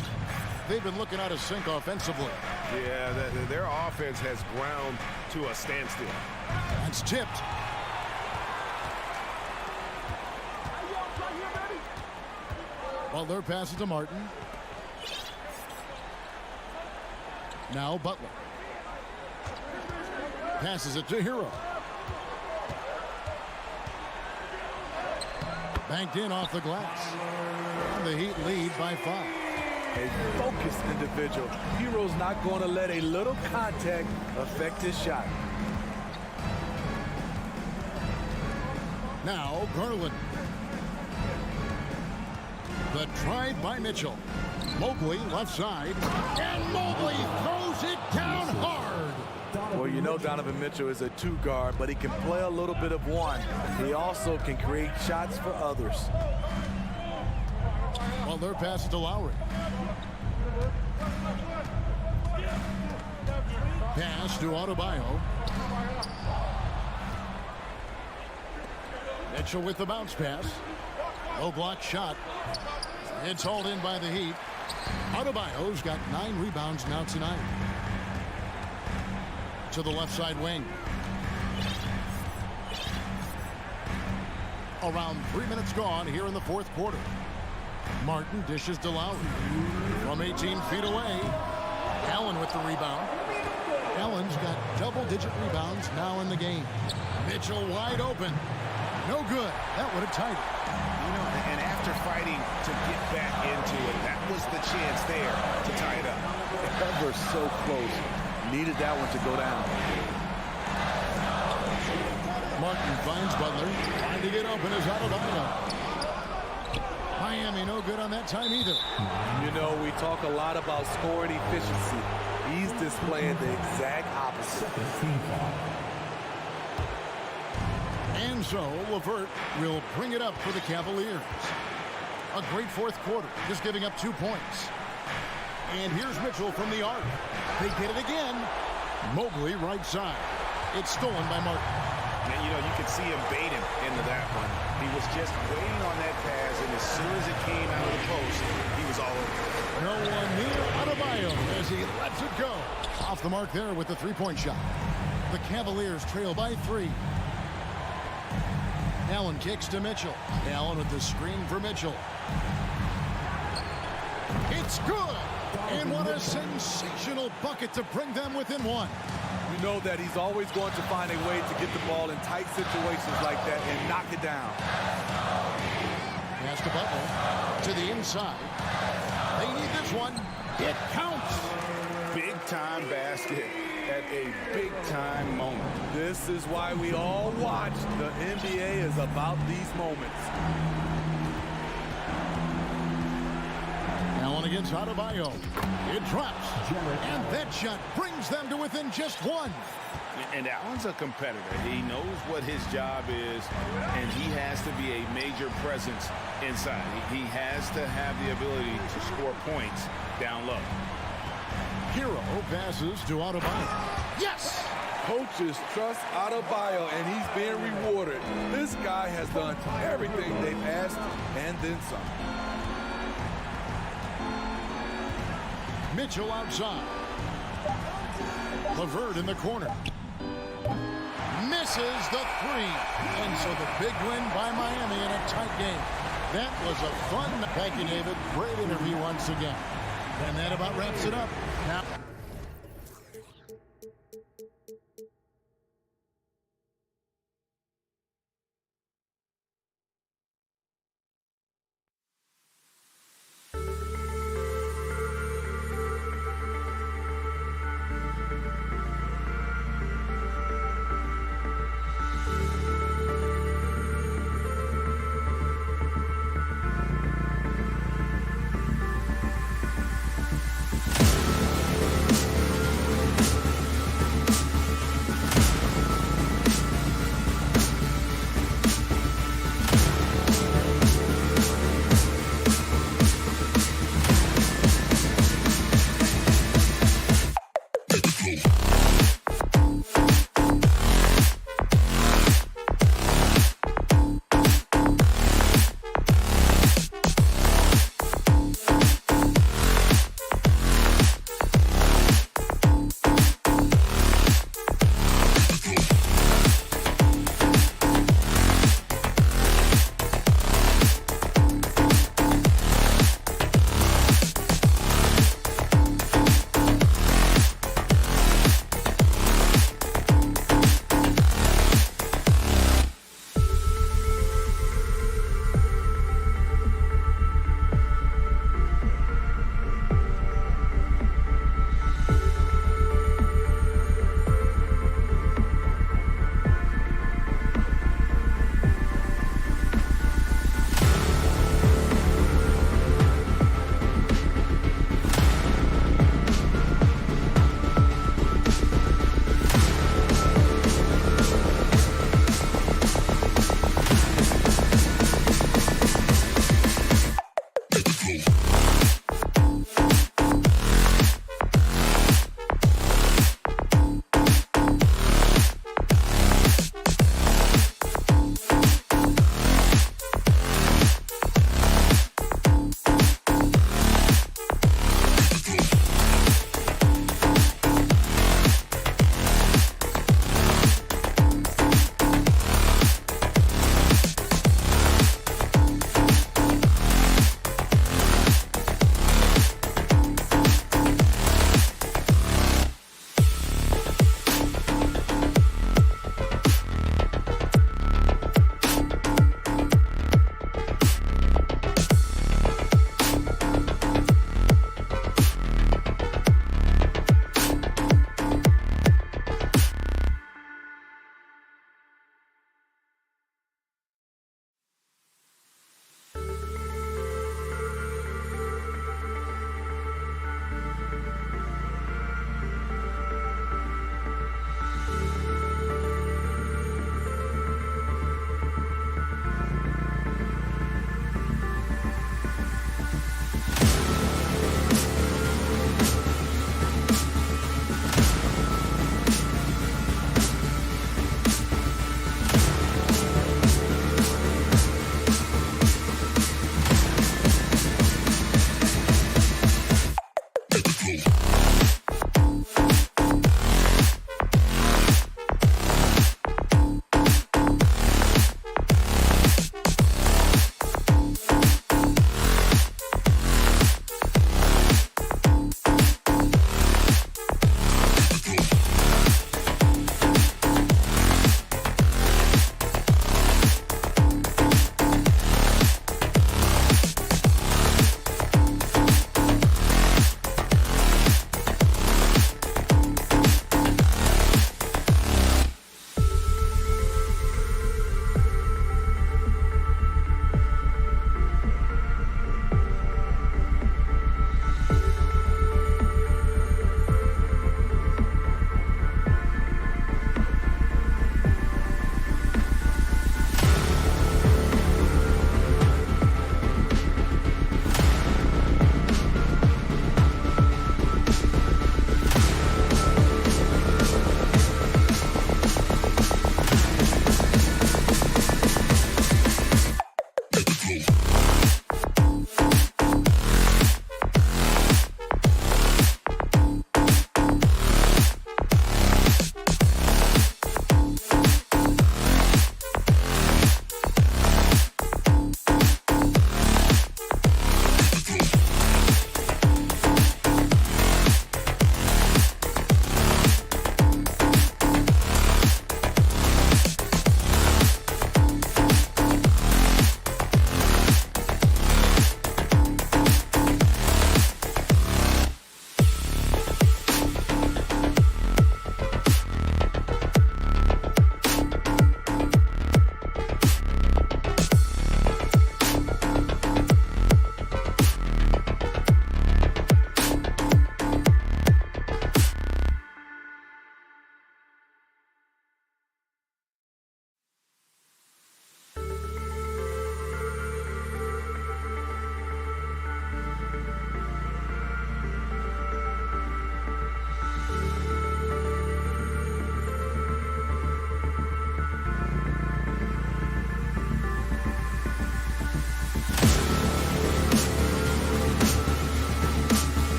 They've been looking out of sync offensively. Yeah, their offense has ground to a standstill. It's tipped. Butler passes to Martin. Now Butler. Passes it to Hero. Banked in off the glass. And the Heat lead by 5. A focused individual. Hero's not going to let a little contact affect his shot. Now Garland. The drive by Mitchell. Mobley left side. And Mobley throws it down hard. Well, you know Donovan Mitchell is a 2 guard, but he can play a little bit of 1. He also can create shots for others. Well, their pass to Lowry. Pass to Adebayo. Mitchell with the bounce pass. Low block shot. It's hauled in by the Heat. Adebayo's got 9 rebounds now tonight. To the left side wing. Around 3 minutes gone here in the fourth quarter. Martin dishes to Lowry. From 18 feet away. Allen with the rebound. Allen's got double-digit rebounds now in the game. Mitchell wide open. No good. That would have tied it. You know, and after fighting to get back into it, that was the chance there to tie it up. Ever so close. Needed that one to go down. Martin finds Butler. Trying to get open is Adebayo. Miami no good on that time either. You know, we talk a lot about scoring efficiency. He's displaying the exact opposite. And so LeVert will bring it up for the Cavaliers. A great fourth quarter, just giving up 2 points. And here's Mitchell from the arc. They get it again. Mobley right side. It's stolen by Martin. And, you know, you could see him baiting into that one. He was just waiting on that pass, and as soon as it came out of the post, he was all over. No one near Adebayo as he lets it go. Off the mark there with the three-point shot. The Cavaliers trail by 3. Allen kicks to Mitchell. Allen with the screen for Mitchell. It's good! And what a sensational bucket to bring them within 1. You know that he's always going to find a way to get the ball in tight situations like that and knock it down. Pass to Butler. To the inside. They need this one. It counts. Big-time basket at a big-time moment. This is why we all watch. The NBA is about these moments. Allen against Adebayo. It drops. And that shot brings them to within just 1. And Allen's a competitor. He knows what his job is, and he has to be a major presence inside. He has to have the ability to score points down low. Hero passes to Adebayo. Yes! Coaches trust Adebayo, and he's being rewarded. This guy has done everything they've asked and then some. Mitchell outside. LeVert in the corner. Misses the 3. And so the big win by Miami in a tight game. That was a fun. Thank you, David. Great interview once again. And that about wraps it up. Now.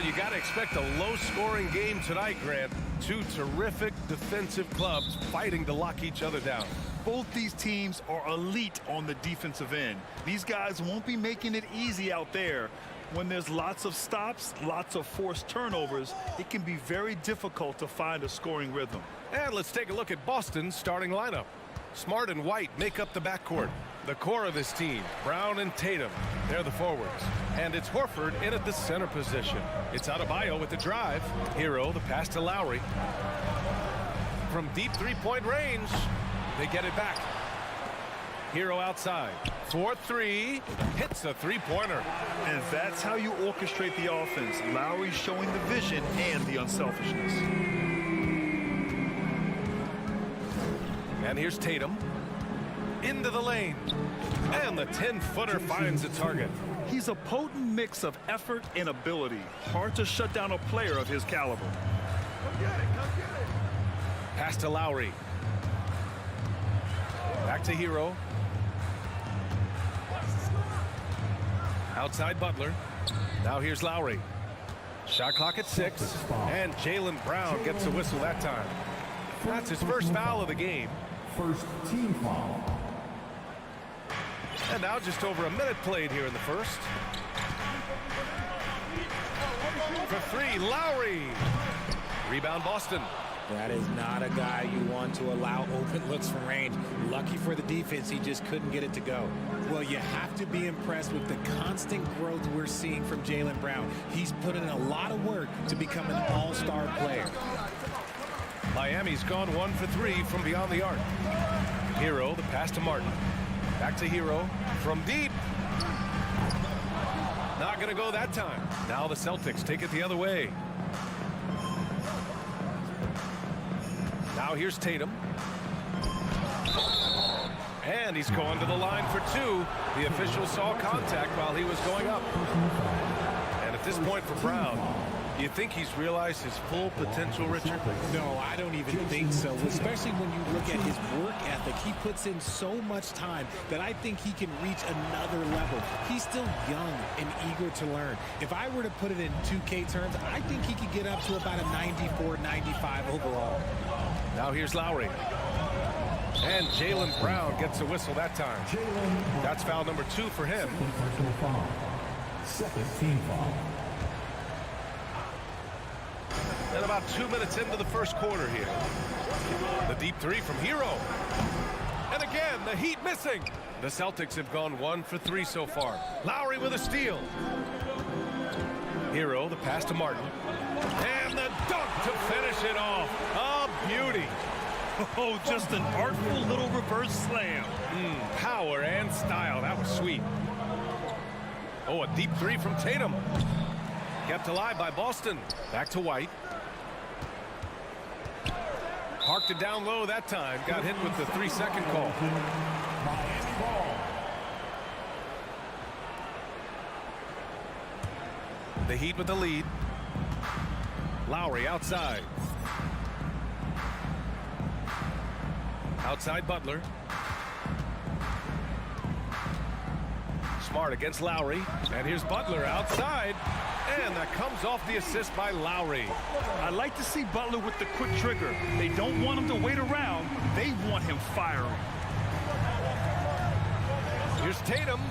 you got to expect a low-scoring game tonight, Grant. Two terrific defensive clubs fighting to lock each other down. Both these teams are elite on the defensive end. These guys won't be making it easy out there. When there's lots of stops, lots of forced turnovers, it can be very difficult to find a scoring rhythm. And let's take a look at Boston's starting lineup. Smart and White make up the backcourt. The core of this team, Brown and Tatum, they're the forwards. And it's Horford in at the center position. It's Adebayo with the drive. Hero, the pass to Lowry. From deep three-point range, they get it back. Hero outside. 4-3, hits a three-pointer. And that's how you orchestrate the offense. Lowry showing the vision and the unselfishness. And here's Tatum. Into the lane. And the 10-footer finds the target. He's a potent mix of effort and ability. Hard to shut down a player of his caliber. Come get it. Pass to Lowry. Back to Hero. Outside Butler. Now here's Lowry. Shot clock at 6. And Jaylen Brown gets a whistle that time. That's his first foul of the game. First team foul. And now just over a minute played here in the first. For 3, Lowry. Rebound Boston. That is not a guy you want to allow open looks from range. Lucky for the defense, he just couldn't get it to go. Well, you have to be impressed with the constant growth we're seeing from Jaylen Brown. He's put in a lot of work to become an all-star player. Miami's gone 1 for 3 from beyond the arc. Hero, the pass to Martin. Back to Hero from deep. Not going to go that time. Now the Celtics take it the other way. Now here's Tatum. And he's going to the line for 2. The official saw contact while he was going up. And at this point for Brown, do you think he's realized his full potential, Richard? No, I don't even think so, especially when you look at his work ethic. He puts in so much time that I think he can reach another level. He's still young and eager to learn. If I were to put it in 2K terms, I think he could get up to about a 94, 95 overall. Now here's Lowry. And Jaylen Brown gets a whistle that time. That's foul number 2 for him. Second team foul. And about 2 minutes into the first quarter here. The deep 3 from Hero. And again, the Heat missing. The Celtics have gone 1 for 3 so far. Lowry with a steal. Hero, the pass to Martin. And the dunk to finish it off. A beauty. Oh, just an artful little reverse slam. Power and style. That was sweet. Oh, a deep 3 from Tatum. Kept alive by Boston. Back to White. Parked it down low that time. Got hit with the 3-second call. The Heat with the lead. Lowry outside. Outside Butler. Smart against Lowry. And here's Butler outside. And that comes off the assist by Lowry. I like to see Butler with the quick trigger. They don't want him to wait around. They want him firing. Here's Tatum.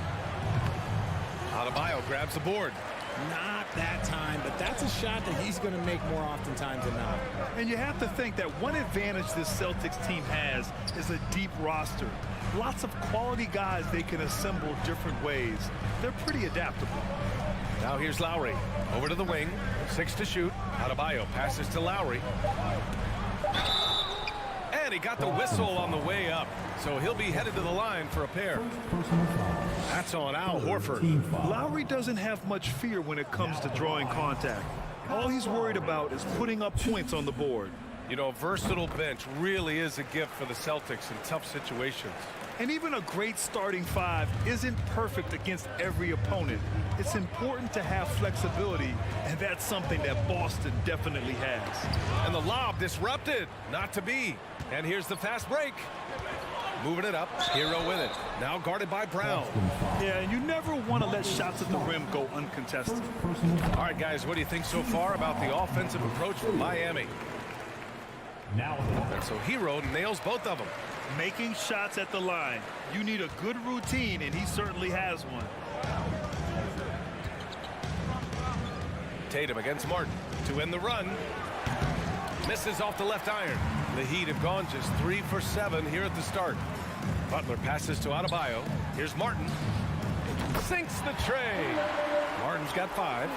Adebayo grabs the board. Not that time, but that's a shot that he's going to make more oftentimes than not. And you have to think that one advantage this Celtics team has is a deep roster. Lots of quality guys they can assemble different ways. They're pretty adaptable. Now here's Lowry. Over to the wing. 6 to shoot. Adebayo passes to Lowry. And he got the whistle on the way up. So he'll be headed to the line for a pair. That's on Al Horford. Lowry doesn't have much fear when it comes to drawing contact. All he's worried about is putting up points on the board. You know, a versatile bench really is a gift for the Celtics in tough situations. And even a great starting 5 isn't perfect against every opponent. It's important to have flexibility, and that's something that Boston definitely has. And the lob disrupted. Not to be. And here's the fast break. Moving it up. Hero with it. Now guarded by Brown. Yeah, and you never want to let shots at the rim go uncontested. All right, guys, what do you think so far about the offensive approach from Miami? And so Hero nails both of them. Making shots at the line. You need a good routine, and he certainly has one. Tatum against Martin to end the run. Misses off the left iron. The Heat have gone just 3 for 7 here at the start. Butler passes to Adebayo. Here's Martin. Sinks the tray. Martin's got 5.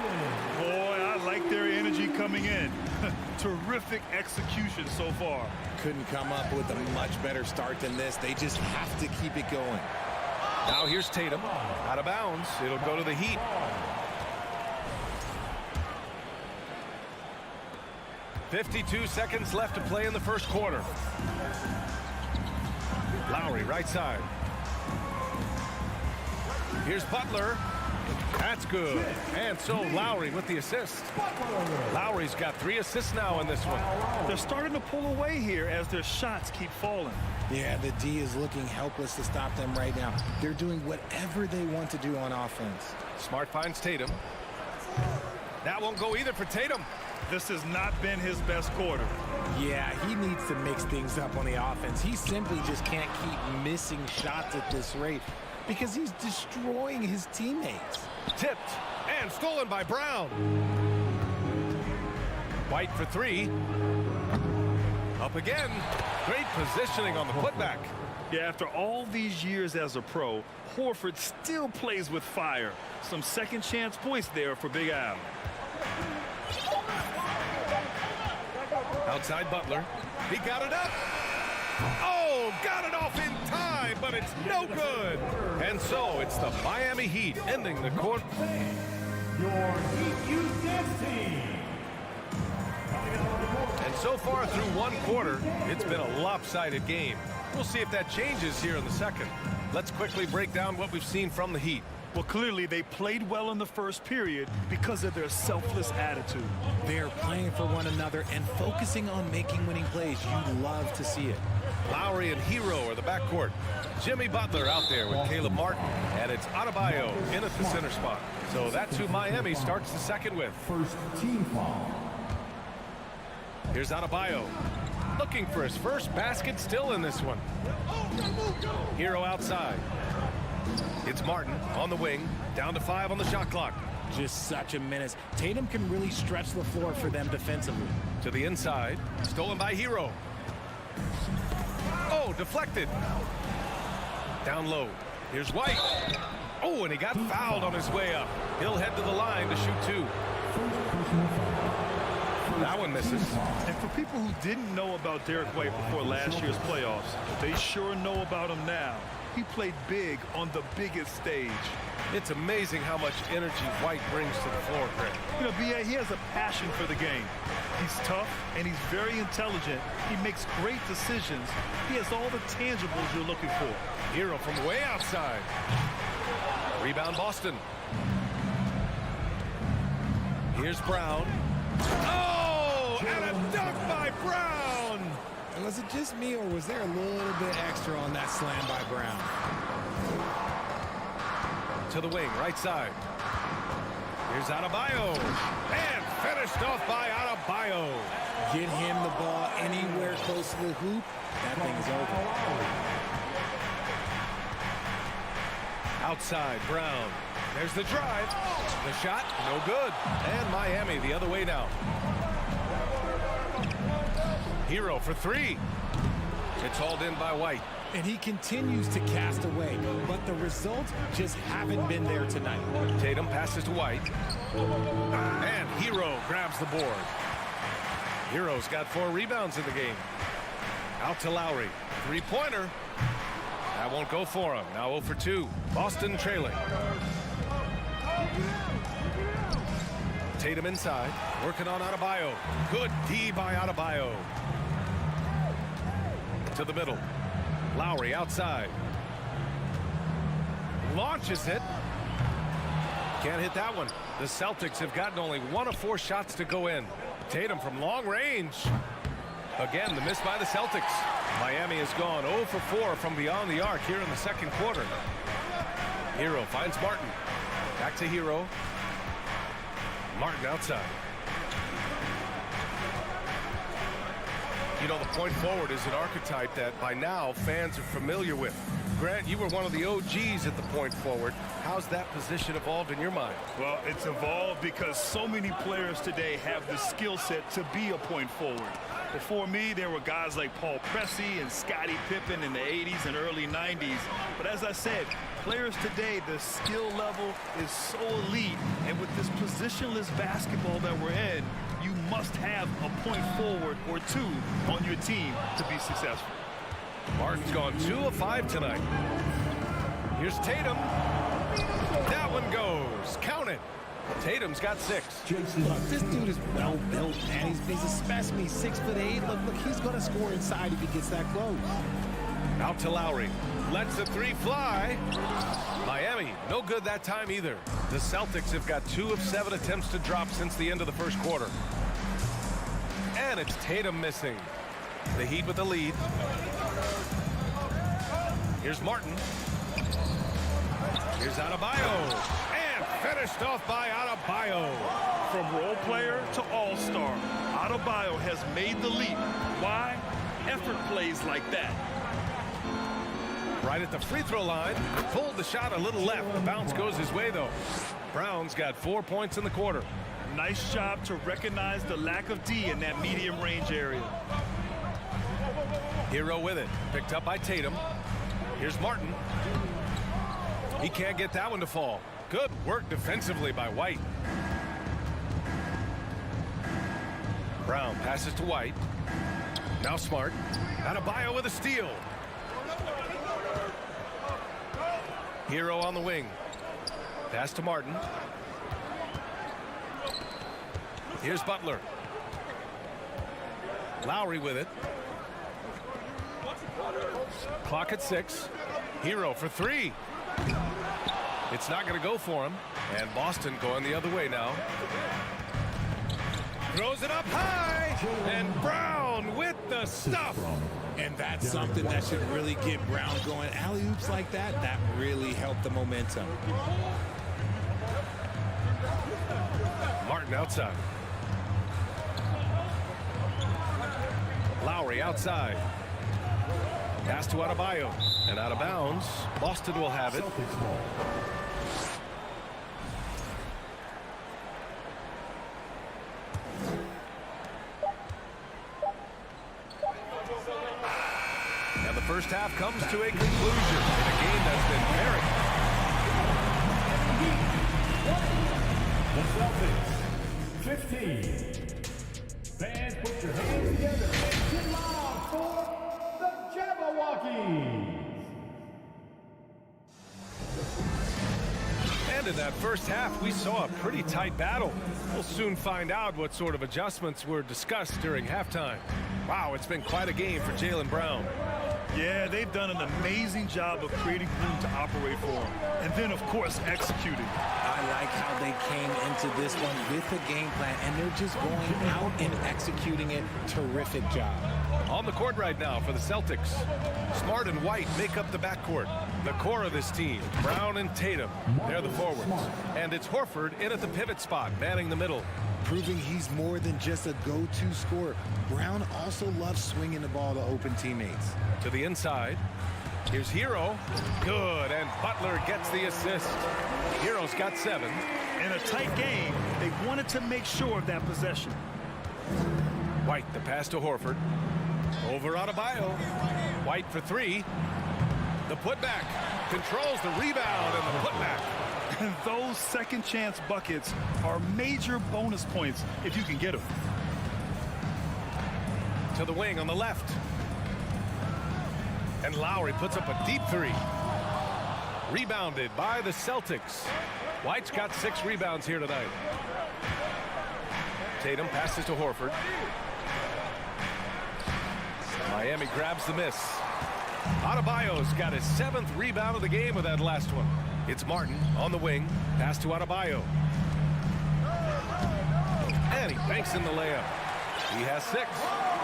Boy, I like their energy coming in. Terrific execution so far. Couldn't come up with a much better start than this. They just have to keep it going. Now here's Tatum. Out of bounds. It'll go to the Heat. .52 seconds left to play in the first quarter. Lowry right side. Here's Butler. That's good. And so Lowry with the assist. Lowry's got 3 assists now in this one. They're starting to pull away here as their shots keep falling. Yeah, the D is looking helpless to stop them right now. They're doing whatever they want to do on offense. Smart finds Tatum. That won't go either for Tatum. This has not been his best quarter. Yeah, he needs to mix things up on the offense. He simply just can't keep missing shots at this rate because he's destroying his teammates. Tipped and stolen by Brown. White for 3. Up again. Great positioning on the putback. Yeah, after all these years as a pro, Horford still plays with fire. Some second chance points there for Big Al. Outside Butler. He got it up. Oh, got it off in time, but it's no good. And so it's the Miami Heat ending the court. Your Heat Youth Dance Team. And so far through one quarter, it's been a lopsided game. We'll see if that changes here in the second. Let's quickly break down what we've seen from the Heat. Well, clearly they played well in the first period because of their selfless attitude. They're playing for one another and focusing on making winning plays. You love to see it. Lowry and Hero are the backcourt. Jimmy Butler out there with Caleb Martin, and it's Adebayo in at the center spot. So that's who Miami starts the second with. First team foul. Here's Adebayo. Looking for his first basket still in this one. Hero outside. It's Martin on the wing, down to 5 on the shot clock. Just such a menace. Tatum can really stretch the floor for them defensively. To the inside, stolen by Hero. Oh, deflected. Down low. Here's White. Oh, and he got fouled on his way up. He'll head to the line to shoot 2. That one misses. And for people who didn't know about Derek White before last year's playoffs, they sure know about him now. He played big on the biggest stage. It's amazing how much energy White brings to the floor, Greg. You know, B.A., he has a passion for the game. He's tough, and he's very intelligent. He makes great decisions. He has all the tangibles you're looking for. Hero from way outside. Rebound Boston. Here's Brown. Oh, and a dunk by Brown. And was it just me, or was there a little bit extra on that slam by Brown? To the wing, right side. Here's Adebayo. And finished off by Adebayo. Get him the ball anywhere close to the hoop. That thing's over. Outside, Brown. There's the drive. The shot, no good. And Miami the other way now. Hero for 3. It's hauled in by White. And he continues to cast away, but the results just haven't been there tonight. Tatum passes to White. And Hero grabs the board. Hero's got 4 rebounds in the game. Out to Lowry. 3-pointer. That won't go for him. Now 0 for 2. Boston trailing. Tatum inside. Working on Adebayo. Good D by Adebayo. To the middle. Lowry outside. Launches it. Can't hit that one. The Celtics have gotten only 1 of 4 shots to go in. Tatum from long range. Again, the miss by the Celtics. Miami has gone 0 for 4 from beyond the arc here in the second quarter. Hero finds Martin. Back to Hero. Martin outside. You know, the point forward is an archetype that by now fans are familiar with. Grant, you were one of the OGs at the point forward. How's that position evolved in your mind? Well, it's evolved because so many players today have the skill set to be a point forward. Before me, there were guys like Paul Pressey and Scottie Pippen in the 80s and early 90s. But as I said, players today, the skill level is so elite. And with this positionless basketball that we're in, you must have a point forward or two on your team to be successful. Martin's gone 2 of 5 tonight. Here's Tatum. That one goes. Count it. Tatum's got 6. Look, this dude is well built, man. He's a specimen. He's 6'8". Look, he's going to score inside if he gets that close. Out to Lowry. Lets the 3 fly. Miami, no good that time either. The Celtics have got 2 of 7 attempts to drop since the end of the first quarter. And it's Tatum missing. The Heat with the lead. Here's Martin. Here's Adebayo. And finished off by Adebayo. From role player to all-star, Adebayo has made the leap. Why? Effort plays like that. Right at the free throw line. Pulled the shot a little left. The bounce goes his way, though. Brown's got 4 points in the quarter. Nice job to recognize the lack of D in that medium range area. Hero with it. Picked up by Tatum. Here's Martin. He can't get that one to fall. Good work defensively by White. Brown passes to White. Now Smart. Adebayo with a steal. Hero on the wing. Pass to Martin. Here's Butler. Lowry with it. Clock at 6. Hero for 3. It's not going to go for him. And Boston going the other way now. Throws it up high. And Brown with the stuff. And that's something that should really get Brown going. Alley-oops like that really helped the momentum. Martin outside. Lowry outside. Pass to Adebayo. And out of bounds. Boston will have it. And the first half comes to a conclusion in a game that's The Celtics 15. Fans, put your hands together and get loud for the Jabberwockies. And in that first half, we saw a pretty tight battle. We'll soon find out what sort of adjustments were discussed during halftime. Wow, it's been quite a game for Jaylen Brown. Yeah, they've done an amazing job of creating room to operate for him. And then, of course, executing. I like how they came into this one with a game plan, and they're just going out and executing it. Terrific job. On the court right now for the Celtics. Smart and White make up the backcourt. The core of this team, Brown and Tatum, they're the forwards. And it's Horford in at the pivot spot, manning the middle. Proving he's more than just a go-to scorer. Brown also loves swinging the ball to open teammates. To the inside. Here's Hero. Good, and Butler gets the assist. Hero's got 7. In a tight game, they wanted to make sure of that possession. White, the pass to Horford. Over Adebayo. White for 3. The putback. Controls the rebound and the putback. And those second chance buckets are major bonus points if you can get them. To the wing on the left. And Lowry puts up a deep 3. Rebounded by the Celtics. White's got 6 rebounds here tonight. Tatum passes to Horford. Miami grabs the miss. Adebayo's got his 7th rebound of the game with that last one. It's Martin on the wing. Pass to Adebayo. And he banks in the layup. He has 6.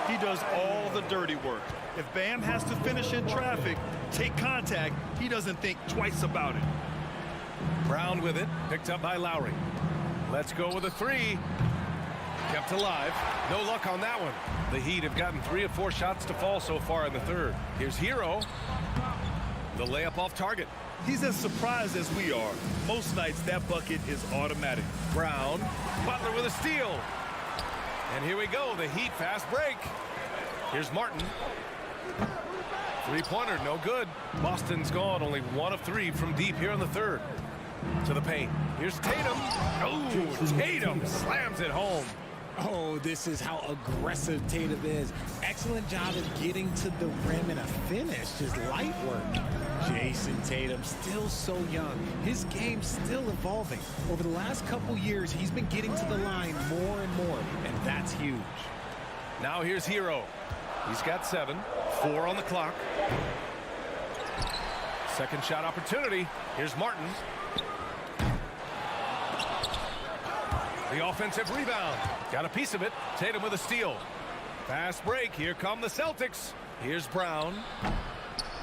He does all the dirty work. If Bam has to finish in traffic, take contact, he doesn't think twice about it. Brown with it, picked up by Lowry. Let's go with a 3. Kept alive. No luck on that one. The Heat have gotten 3 of 4 shots to fall so far in the third. Here's Hero. The layup off target. He's as surprised as we are. Most nights, that bucket is automatic. Brown. Butler with a steal. And here we go, the Heat fast break. Here's Martin. 3-pointer, no good. Boston's gone, only 1 of 3 from deep here in the third. To the paint. Here's Tatum. Oh, Tatum slams it home. Oh, this is how aggressive Tatum is. Excellent job of getting to the rim and a finish. Just light work. Jason Tatum, still so young. His game's still evolving. Over the last couple years, he's been getting to the line more and more, and that's huge. Now here's Hero. He's got 7. 4 on the clock. Second shot opportunity. Here's Martin. The offensive rebound. Got a piece of it. Tatum with a steal. Fast break. Here come the Celtics. Here's Brown.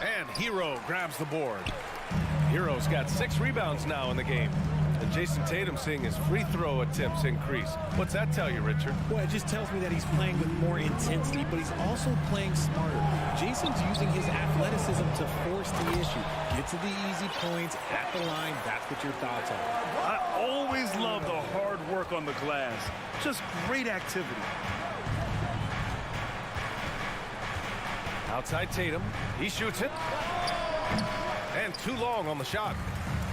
And Hero grabs the board. Hero's got 6 rebounds now in the game. And Jason Tatum seeing his free throw attempts increase. What's that tell you, Richard? Well, it just tells me that he's playing with more intensity, but he's also playing smarter. Jason's using his athleticism to force the issue. Get to the easy points at the line. That's what your thoughts are. I always love the hard work on the glass. Just great activity. Outside Tatum. He shoots it. And too long on the shot.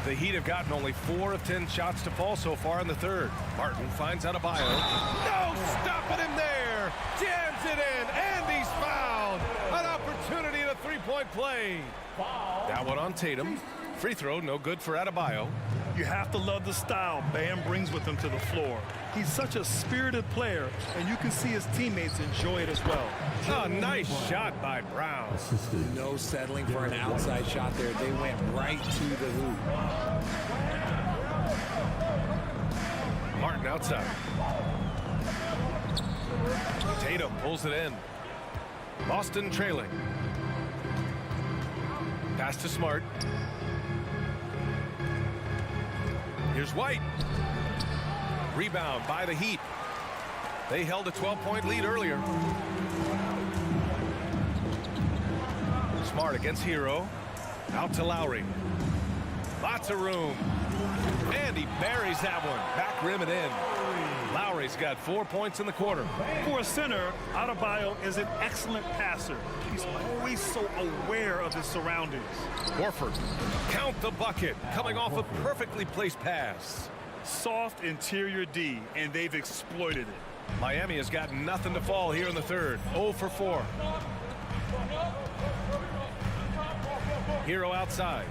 The Heat have gotten only 4 of 10 shots to fall so far in the third. Martin finds Adebayo. No stopping him there. Jams it in. And he's fouled. An opportunity at a 3-point play. That one on Tatum. Free throw, no good for Adebayo. You have to love the style Bam brings with him to the floor. He's such a spirited player, and you can see his teammates enjoy it as well. A nice shot by Brown. No settling for an outside shot there. They went right to the hoop. Martin outside. Tatum pulls it in. Boston trailing. Pass to Smart. Here's White. Rebound by the Heat. They held a 12-point lead earlier. Smart against Hero. Out to Lowry. Lots of room. And he buries that one. Back rim and in. Lowry's got 4 points in the quarter. For a center, Adebayo is an excellent passer. He's always so aware of his surroundings. Horford, count the bucket, coming off a perfectly placed pass. Soft interior D, and they've exploited it. Miami has got nothing to fall here in the third. 0 for 4. Hero outside.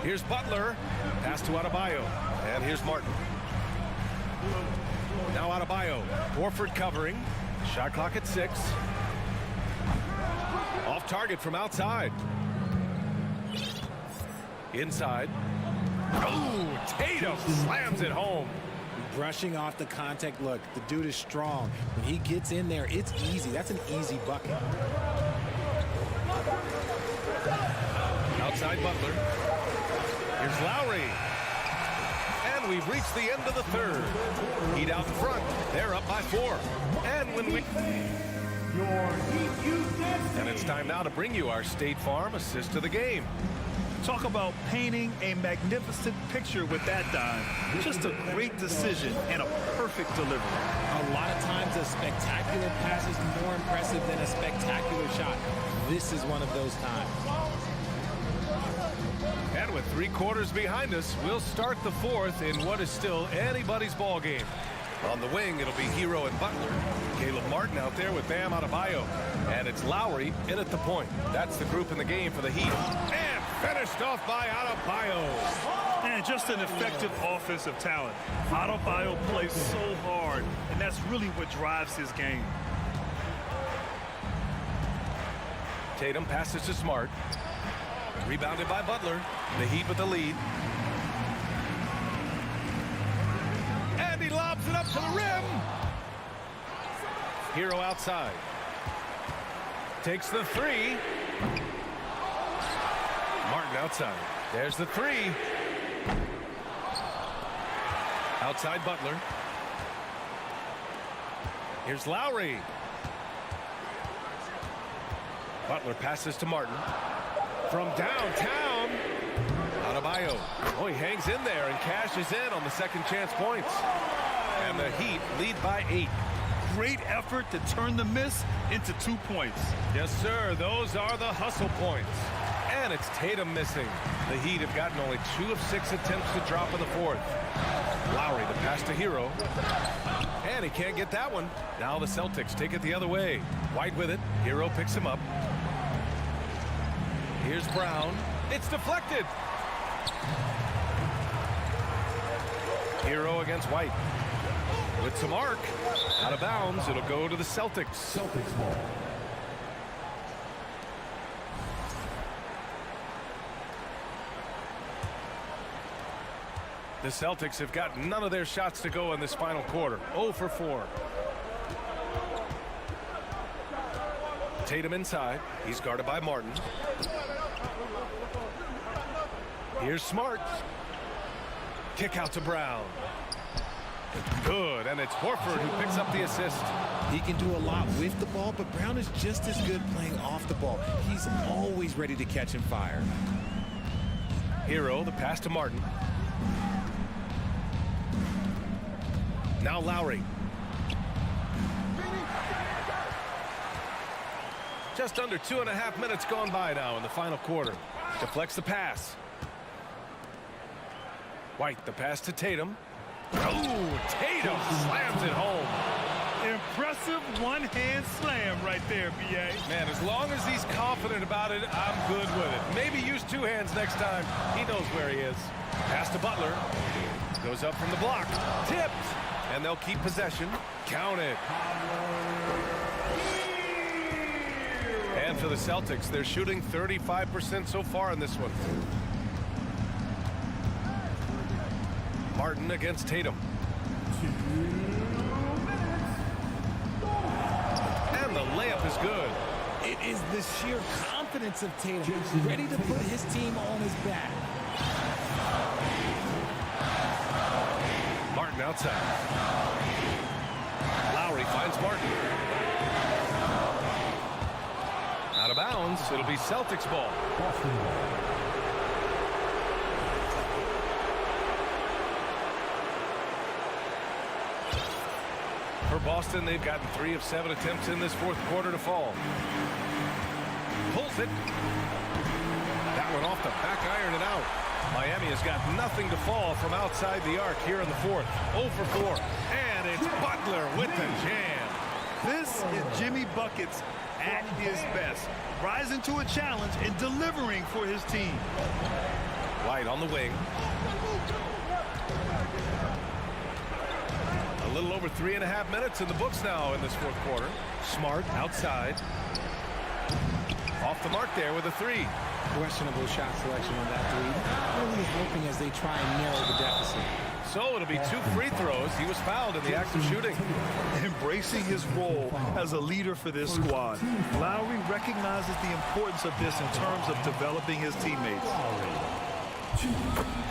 Here's Butler. Pass to Adebayo. And here's Martin. Now Adebayo. Horford covering. Shot clock at 6. Off target from outside. Inside. Oh, Tatum slams it home. Brushing off the contact. Look, the dude is strong. When he gets in there, it's easy. That's an easy bucket. Outside Butler. Here's Lowry. And we've reached the end of the third. Heat out in front. They're up by 4. And when we... And it's time now to bring you our State Farm assist of the game. Talk about painting a magnificent picture with that dime. Just a great decision and a perfect delivery. A lot of times a spectacular pass is more impressive than a spectacular shot. This is one of those times. And with 3 quarters behind us, we'll start the fourth in what is still anybody's ball game. On the wing, it'll be Hero and Butler. Caleb Martin out there with Bam Adebayo. And it's Lowry in at the point. That's the group in the game for the Heat. And finished off by Adebayo. And just an effective offensive talent. Adebayo plays so hard, and that's really what drives his game. Tatum passes to Smart. Rebounded by Butler. The Heat with the lead. And he lobs it up to the rim. Hero outside. Takes the three. Martin outside. There's the three. Outside Butler. Here's Lowry. Butler passes to Martin. From downtown. Adebayo. Oh, he hangs in there and cashes in on the second chance points. And the Heat lead by 8. Great effort to turn the miss into 2 points. Yes, sir. Those are the hustle points. And it's Tatum missing. The Heat have gotten only 2 of 6 attempts to drop in the fourth. Lowry, the pass to Hero. And he can't get that one. Now the Celtics take it the other way. White with it. Hero picks him up. Here's Brown. It's deflected. Hero against White. With some arc. Out of bounds. It'll go to the Celtics. Celtics ball. The Celtics have got none of their shots to go in this final quarter. 0 for 4. Tatum inside. He's guarded by Martin. Here's Smart. Kick out to Brown. Good, and it's Horford who picks up the assist. He can do a lot with the ball, but Brown is just as good playing off the ball. He's always ready to catch and fire. Hero, the pass to Martin. Now Lowry. Just under 2.5 minutes gone by now in the final quarter. Deflects the pass. White, the pass to Tatum. Oh, Tatum slams it home. Impressive one-hand slam right there, B.A. Man, as long as he's confident about it, I'm good with it. Maybe use 2 hands next time. He knows where he is. Pass to Butler. Goes up from the block. Tipped. And they'll keep possession. Count it. And for the Celtics, they're shooting 35% so far in this one. Martin against Tatum. And the layup is good. It is the sheer confidence of Tatum, ready to put his team on his back. Martin outside. Lowry finds Martin. Out of bounds. It'll be Celtics ball. Boston ball. For Boston, they've gotten 3 of 7 attempts in this fourth quarter to fall. Pulls it. That one off the back iron and out. Miami has got nothing to fall from outside the arc here in the fourth. 0 for 4. And it's Butler with the jam. This is Jimmy Buckets at his best. Rising to a challenge and delivering for his team. White on the wing. A little over 3.5 minutes in the books now in this fourth quarter. Smart outside. Off the mark there with a 3. Questionable shot selection on that 3. Not really helping as they try and narrow the deficit. So it'll be 2 free throws. He was fouled in the act of shooting. Embracing his role as a leader for this squad. Lowry recognizes the importance of this in terms of developing his teammates.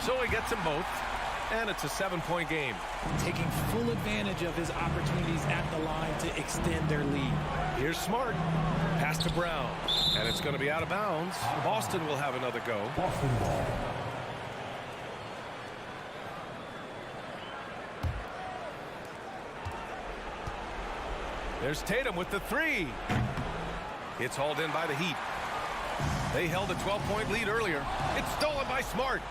So he gets them both. And it's a 7-point game. Taking full advantage of his opportunities at the line to extend their lead. Here's Smart. Pass to Brown. And it's going to be out of bounds. Boston will have another go. Boston ball. There's Tatum with the 3. It's hauled in by the Heat. They held a 12-point lead earlier. It's stolen by Smart.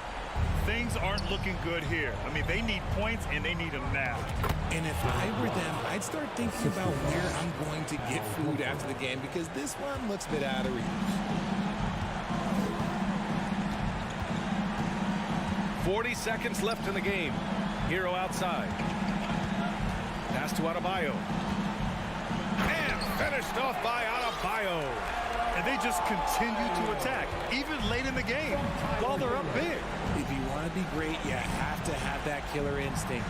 Things aren't looking good here. I mean, they need points, and they need them now. And if I were them, I'd start thinking about where I'm going to get food after the game, because this one looks a bit out of reach. 40 seconds left in the game. Hero outside. Pass to Adebayo. And finished off by Adebayo. And they just continue to attack, even late in the game, while they're up big. If you want to be great, you have to have that killer instinct.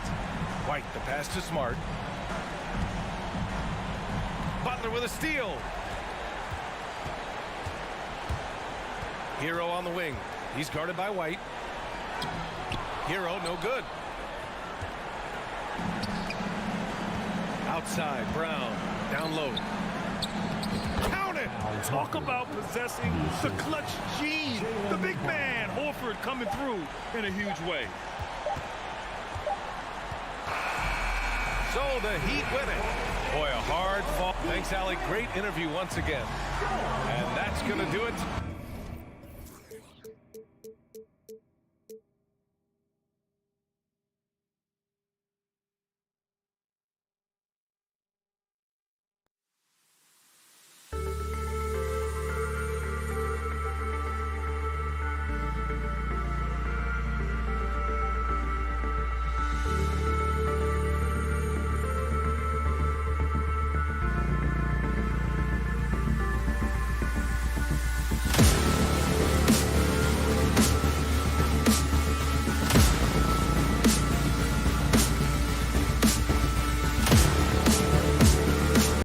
White, the pass to Smart. Butler with a steal. Hero on the wing. He's guarded by White. Hero, no good. Outside, Brown. Down low. Count it! Talk about possessing the clutch gene. The big man, Horford, coming through in a huge way. So the Heat win it. Boy, a hard fall. Thanks, Allie. Great interview once again. And that's going to do it.